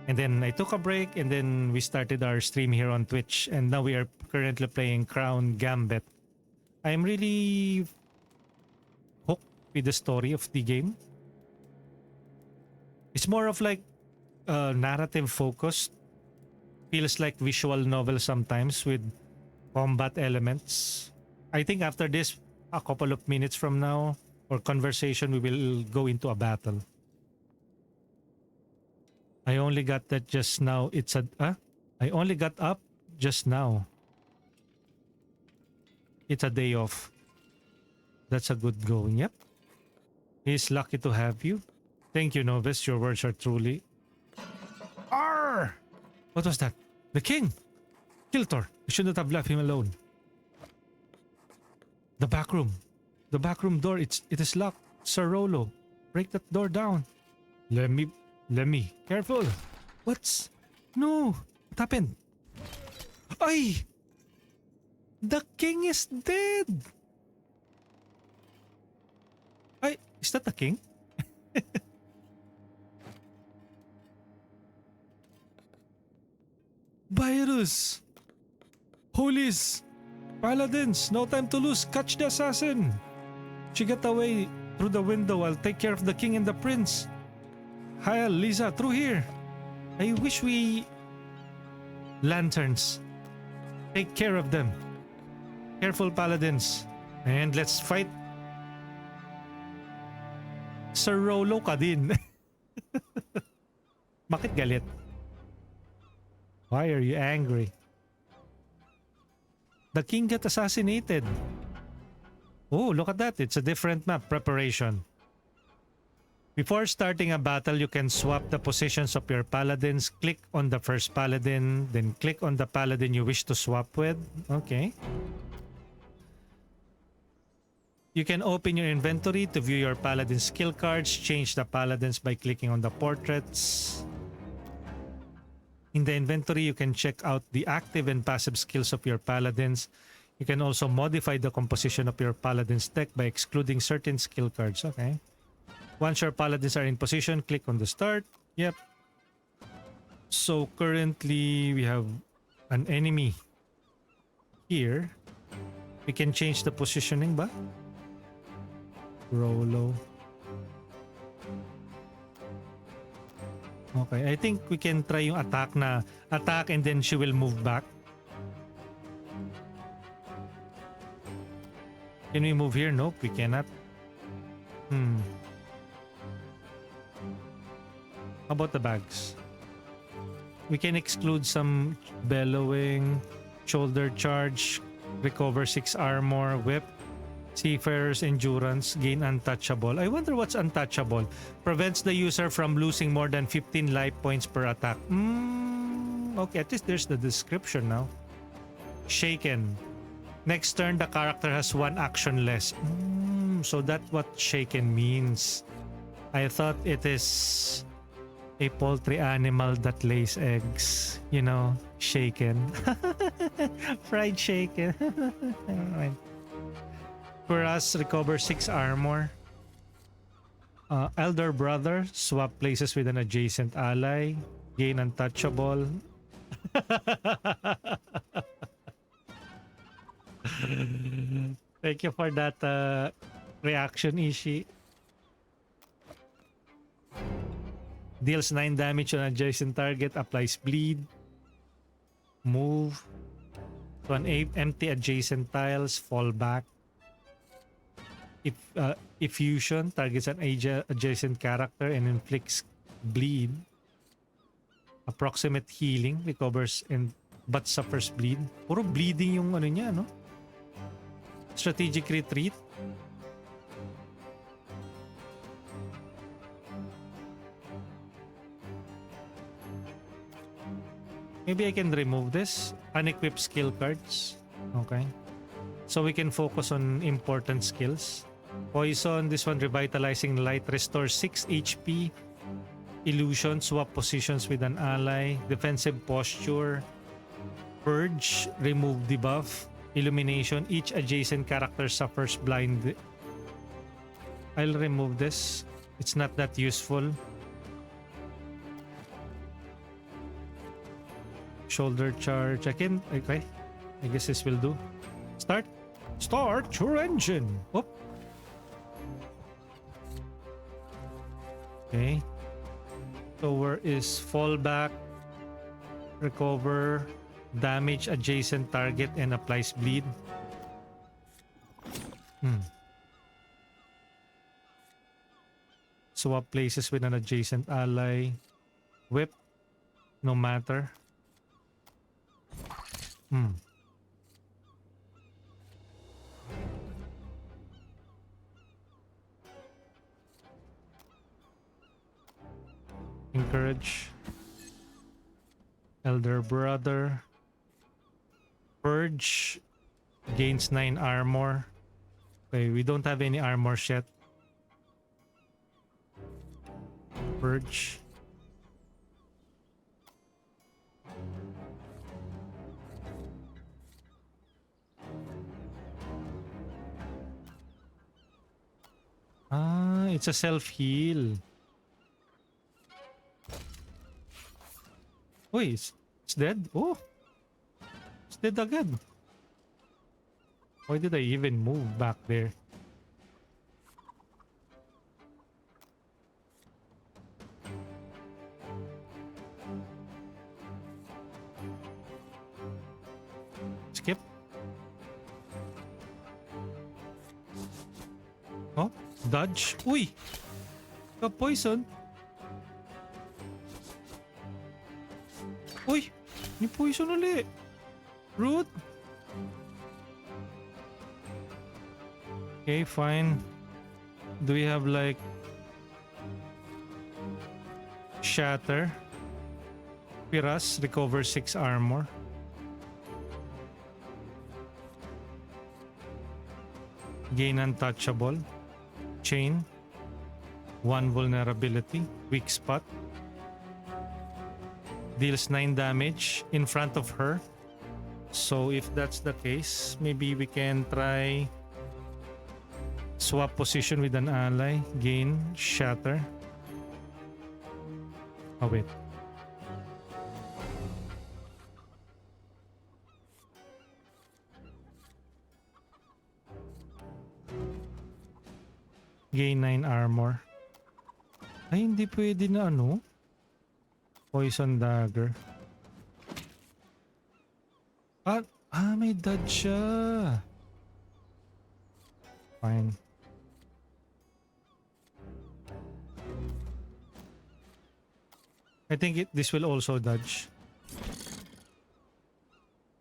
[SPEAKER 2] And then I took a break and then we started our stream here on Twitch. And now we are currently playing Crown Gambit. I'm really hooked with the story of the game. It's more of like narrative focused. Feels like visual novel sometimes with combat elements. I think after this, a couple of minutes from now or conversation, we will go into a battle. I only got that just now. I only got up just now. It's a day off. That's a good going. Yep. He's lucky to have you. Thank you, Novice. Your words are truly... Arr! What was that? The king! Kiltor, you shouldn't have left him alone. The back room. The back room door, it is locked. Sir Rolo, break that door down. Let me. Careful. No. What happened? Ay! The king is dead! Ay, is that the king? Virus! Holies! Paladins! No time to lose! Catch the assassin! She got away through the window. I'll take care of the king and the prince. Hi, Lisa, through here. I wish we... Lanterns. Take care of them. Careful, Paladins. And let's fight. Sir Rolo ka din. Bakit galit? Why are you angry? The king got assassinated. Oh, look at that. It's a different map. Preparation. Before starting a battle, you can swap the positions of your paladins. Click on the first paladin, then click on the paladin you wish to swap with. Okay. You can open your inventory to view your paladin skill cards. Change the paladins by clicking on the portraits. In the inventory, you can check out the active and passive skills of your paladins. You can also modify the composition of your paladin's deck by excluding certain skill cards. Okay. Once your paladins are in position, click on the start. Yep. So currently we have an enemy here. We can change the positioning ba? Rolo. Okay, I think we can try yung attack and then she will move back. Can we move here? Nope, we cannot. How about the bags? We can exclude some bellowing, shoulder charge, recover 6 armor, whip, seafarer's endurance, gain untouchable. I wonder what's untouchable. Prevents the user from losing more than 15 life points per attack. Okay, at least there's the description now. Shaken. Next turn, the character has 1 action less. So that's what shaken means. I thought it is a poultry animal that lays eggs. You know, shaken. Fried shaken. Alright. For us, recover 6 armor. Elder Brother, swap places with an adjacent ally. Gain untouchable. Thank you for that reaction, Ishi. Deals 9 damage on adjacent target, applies bleed. Move to an empty adjacent tiles, fall back. If effusion targets an adjacent character and inflicts bleed. Approximate healing, recovers and but suffers bleed. Puro bleeding yung ano niya, no? Strategic retreat. Maybe I can remove this. Unequip skill cards. Okay. So we can focus on important skills. Poison, this one revitalizing light, restores 6 HP. Illusion, swap positions with an ally. Defensive posture. Purge, remove debuff. Illumination, each adjacent character suffers blind. I'll remove this. It's not that useful. Shoulder charge. Okay. I guess this will do. Start your engine. Whoop. Okay. So where is fallback? Recover. Damage adjacent target and applies bleed. Swap places with an adjacent ally. Whip. No matter. Encourage. Elder Brother. Purge. Gains 9 armor. Okay, we don't have any armor yet. Purge. It's a self-heal. Wait, it's dead? Oh! It's dead again. Why did I even move back there? Skip. Oh, dodge. Uy! Ka-poison. Uy! Ni poison ulit. Root. Okay, fine. Do we have like shatter? Piras, recover 6 armor. Gain untouchable. Chain. 1 vulnerability. Weak spot. Deals 9 damage in front of her. So if that's the case, maybe we can try swap position with an ally. Gain shatter. Oh wait. Gain 9 armor. Ay, hindi pwede na ano? Poison dagger. May dodge siya. Fine. I think this will also dodge.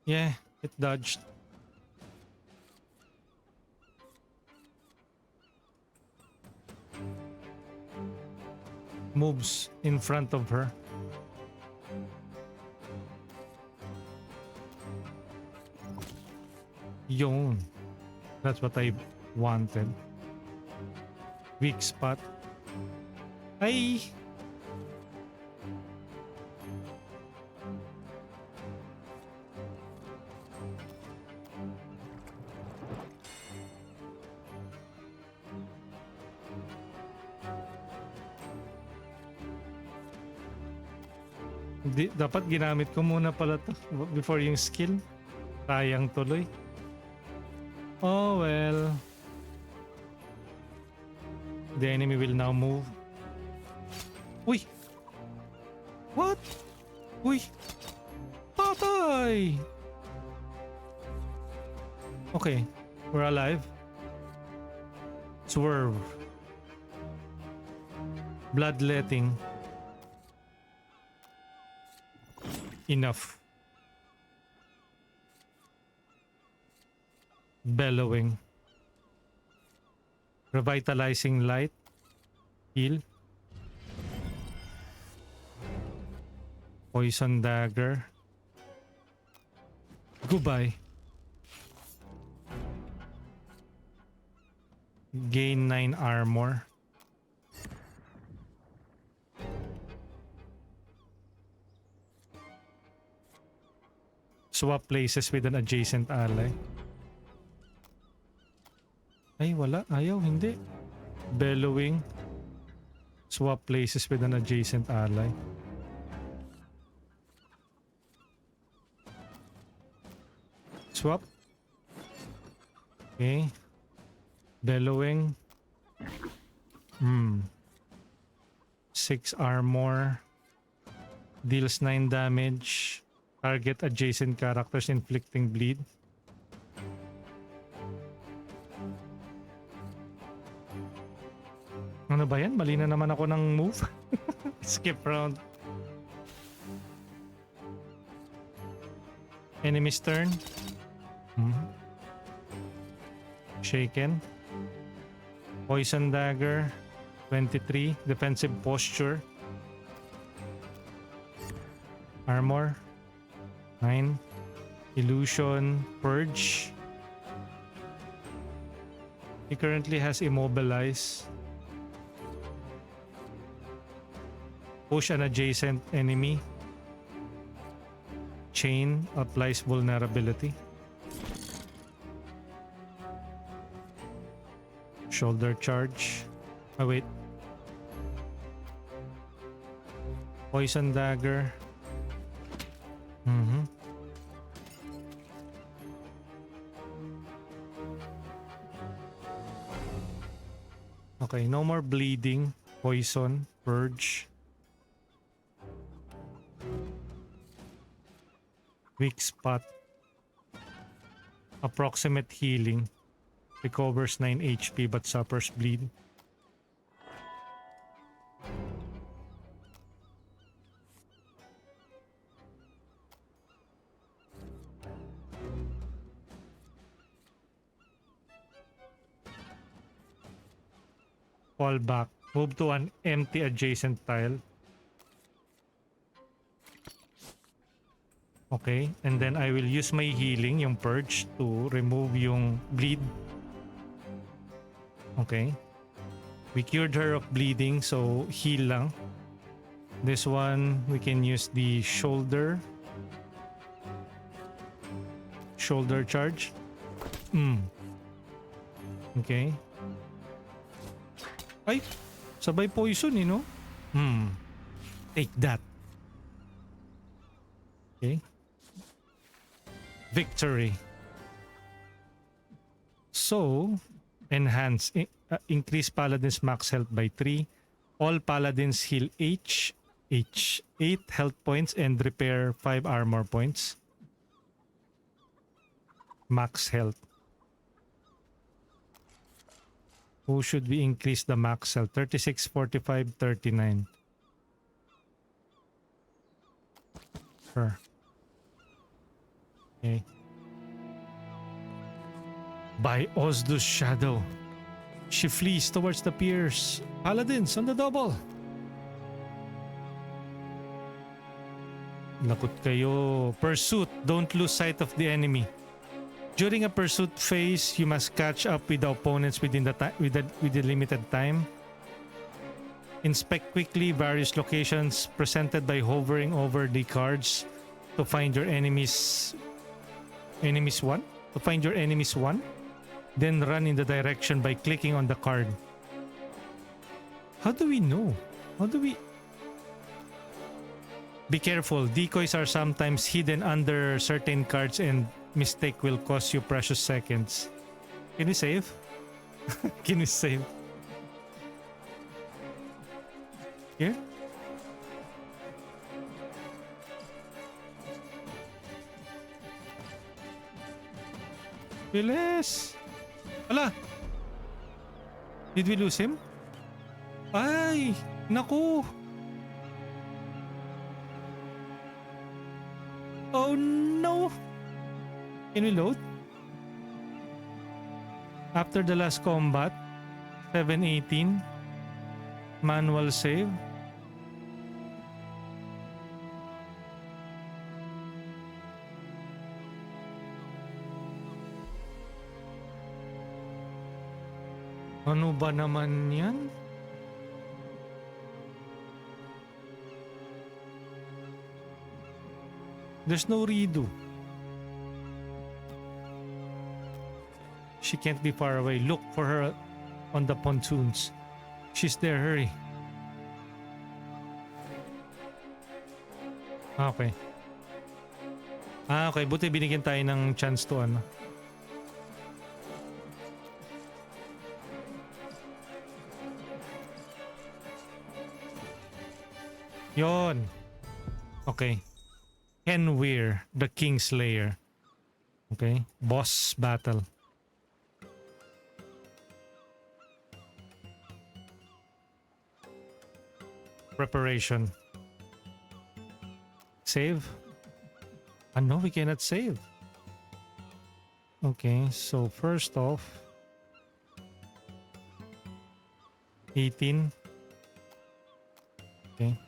[SPEAKER 2] Yeah, it dodged. Moves in front of her. Yun. That's what I wanted. Weak spot. Ay! Dapat ginamit ko muna pala to before yung skill. Sayang tuloy. Oh well. The enemy will now move. Uy! What? Uy! Patay! Okay, we're alive. Swerve. Bloodletting. Enough. Bellowing. Revitalizing light. Heal. Poison dagger. Goodbye. Gain 9 armor. Swap places with an adjacent ally. Ay, wala. Ayaw, hindi. Bellowing. Swap places with an adjacent ally. Swap. Okay. Bellowing. 6 armor. Deals 9 damage. Target adjacent characters inflicting bleed. Ano ba yan? Mali na naman ako ng move. Skip round. Enemy's turn. Shaken. Poison dagger. 23. Defensive posture. Armor. 9. Illusion. Purge. He currently has immobilize. Push an adjacent enemy. Chain applies vulnerability. Shoulder charge. Oh wait. Poison dagger. Okay, no more bleeding. Poison. Purge. Weak spot. Approximate healing. Recovers 9 HP but suffers bleed. Fall back. Move to an empty adjacent tile. Okay, and then I will use my healing, yung purge, to remove yung bleed. Okay. We cured her of bleeding, so heal lang. This one, we can use the shoulder. Shoulder charge. Okay. Ay, sabay poison no? Take that. Okay. Victory. So, enhance. Increase Paladins max health by 3. All Paladins heal H 8 health points and repair 5 armor points. Max health. Who should we increase the max health? 36, 45, 39. her. Okay. By Osdo's shadow, she flees towards the piers. Paladins on the double. Lakot kayo. Pursuit. Don't lose sight of the enemy. During a pursuit phase, you must catch up with the opponents within with the limited time. Inspect quickly various locations presented by hovering over the cards to find your enemies one. To find your enemies one. Then run in the direction by clicking on the card. How do we know? How do we... Be careful. Decoys are sometimes hidden under certain cards and mistake will cost you precious seconds. Can you save? Can you save? Here? Bilis! Ala! Did we lose him? Ay! Naku! Oh no! Can we load? After the last combat, 7:18. Manual save. Ano ba naman yan? There's no redo. She can't be far away. Look for her on the pontoons. She's there, hurry. Okay. Okay, buti binigyan tayo ng chance to ano. Yon. Okay. Kenweir, the Kingslayer. Okay. Boss battle. Preparation. Save? No, we cannot save. Okay, so first off, 18. Okay.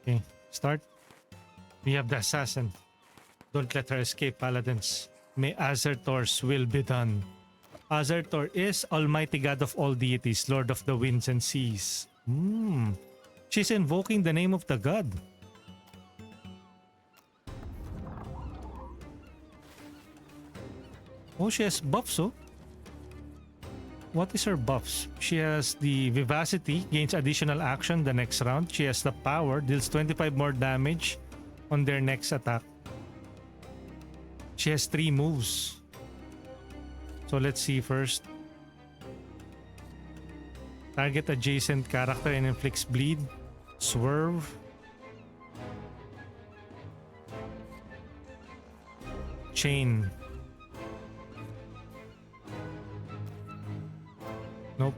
[SPEAKER 2] Okay, start. We have the assassin. Don't let her escape, Paladins. May Azertor's will be done. Azertor is Almighty God of all deities, Lord of the winds and seas. She's invoking the name of the god. Oh, she has buffs, oh. What is her buffs? She has the Vivacity, gains additional action the next round. She has the Power, deals 25 more damage on their next attack. She has 3 moves. So let's see first. Target adjacent character and inflicts bleed. Swerve. Chain. Nope.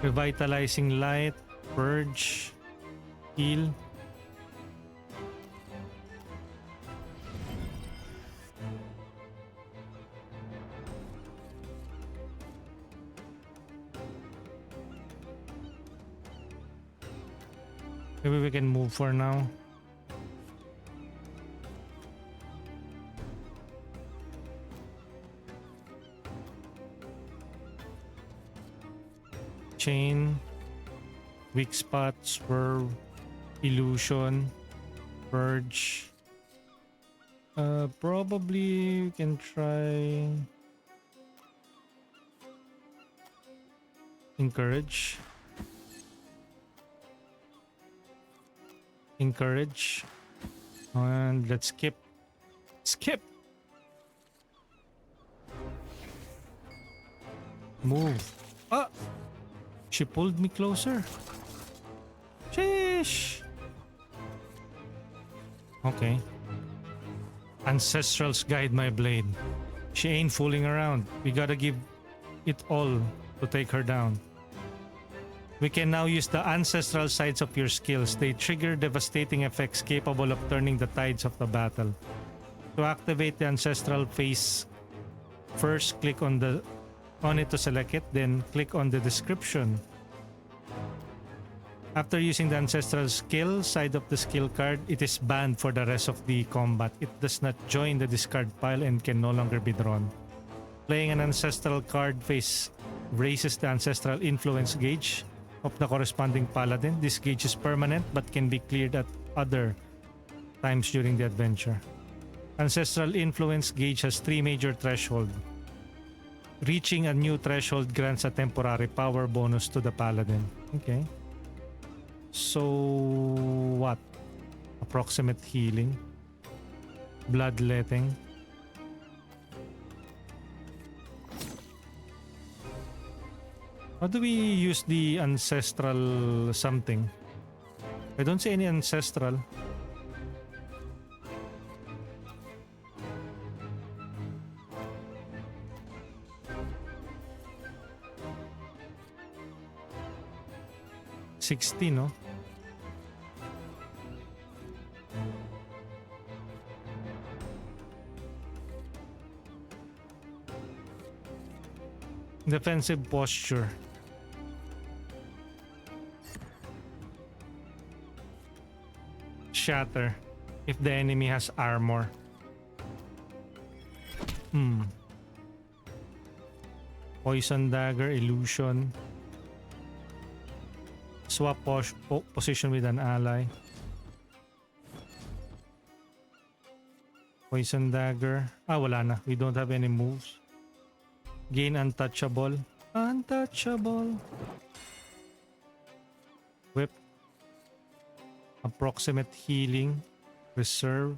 [SPEAKER 2] Revitalizing light. Purge. Heal. Maybe we can move for now. Chain, weak spot, swerve, illusion, purge. Probably we can try encourage. Encourage. And let's skip. Skip. Move. Ah! She pulled me closer. Sheesh. Okay. Ancestrals guide my blade. She ain't fooling around. We gotta give it all to take her down. We can now use the ancestral sides of your skills. They trigger devastating effects capable of turning the tides of the battle. To activate the ancestral phase, first click on it to select it, then click on the description. After using the ancestral skill side of the skill card, it is banned for the rest of the combat. It does not join the discard pile and can no longer be drawn. Playing an ancestral card phase raises the ancestral influence gauge of the corresponding paladin. This gauge is permanent but can be cleared at other times during the adventure. Ancestral influence gauge has 3 major thresholds. Reaching a new threshold grants a temporary power bonus to the paladin. Okay. So what? Approximate healing. Bloodletting. How do we use the ancestral something? I don't see any ancestral. No? Defensive posture. Shatter if the enemy has armor. Poison dagger, illusion. Swap position with an ally. Poison dagger. Wala na. We don't have any moves. Gain untouchable. Untouchable. Whip. Approximate healing. Reserve.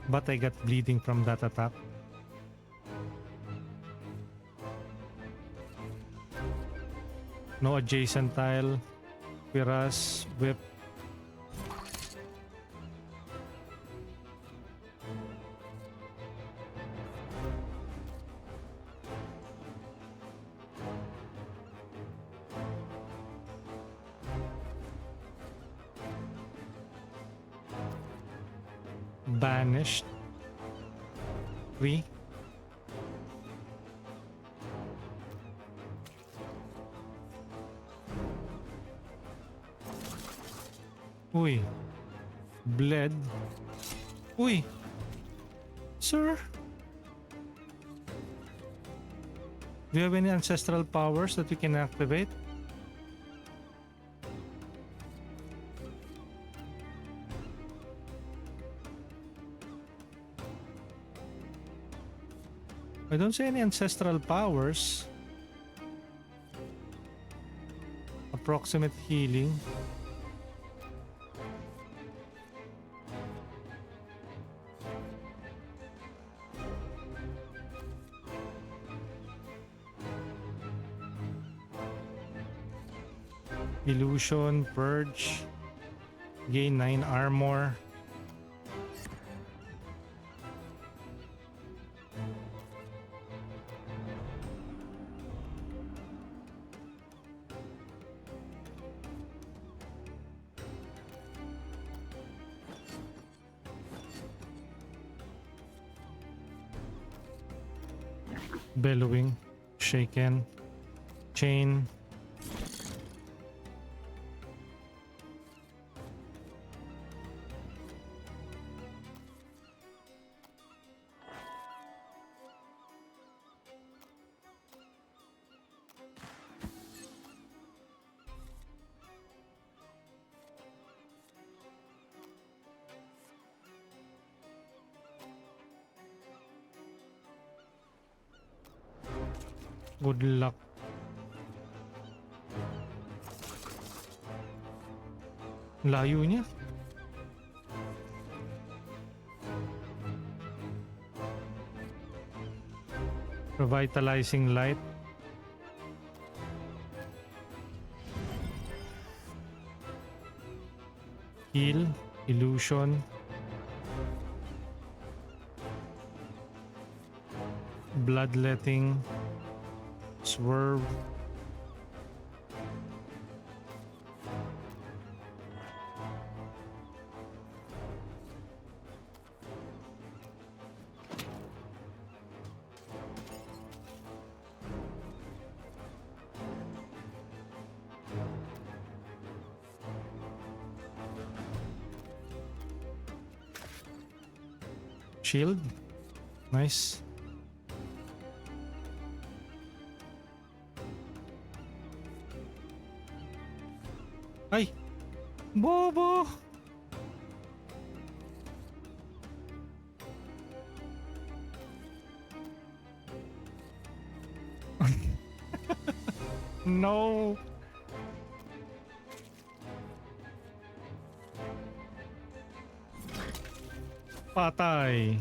[SPEAKER 2] But I got bleeding from that attack. No adjacent tile. Piras. Whip. Banished. 3. Uy. Bled. Uy. Sir? Do you have any ancestral powers that we can activate? I don't see any ancestral powers. Approximate healing. Illusion, purge. Gain 9 armor. Bellowing, shaken, chain. Good luck. Layo niya. Revitalizing light. Heal. Illusion. Bloodletting. Swerve. Shield. Nice. Ay! Bobo! No! Patay.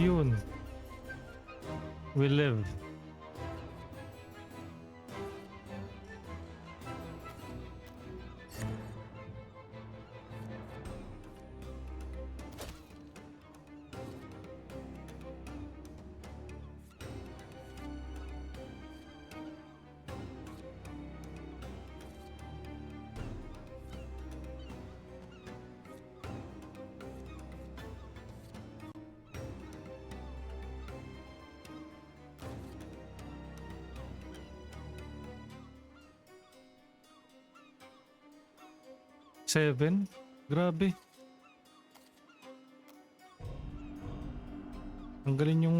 [SPEAKER 2] Yun. We live. Seven? Grabe. Ang galing yung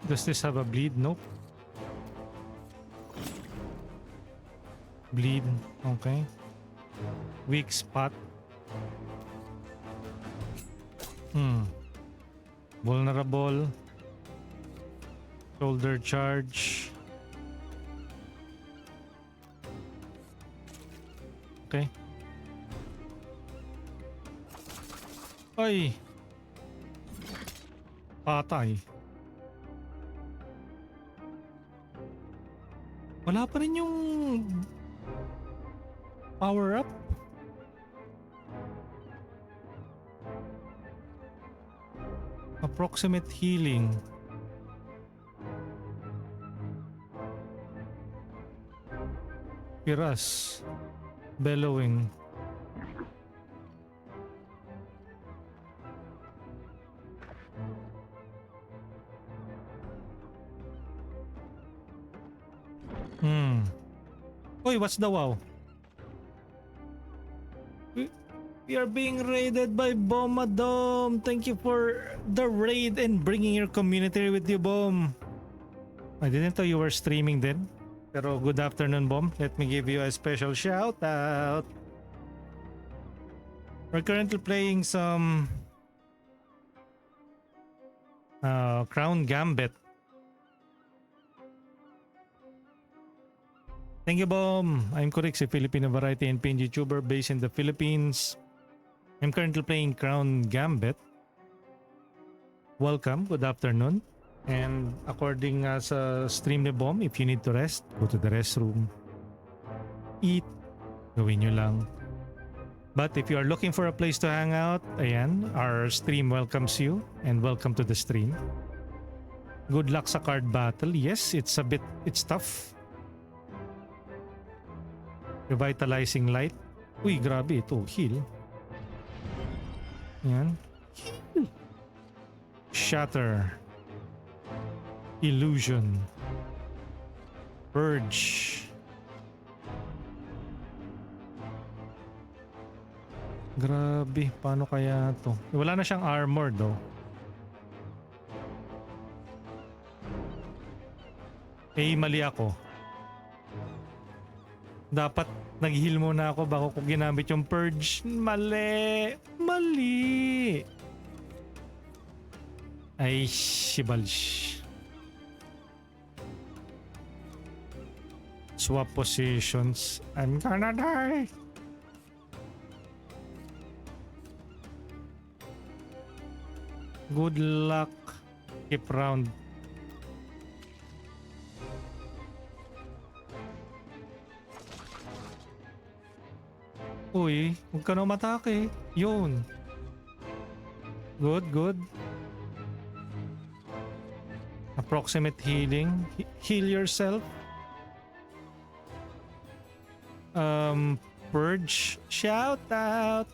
[SPEAKER 2] Does this have a bleed? Nope. Bleed. Okay. Weak spot. Vulnerable. Shoulder charge. Okay. Ay! Patay. Wala pa rin yung power up. Approximate healing. Piras. Bellowing. Uy, what's the wow? We are being raided by Bomadom. Thank you for the raid and bringing your community with you, Bom. I didn't know you were streaming then. Pero good afternoon, Bom. Let me give you a special shout out. We're currently playing some Crown Gambit. Thank you, Bom. I'm Kurix, a Filipino variety and PNG tuber based in the Philippines. I'm currently playing Crown Gambit. Welcome, good afternoon. And according sa stream ni Bom, if you need to rest, go to the restroom. Eat. Gawin nyo lang. But if you are looking for a place to hang out, ayan, our stream welcomes you and welcome to the stream. Good luck sa card battle. Yes, it's tough. Revitalizing light. Uy, grabe ito. Heal. Yan. Heal. Shatter. Illusion. Purge. Grabe, paano kaya to? Wala na siyang armor though. Eh, mali ako. Dapat nag-heal muna ako bago ko ginamit yung purge. Mali! Mali! Ay, shibalsh. Swap positions. I'm gonna die! Good luck. Keep round. Uy, huwag ka na umatake. Yun. Good, good. Approximate healing. Heal yourself. Purge. Shout out.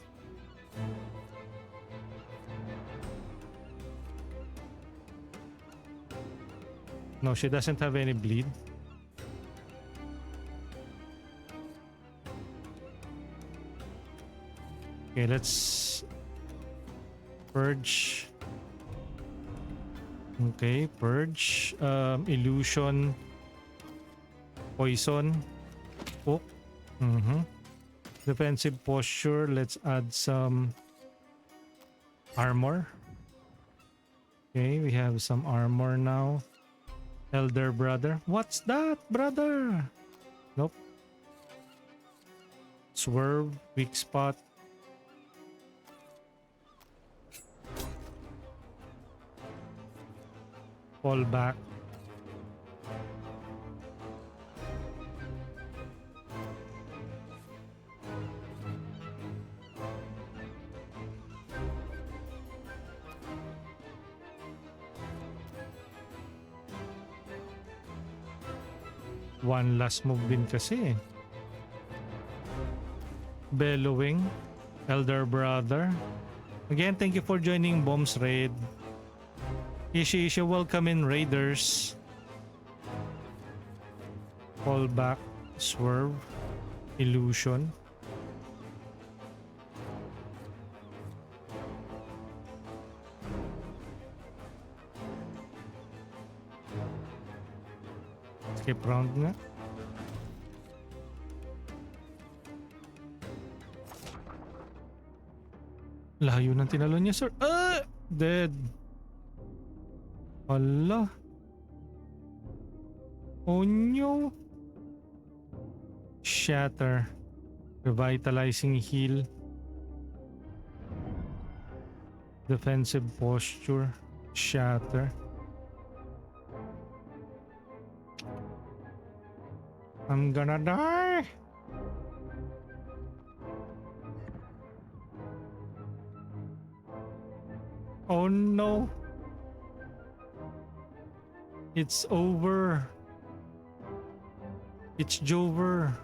[SPEAKER 2] No, she doesn't have any bleed. Okay, let's purge. Okay, purge. Illusion. Poison. Hook. Defensive posture. Let's add some armor. Okay, we have some armor now. Elder brother. What's that, brother? Nope. Swerve. Weak spot. Fall back. One last move din kasi. Bellowing. Elder brother. Again, thank you for joining Bomb's Raid. Ishi, welcome in, Raiders. Fall back. Swerve. Illusion. Skip round nga. Layo ng tinalo niya, sir. Dead. Hala. Oh no. Shatter. Revitalizing heal. Defensive posture. Shatter. I'm gonna die. Oh no. It's over. It's Jover.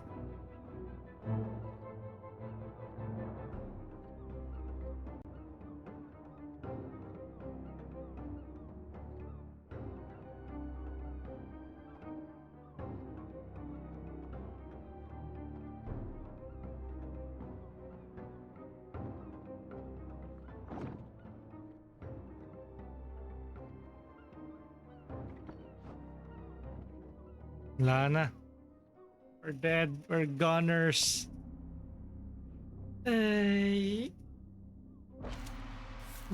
[SPEAKER 2] Lana. We're dead. We're goners. Hey.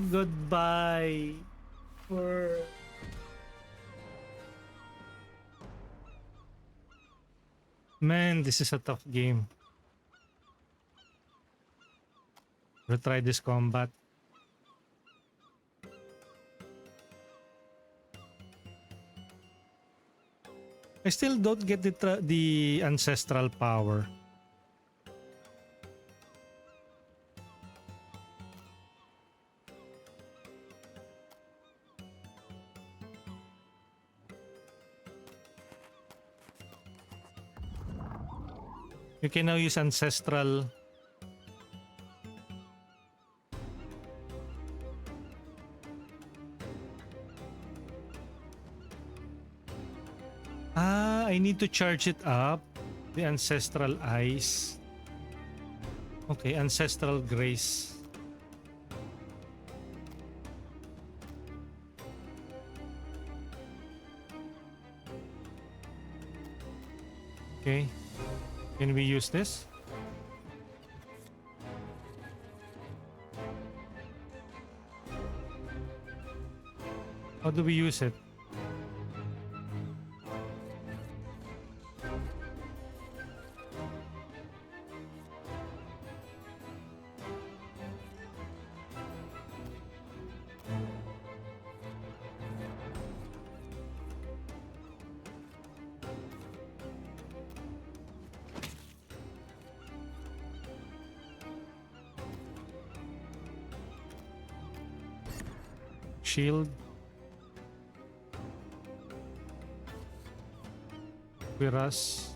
[SPEAKER 2] Goodbye. Man, this is a tough game. We'll try this combat. I still don't get the ancestral power. You can now use ancestral. I need to charge it up. The ancestral eyes. Okay, Ancestral Grace. Okay. Can we use this? How do we use it? Shield. Cuirass.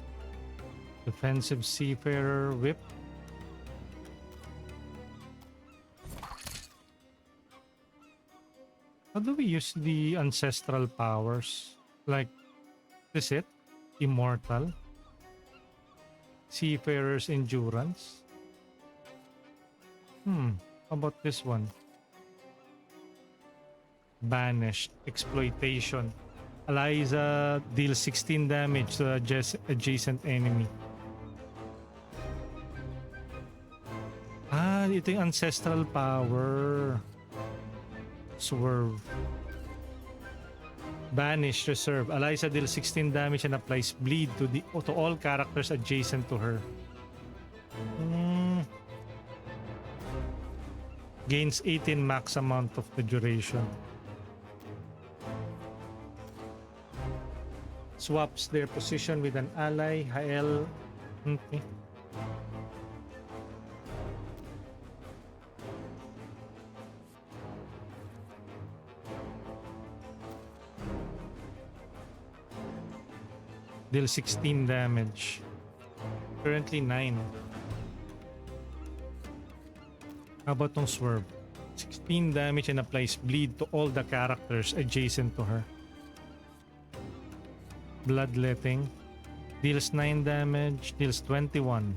[SPEAKER 2] Defensive Seafarer Whip. How do we use the ancestral powers? Like, is it? Immortal? Seafarer's Endurance? How about this one? Banished. Exploitation. Eliza deals 16 damage to adjacent enemy. Ah, ito yung ancestral power. Swerve. Banish reserve. Eliza deals 16 damage and applies bleed to all characters adjacent to her. Gains 18 max amount of the duration. Swaps their position with an ally. Hael. Okay. Deal 16 damage. Currently 9. How about tong Swerve? 16 damage and applies bleed to all the characters adjacent to her. Bloodletting. Deals 9 damage. Deals 21.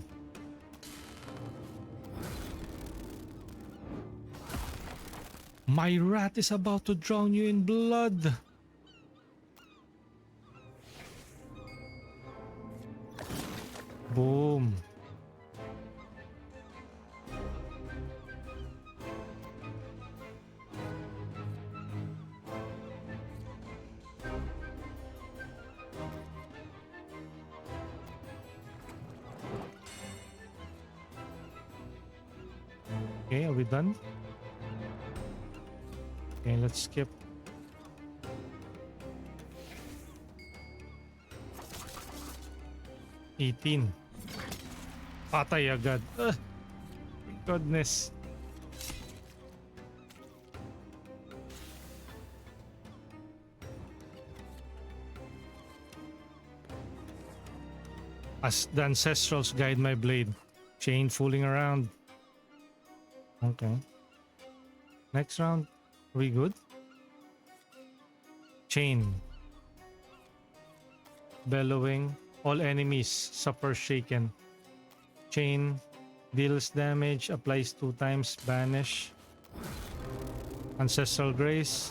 [SPEAKER 2] My rat is about to drown you in blood. Boom. Okay, are we done? Okay, let's skip. $18. Patay agad. Goodness. As the ancestrals guide my blade. She ain't fooling around. Okay. Next round. Are we good? Chain. Bellowing. All enemies suffer shaken. Chain. Deals damage. Applies 2 times. Banish. Ancestral Grace.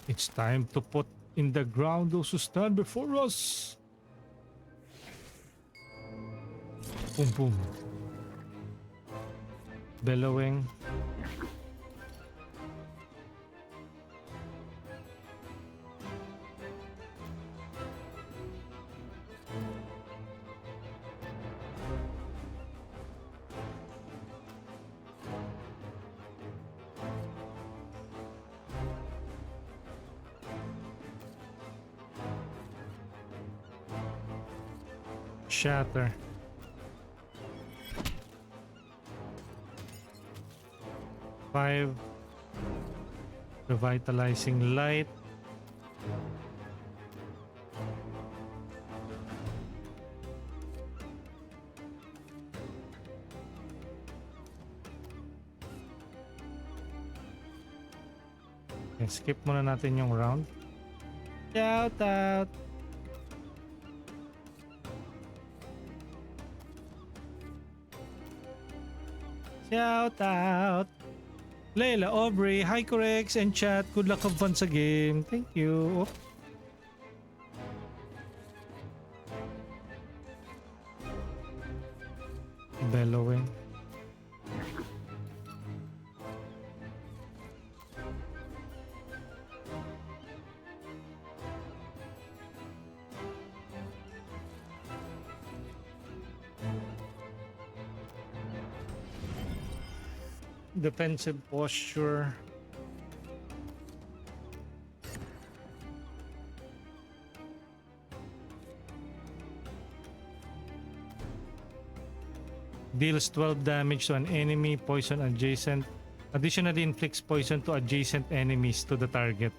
[SPEAKER 2] It's time to put in the ground those who stand before us. Boom boom. Bellowing. Shatter. Five. Revitalizing Light. Okay, skip muna natin yung round. Shout out! Shout out. Leila, Aubrey, hi Corex and chat. Good luck, have fun sa game. Thank you. Oh. Bellowing. Defensive posture. Deals 12 damage to an enemy, poison adjacent. Additionally inflicts poison to adjacent enemies to the target.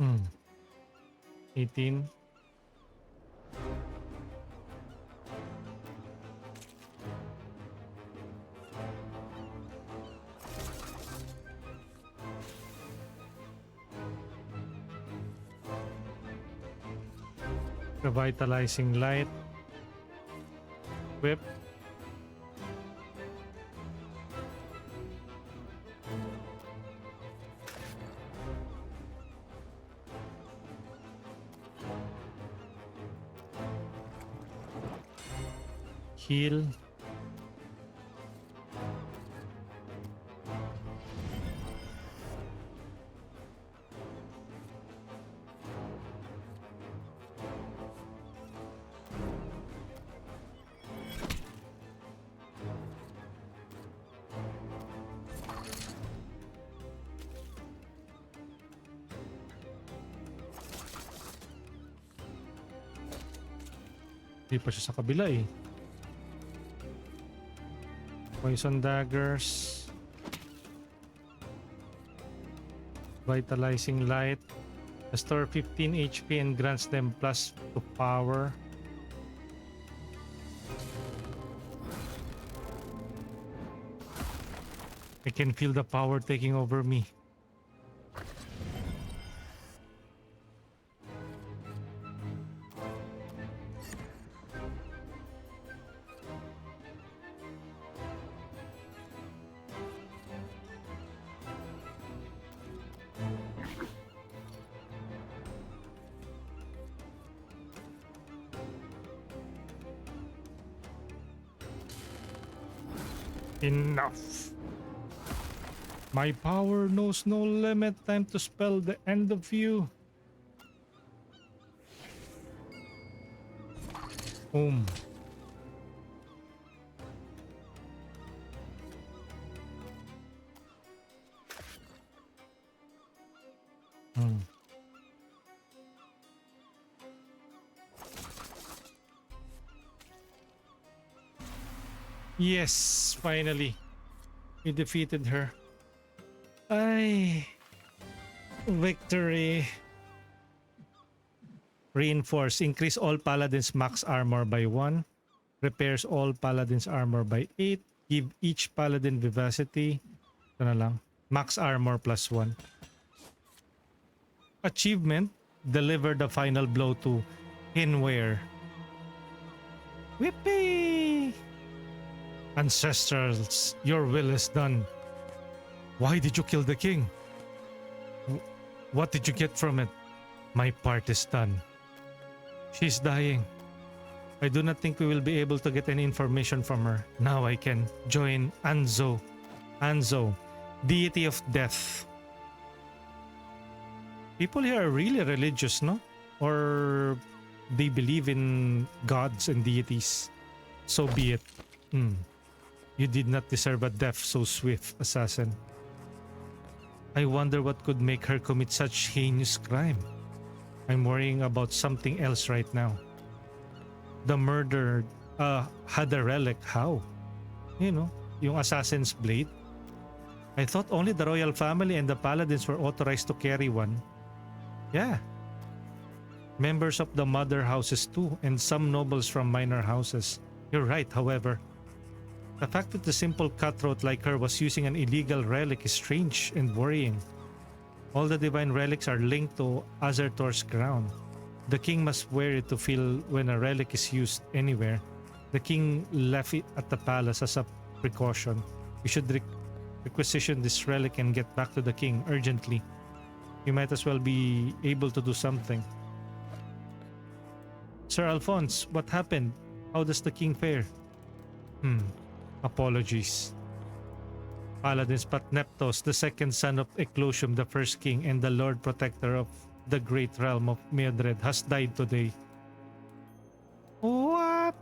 [SPEAKER 2] Hmm. 18. Revitalizing light. Whip. Heal. Di pa siya sa kabila eh. Poison daggers. Vitalizing light. Restore 15 HP and grants them plus to power. I can feel the power taking over me. Enough. My power knows no limit. Time to spell the end of you. Boom. Yes, finally. We defeated her. Ay. Victory. Reinforce. Increase all paladins max armor by 1. Repairs all paladins armor by 8. Give each paladin vivacity. Ito na lang. Max armor plus 1. Achievement. Deliver the final blow to Hinware. Whippy! Ancestors, your will is done. Why did you kill the king? What did you get from it? My part is done. She's dying. I do not think we will be able to get any information from her. Now I can join Anzo. Anzo, deity of death. People here are really religious, no? Or they believe in gods and deities. So be it. You did not deserve a death so swift, assassin. I wonder what could make her commit such heinous crime. I'm worrying about something else right now. The murdered had a relic. How? You know, yung assassin's blade. I thought only the royal family and the paladins were authorized to carry one. Yeah. Members of the mother houses too, and some nobles from minor houses. You're right, however. The fact that the simple cutthroat like her was using an illegal relic is strange and worrying. All the divine relics are linked to Azertor's crown. The king must wear it to feel when a relic is used anywhere. The king left it at the palace as a precaution. We should requisition this relic and get back to the king urgently. We might as well be able to do something. Sir Alphonse, what happened? How does the king fare? Apologies. Paladins, but Neptos, the second son of Eclosium, the first king, and the lord protector of the great realm of Mildred, has died today. What?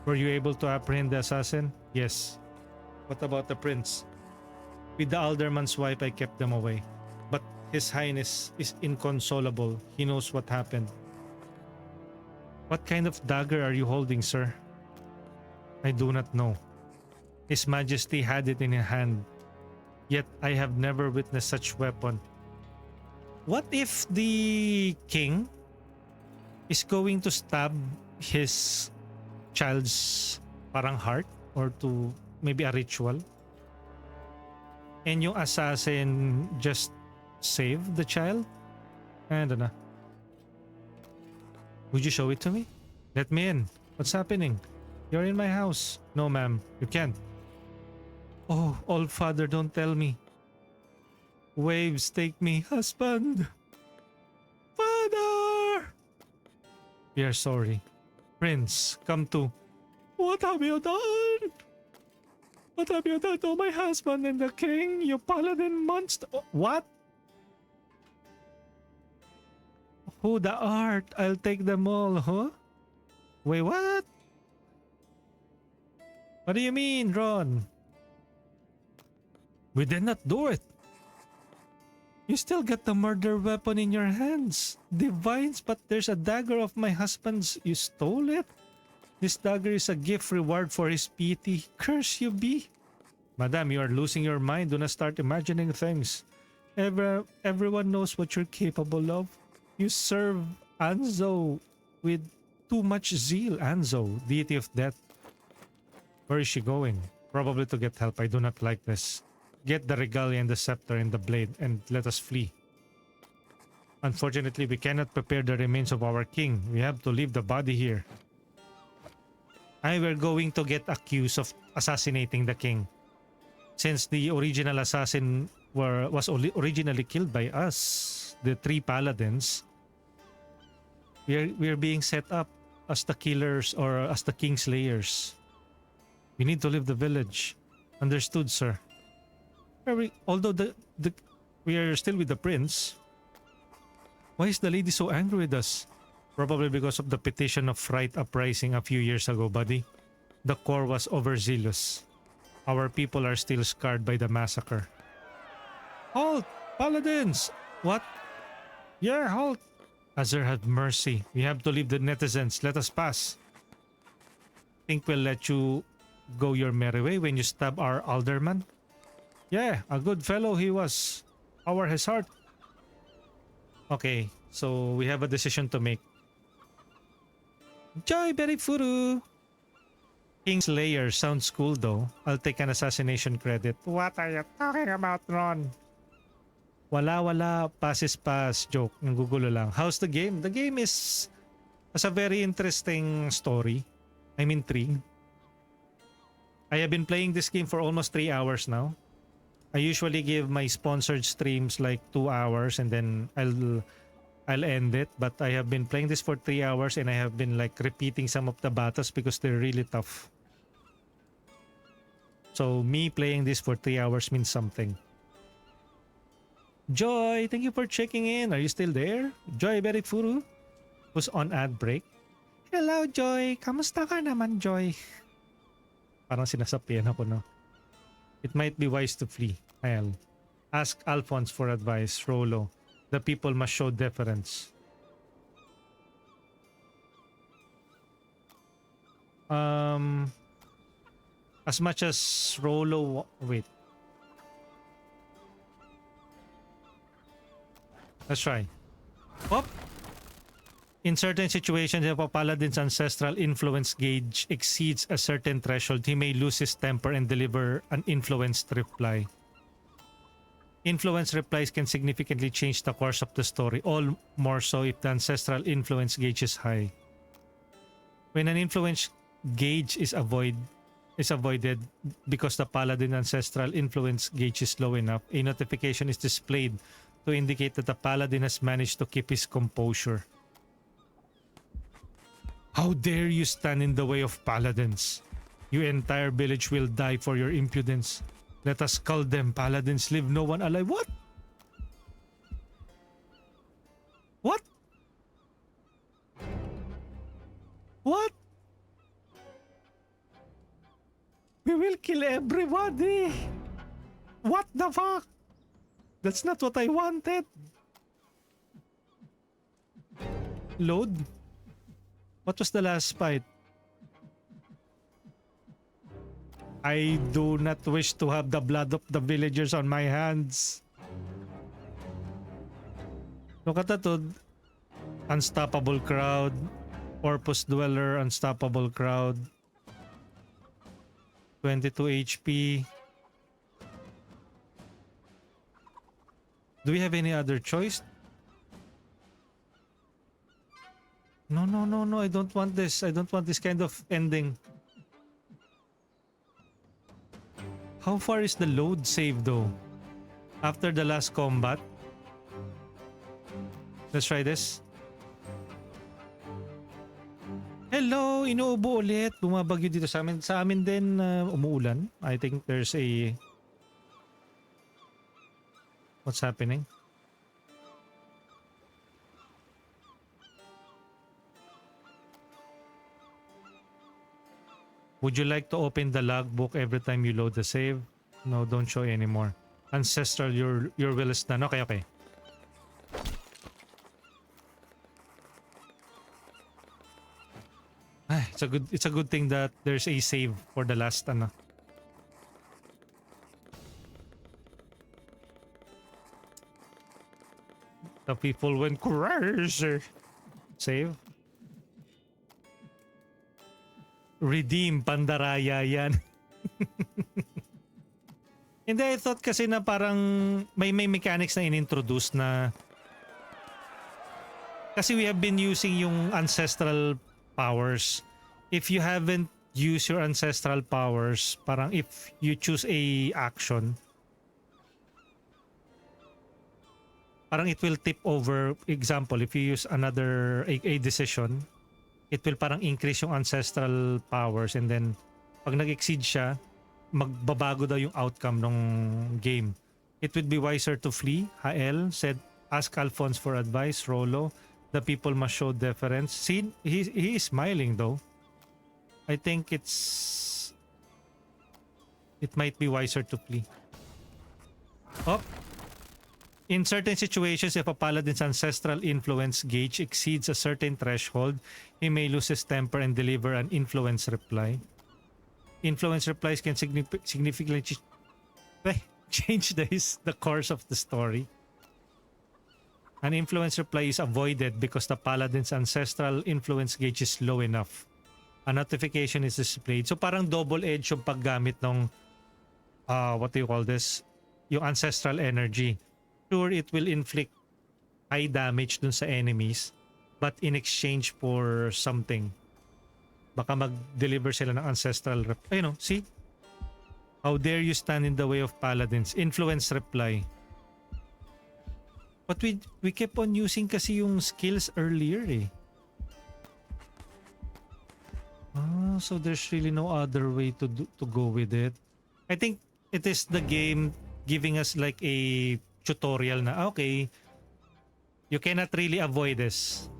[SPEAKER 2] Were you able to apprehend the assassin? Yes. What about the prince? With the alderman's wife, I kept them away. But His Highness is inconsolable. He knows what happened. What kind of dagger are you holding, sir? I do not know. His Majesty had it in his hand. Yet I have never witnessed such weapon. What if the king is going to stab his child's parang heart or to maybe a ritual? And yung assassin just saved the child? I don't know. Would you show it to me? Let me in. What's happening? You're in my house. No, ma'am. You can't. Oh, All Father, don't tell me. Waves take me, husband. Father! We are sorry. Prince, come to. What have you done? What have you done to my husband and the king, you paladin monster? What? Who the art? I'll take them all, huh? Wait, what? What do you mean, Ron? We did not do it. You still got the murder weapon in your hands. Divines, but there's a dagger of my husband's. You stole it? This dagger is a gift reward for his piety. Curse you be. Madam, you are losing your mind. Do not start imagining things. Everyone knows what you're capable of. You serve Anzo with too much zeal. Anzo, deity of death. Where is she going? Probably to get help. I do not like this. Get the regalia and the scepter and the blade and let us flee. Unfortunately, we cannot prepare the remains of our king. We have to leave the body here. I were going to get accused of assassinating the king. Since the original assassin was originally killed by us, the three paladins, we are being set up as the killers or as the king slayers. We need to leave the village. Understood, sir. Although we are still with the prince. Why is the lady so angry with us? Probably because of the petition of Fright Uprising a few years ago, buddy. The core was overzealous. Our people are still scarred by the massacre. Halt! Paladins! What? Yeah, halt! Azir, have mercy. We have to leave the netizens. Let us pass. Think we'll let you go your merry way when you stab our alderman? Yeah, a good fellow he was. Our his heart. Okay, so we have a decision to make. Joy Berry Furu! King's Lair sounds cool though. I'll take an assassination credit. What are you talking about, Ron? Wala, passes pass. Joke, nagugulo lang. How's the game? The game has a very interesting story. I'm intrigued. I have been playing this game for almost 3 hours now. I usually give my sponsored streams like 2 hours and then I'll end it. But I have been playing this for 3 hours and I have been like repeating some of the battles because they're really tough. So me playing this for 3 hours means something. Joy, thank you for checking in. Are you still there? Joy Berifuru, who's on ad break. Hello, Joy. Kamusta ka naman, Joy? Parang sinasapian ako, no? It might be wise to flee. I'll ask Alphonse for advice. Rolo, the people must show deference. As much as Rolo... Wait. Let's try. Op! In certain situations, if a paladin's ancestral influence gauge exceeds a certain threshold, he may lose his temper and deliver an influenced reply. Influence replies can significantly change the course of the story, all more so if the ancestral influence gauge is high. When an influence gauge is avoided because the paladin ancestral influence gauge is low enough, a notification is displayed to indicate that the paladin has managed to keep his composure. How dare you stand in the way of paladins? Your entire village will die for your impudence. Let us cull them. Paladins leave no one alive. What? What? What? We will kill everybody. What the fuck? That's not what I wanted. Load? What was the last fight? I do not wish to have the blood of the villagers on my hands. Look at that. Unstoppable crowd. Corpus Dweller, unstoppable crowd. 22 HP. Do we have any other choice? No, no, no, no. I don't want this. I don't want this kind of ending. How far is the load save though? After the last combat? Let's try this. Hello! Inuubo ulit. Bumabagyo dito sa amin. Sa amin din umuulan. I think there's a... What's happening? Would you like to open the logbook every time you load the save? No, don't show anymore. Ancestral, your will is done. Okay, okay. It's a good thing that there's a save for the last ano. The people went crazy. Save. Redeem, Pandaraya yan. Hindi, I thought kasi na parang may mechanics na inintroduce na kasi we have been using yung ancestral powers. If you haven't used your ancestral powers, parang if you choose a action, parang it will tip over. Example, if you use another a decision, it will parang increase yung ancestral powers, and then pag nag-exceed siya, magbabago daw yung outcome ng game. It would be wiser to flee. Hael said, ask Alphonse for advice. Rolo, the people must show deference. See, he is smiling though. I think it might be wiser to flee. Oh. In certain situations, if a paladin's ancestral influence gauge exceeds a certain threshold, he may lose his temper and deliver an influence reply. Influence replies can significantly change the course of the story. An influence reply is avoided because the paladin's ancestral influence gauge is low enough. A notification is displayed. So parang double-edged yung paggamit ng what do you call this? Yung ancestral energy. Sure, it will inflict high damage dun sa enemies, but in exchange for something, baka mag-deliver sila ng ancestral see? How dare you stand in the way of paladins? Influence reply. But we kept on using kasi yung skills earlier eh. So there's really no other way to go with it. I think it is the game giving us like a tutorial na okay, you cannot really avoid this.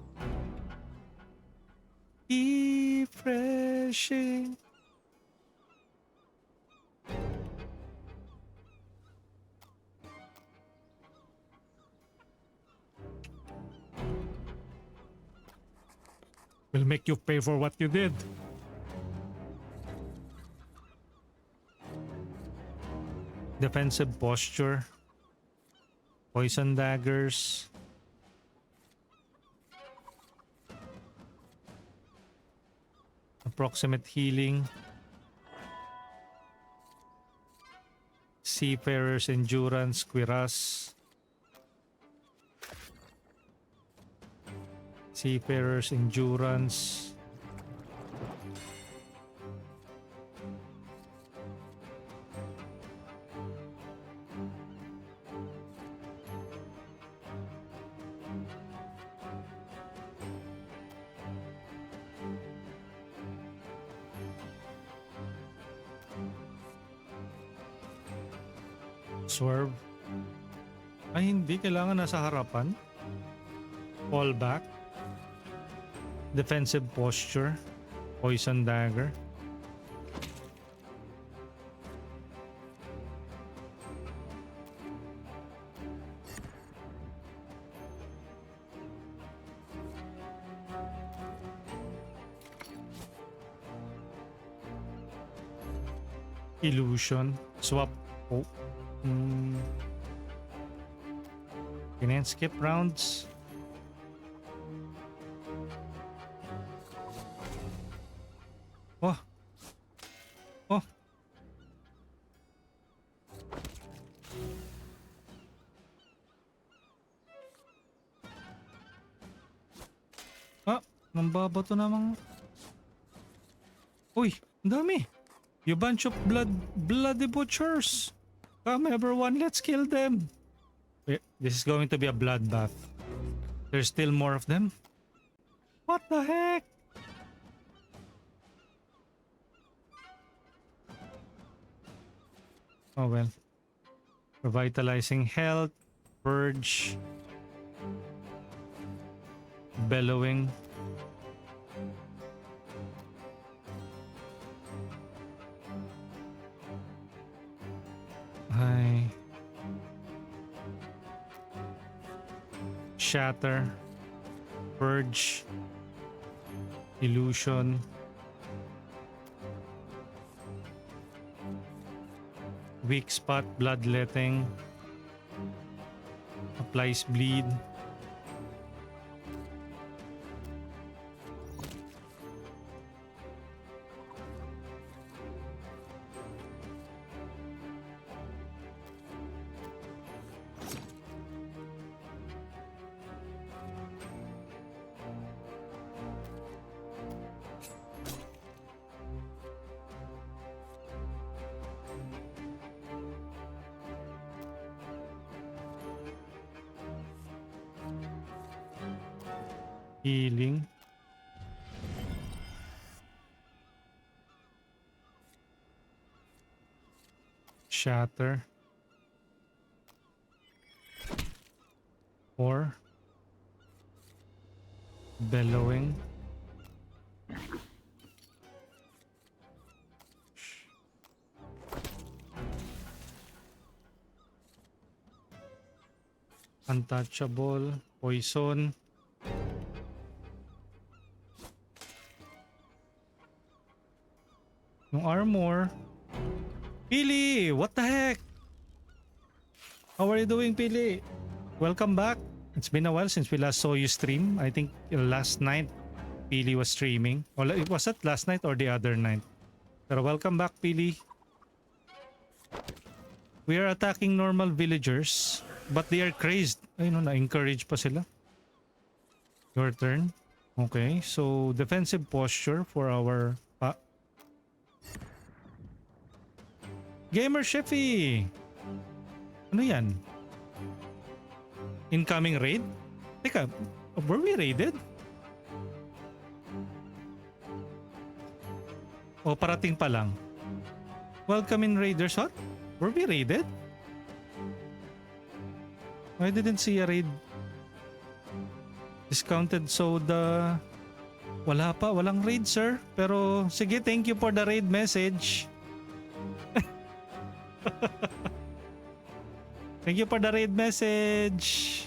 [SPEAKER 2] Refreshing. Will make you pay for what you did. Defensive posture. Poison daggers. Approximate healing. Seafarer's endurance, cuirass. Seafarer's endurance. Swerve. Ay, hindi. Kailangan nasa harapan. Fall back. Defensive posture. Poison dagger. Illusion. Swap. Oh. Can I skip rounds? Oh. Oh. Ah, nambabato namang. Uy, ang dami. You bunch of bloody butchers. Come everyone, let's kill them. Wait, this is going to be a bloodbath. There's still more of them? What the heck? Oh well. Revitalizing health. Purge. Bellowing. Hi. Shatter. Purge. Illusion. Weak spot, bloodletting. Applies bleed. Healing. Shatter. Or bellowing. Untouchable. Poison. Yung armor. Pili! What the heck? How are you doing, Pili? Welcome back. It's been a while since we last saw you stream. I think last night Pili was streaming. Or was that last night or the other night? Pero welcome back, Pili. We are attacking normal villagers, but they are crazed. Ay no, na-encourage pa sila. Your turn. Okay, so defensive posture for our Gamer Sheffy! Ano yan? Incoming raid? Teka, were we raided? O parating pa lang? Welcome in raiders, what? Were we raided? I didn't see a raid. Discounted soda. Wala pa, walang raid sir. Pero sige, thank you for the raid message. Thank you for the raid message.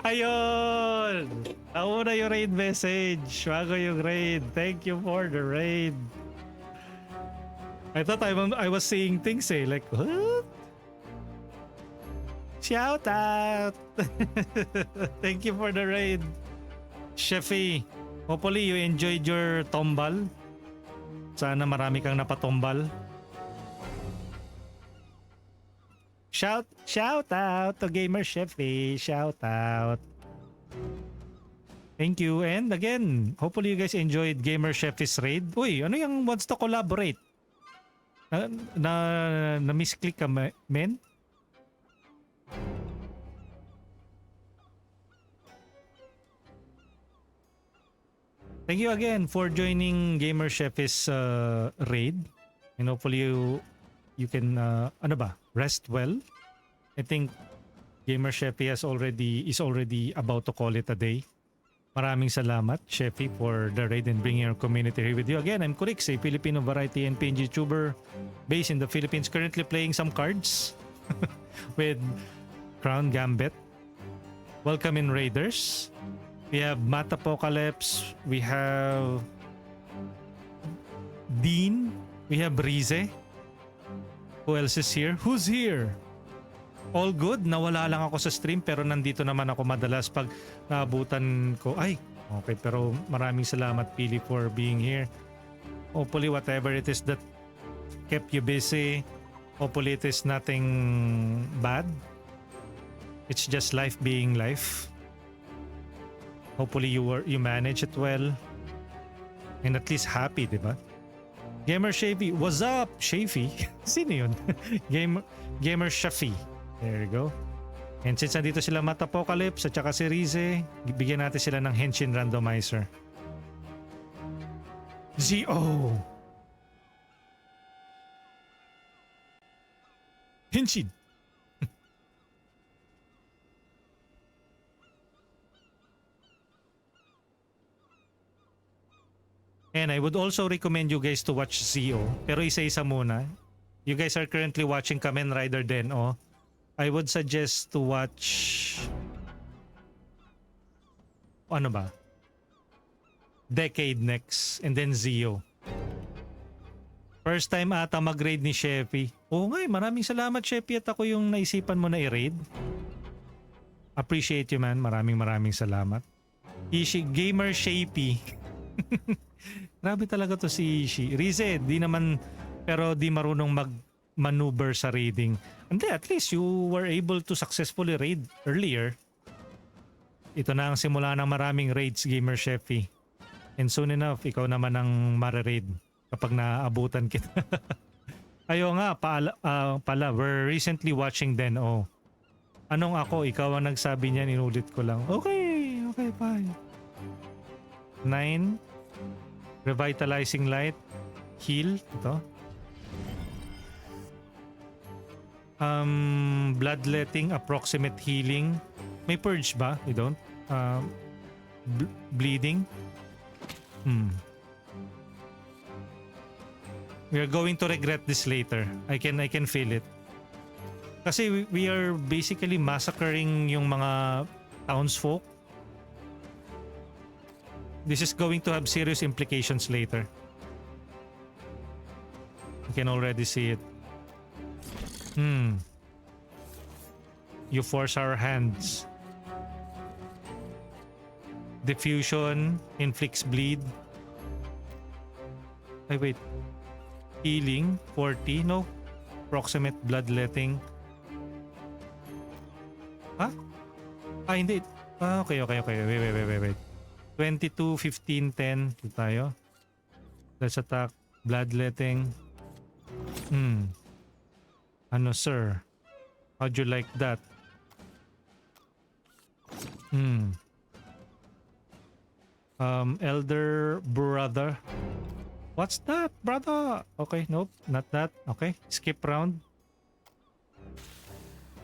[SPEAKER 2] Ayun! Nauna yung raid message. Bago yung raid. Thank you for the raid. I thought I was seeing things like, what? Shout out! Thank you for the raid. Chefy, hopefully you enjoyed your tombal. Sana marami kang napatombal. Shout out to Gamer Chefy. Shout out. Thank you. And again, hopefully you guys enjoyed Gamer Chefy's raid. Uy, ano yung wants to collaborate? Na misclick ka, men? Thank you again for joining Gamer Chef's raid. And hopefully you can rest well. I think Gamer Chefy is already about to call it a day. Maraming salamat, Chefy, for the raid and bringing our community here with you. Again, I'm Kurix, a Filipino variety and PNG YouTuber based in the Philippines, currently playing some cards with Crown Gambit. Welcome in, Raiders. We have Matt Apocalypse, we have Dean, we have Rize. Who else is here? Who's here? All good? Nawala lang ako sa stream pero nandito naman ako madalas pag naabutan ko. Ay, okay, pero maraming salamat, Pili, for being here. Hopefully whatever it is that kept you busy, hopefully it is nothing bad. It's just life being life. Hopefully you manage it well and at least happy, diba? Gamer Shafy, what's up, Shafy? Sino yun? Gamer Shafy. There you go. And since nandito sila Matt Apocalypse at saka si Rize, bigyan natin sila ng Henshin Randomizer. ZO! Henshin! And I would also recommend you guys to watch ZO. Pero isa-isa muna. You guys are currently watching Kamen Rider Den-O. I would suggest to watch... Ano ba? Decade next. And then ZO. First time ata mag-raid ni Sheffy. Oo nga, maraming salamat, Sheffy, at ako yung naisipan mo na i-raid. Appreciate you, man. Maraming salamat. Gamer Shapey. Grabe talaga to si Ishi. Rize, di naman, pero di marunong mag-maneuver sa raiding. Hindi, at least you were able to successfully raid earlier. Ito na ang simula ng maraming raids, Gamer Sheffy. And soon enough, ikaw naman ang mare-raid kapag naaabutan kita. Ayo nga, pala, we're recently watching Den-O. Anong ako? Ikaw ang nagsabi niyan, inulit ko lang. Okay, fine. 9. Revitalizing Light. Heal. Ito. Bloodletting, approximate healing. May purge ba? You don't? Bleeding. We are going to regret this later. I can feel it. Kasi we are basically massacring yung mga townsfolk. This is going to have serious implications later. You can already see it. You force our hands. Diffusion inflicts bleed. Ay, wait. Healing 40. No. Proximate bloodletting. Ha? Hindi. Okay. Wait. 22, 15, 10. Ito tayo. Let's attack. Bloodletting. Ano, sir? How'd you like that? Elder brother. What's that, brother? Okay, nope, not that. Okay, skip round.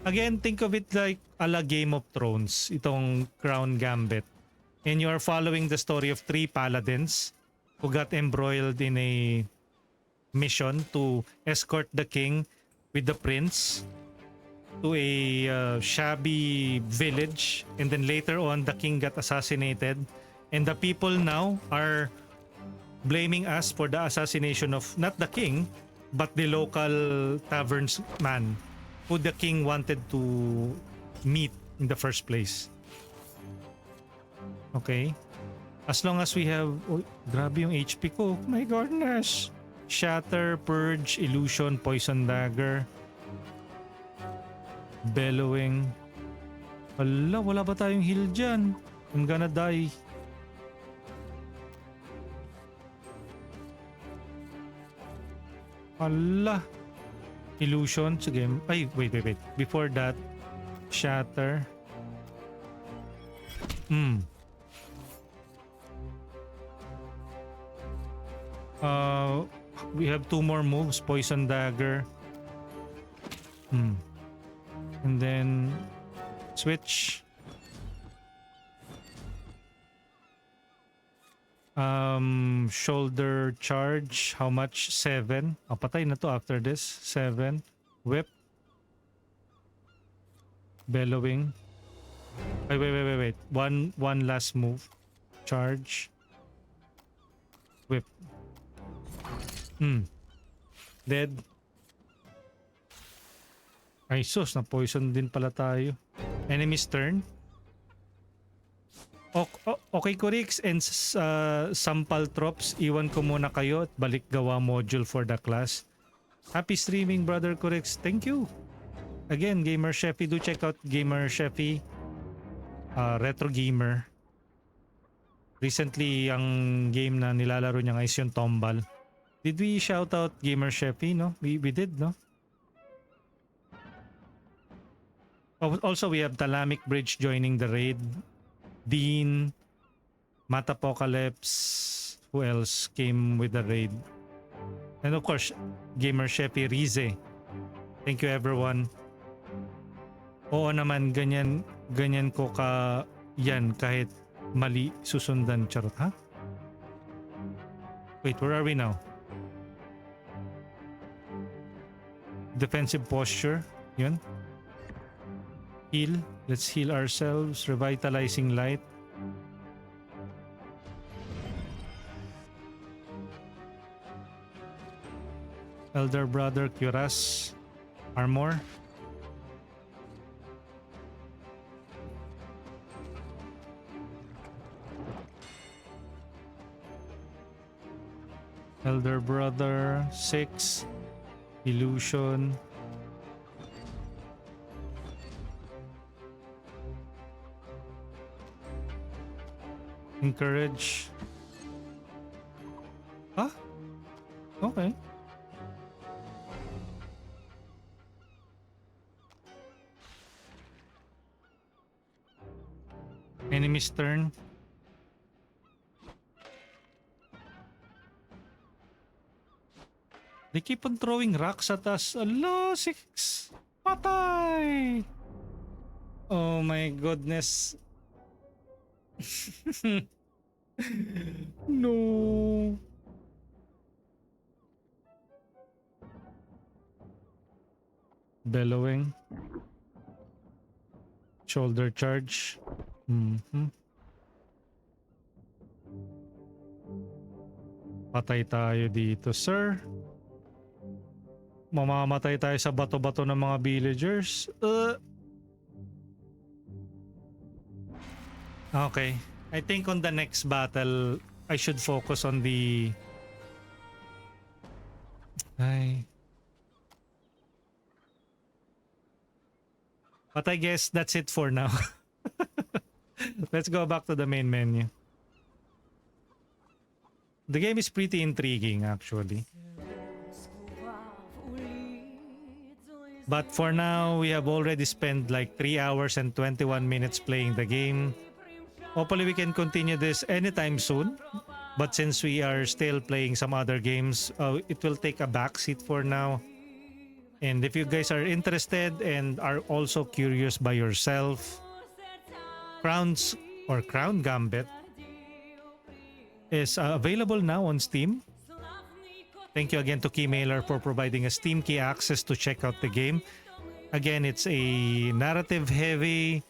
[SPEAKER 2] Again, think of it like a la Game of Thrones, itong Crown Gambit. And you are following the story of 3 paladins who got embroiled in a mission to escort the king with the prince to a shabby village, and then later on the king got assassinated, and the people now are blaming us for the assassination of not the king but the local taverns man who the king wanted to meet in the first place. Okay, As long as we have... Oh, grabe yung HP ko. My goodness. Shatter, Purge, Illusion, Poison Dagger. Bellowing. Hala, wala ba tayong heal dyan? I'm gonna die. Hala. Illusion. Sige. Ay, wait. Before that, Shatter. We have 2 more moves. Poison Dagger. And then switch. Shoulder charge. How much? 7. Patay na to after this. 7. Whip. Bellowing. Ay, wait. One last move. Charge. Whip. Dead. Ay sus, na poison din pala tayo. Enemy's turn. Okay, Kurix and Sampal Trops, iwan ko muna kayo at balik gawa module for the class. Happy streaming, brother Kurix. Thank you. Again, Gamer Sheffy, do check out Gamer Sheffy, Retro Gamer. Recently, ang game na nilalaro niya is yung Tombal. Did we shout out Gamer Sheffy? No? We did, no? Also, we have Talamic Bridge joining the raid. Dean, Matapocalypse, who else came with the raid? And of course, Gamer Sheffy Rize. Thank you everyone. Oo naman, ganyan ko ka yan kahit mali susundan. Charot, ha? Wait, where are we now? Defensive posture. Yun. Heal. Let's heal ourselves. Revitalizing light. Elder Brother Curas. Armor. Elder Brother 6. Illusion. Encourage. Ah? Okay. Enemy's turn. They keep on throwing rocks at us. Hello, 6. Patay! Oh my goodness. No. Bellowing. Shoulder charge. Patay tayo dito, sir. Mamamatay tayo sa bato-bato ng mga villagers. Okay. I think on the next battle, I should focus on the... But I guess that's it for now. Let's go back to the main menu. The game is pretty intriguing, actually. But for now, we have already spent like 3 hours and 21 minutes playing the game. Hopefully we can continue this anytime soon. But since we are still playing some other games, it will take a backseat for now. And if you guys are interested and are also curious by yourself, Crown Gambit is available now on Steam. Thank you again to Keymailer for providing a Steam key access to check out the game. Again, it's a narrative-heavy,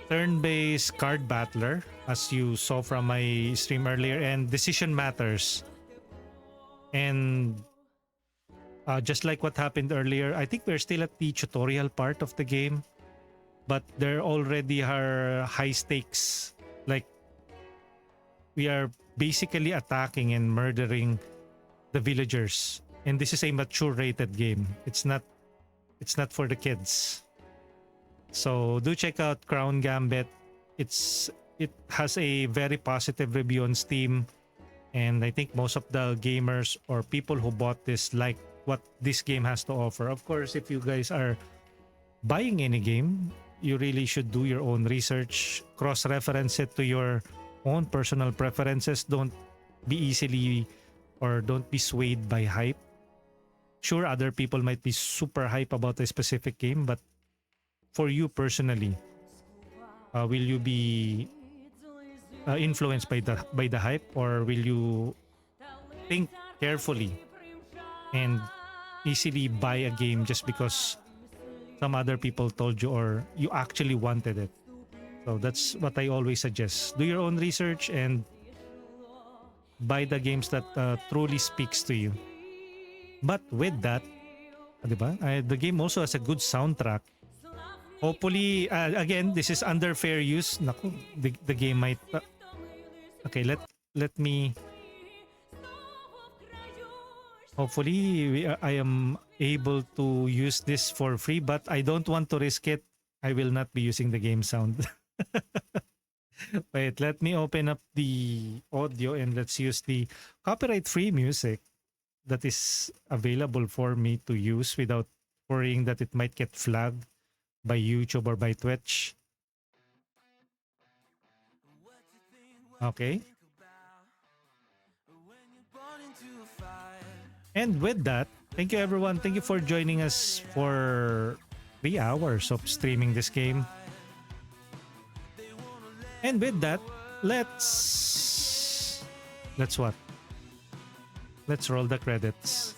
[SPEAKER 2] turn-based card battler, as you saw from my stream earlier, and decision matters. And just like what happened earlier, I think we're still at the tutorial part of the game, but there already are high stakes, like we are basically attacking and murdering the villagers. And this is a mature rated game. It's not for the kids. So do check out Crown Gambit. It has a very positive review on Steam, and I think most of the gamers or people who bought this like what this game has to offer. Of course, if you guys are buying any game, you really should do your own research, cross-reference it to your own personal preferences. Don't be easily or don't be swayed by hype. Sure, other people might be super hype about a specific game, but for you personally, will you be influenced by the hype, or will you think carefully and easily buy a game just because some other people told you or you actually wanted it? So that's what I always suggest. Do your own research and buy the games that truly speaks to you. But with that, diba? The game also has a good soundtrack. Hopefully, again, this is under fair use. Naku, the game might... okay, let me... Hopefully, I am able to use this for free, but I don't want to risk it. I will not be using the game sound. Wait, let me open up the audio and let's use the copyright-free music that is available for me to use without worrying that it might get flagged by YouTube or by Twitch. Okay. And with that, thank you everyone. Thank you for joining us for 3 hours of streaming this game. And with that, let's what? Let's roll the credits.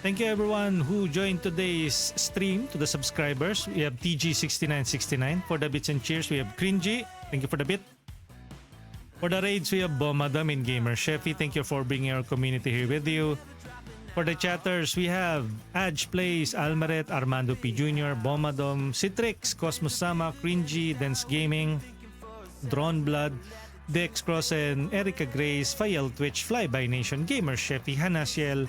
[SPEAKER 2] Thank you everyone who joined today's stream. To the subscribers, we have TG6969. For the bits and cheers, we have Cringy. Thank you for the bit. For the raids, we have Bomadam and Gamer Sheffy. Thank you for bringing our community here with you. For the chatters, we have Adj Plays, Almaret, Armando P. Jr., Bomadom, Citrix, Cosmos Sama, Cringy, Dance Gaming, Drone Blood, Dex Cross, and Erica Grace, Fayel Twitch, Flyby Nation, Gamer Sheffy, Hanasiel,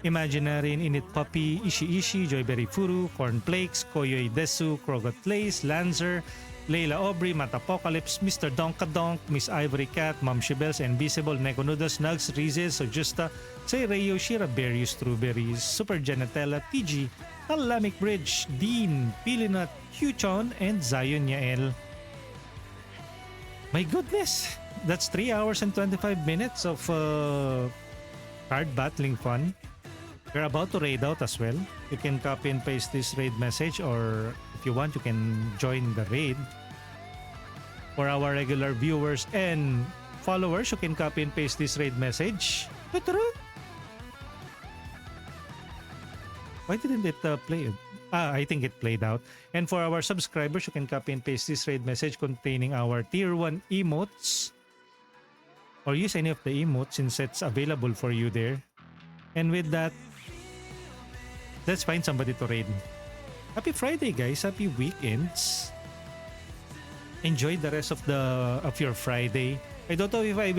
[SPEAKER 2] Imaginary, Init Puppy, Ishi, Joyberry Furu, Cornflakes, Koyoy Desu, Krogot Lace, Lancer, Layla Aubrey, Matapocalypse, Mr. Donkadonk, Miss Ivory Cat, Mom Shibels, Invisible, Negonudos, Nugs, Rizes, Sojusta, Sayreyo, Shira Berries, Strawberries, Super Janatella, TG, Alamic Bridge, Dean, Pilinut, Huchon, and Zion Yael. My goodness! That's 3 hours and 25 minutes of card battling fun. We're about to raid out as well. You can copy and paste this raid message, or if you want, you can join the raid. For our regular viewers and followers, you can copy and paste this raid message. Why didn't it play? I think it played out. And for our subscribers, you can copy and paste this raid message containing our tier 1 emotes, or use any of the emotes since it's available for you there. And with that, let's find somebody to raid. Happy Friday, guys. Happy weekends. Enjoy the rest of your Friday. I don't know if I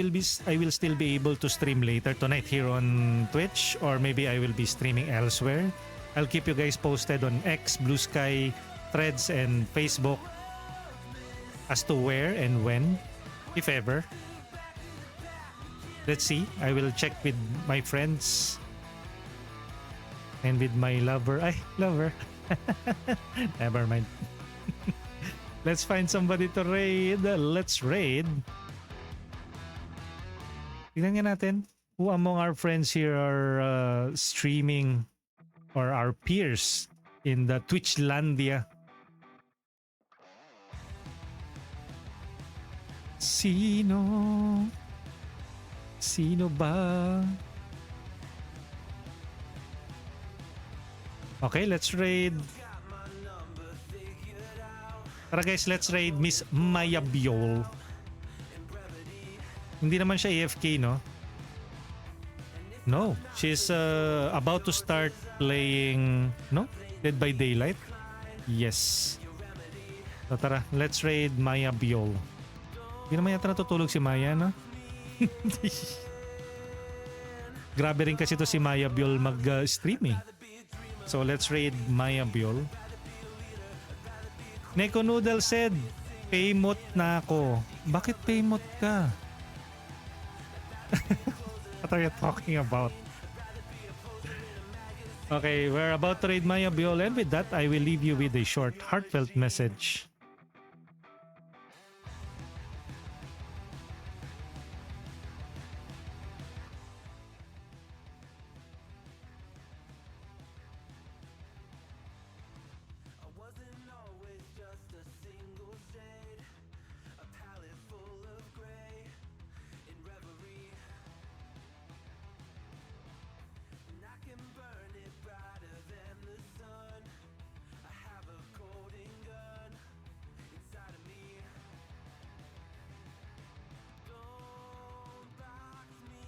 [SPEAKER 2] will still be able to stream later tonight here on Twitch, or maybe I will be streaming elsewhere. I'll keep you guys posted on X, Blue Sky, Threads, and Facebook as to where and when, if ever. Let's see. I will check with my friends and with my lover. Lover. Never mind. Let's find somebody to raid. Let's raid. Tignan nga natin who among our friends here are streaming, or our peers in the Twitchlandia. Sino ba? Okay, let's raid. Tara guys, let's raid Miss Maya Biol. Hindi naman siya AFK, no? No, she's about to start playing, no? Dead by Daylight? Yes. So tara, let's raid Maya Biol. Hindi naman yata natutulog si Maya, no? Grabe rin kasi to si Maya Biol mag-stream eh. So let's raid Maya Biol. Neko Noodle said, Paymot na ako. Bakit paymot ka? What are you talking about? Okay, we're about to raid Maya Biol, and with that, I will leave you with a short, heartfelt message.
[SPEAKER 1] I wasn't always just a single shade, a palette full of gray in reverie. And I can burn it brighter than the sun. I have a golden gun inside of me. Don't box me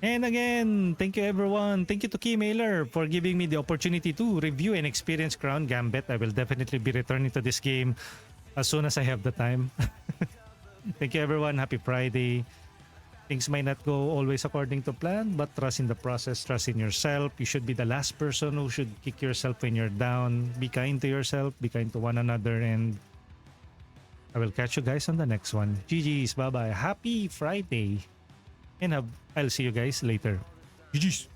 [SPEAKER 1] in.
[SPEAKER 2] And again, thank you everyone. Thank you to Keymailer for giving me the opportunity to review and experience Crown Gambit. I will definitely be returning to this game as soon as I have the time. Thank you everyone. Happy Friday. Things might not go always according to plan, but trust in the process, trust in yourself. You should be the last person who should kick yourself when you're down. Be kind to yourself, be kind to one another, and I will catch you guys on the next one. GG's, bye-bye. Happy Friday. And I'll see you guys later. GG's.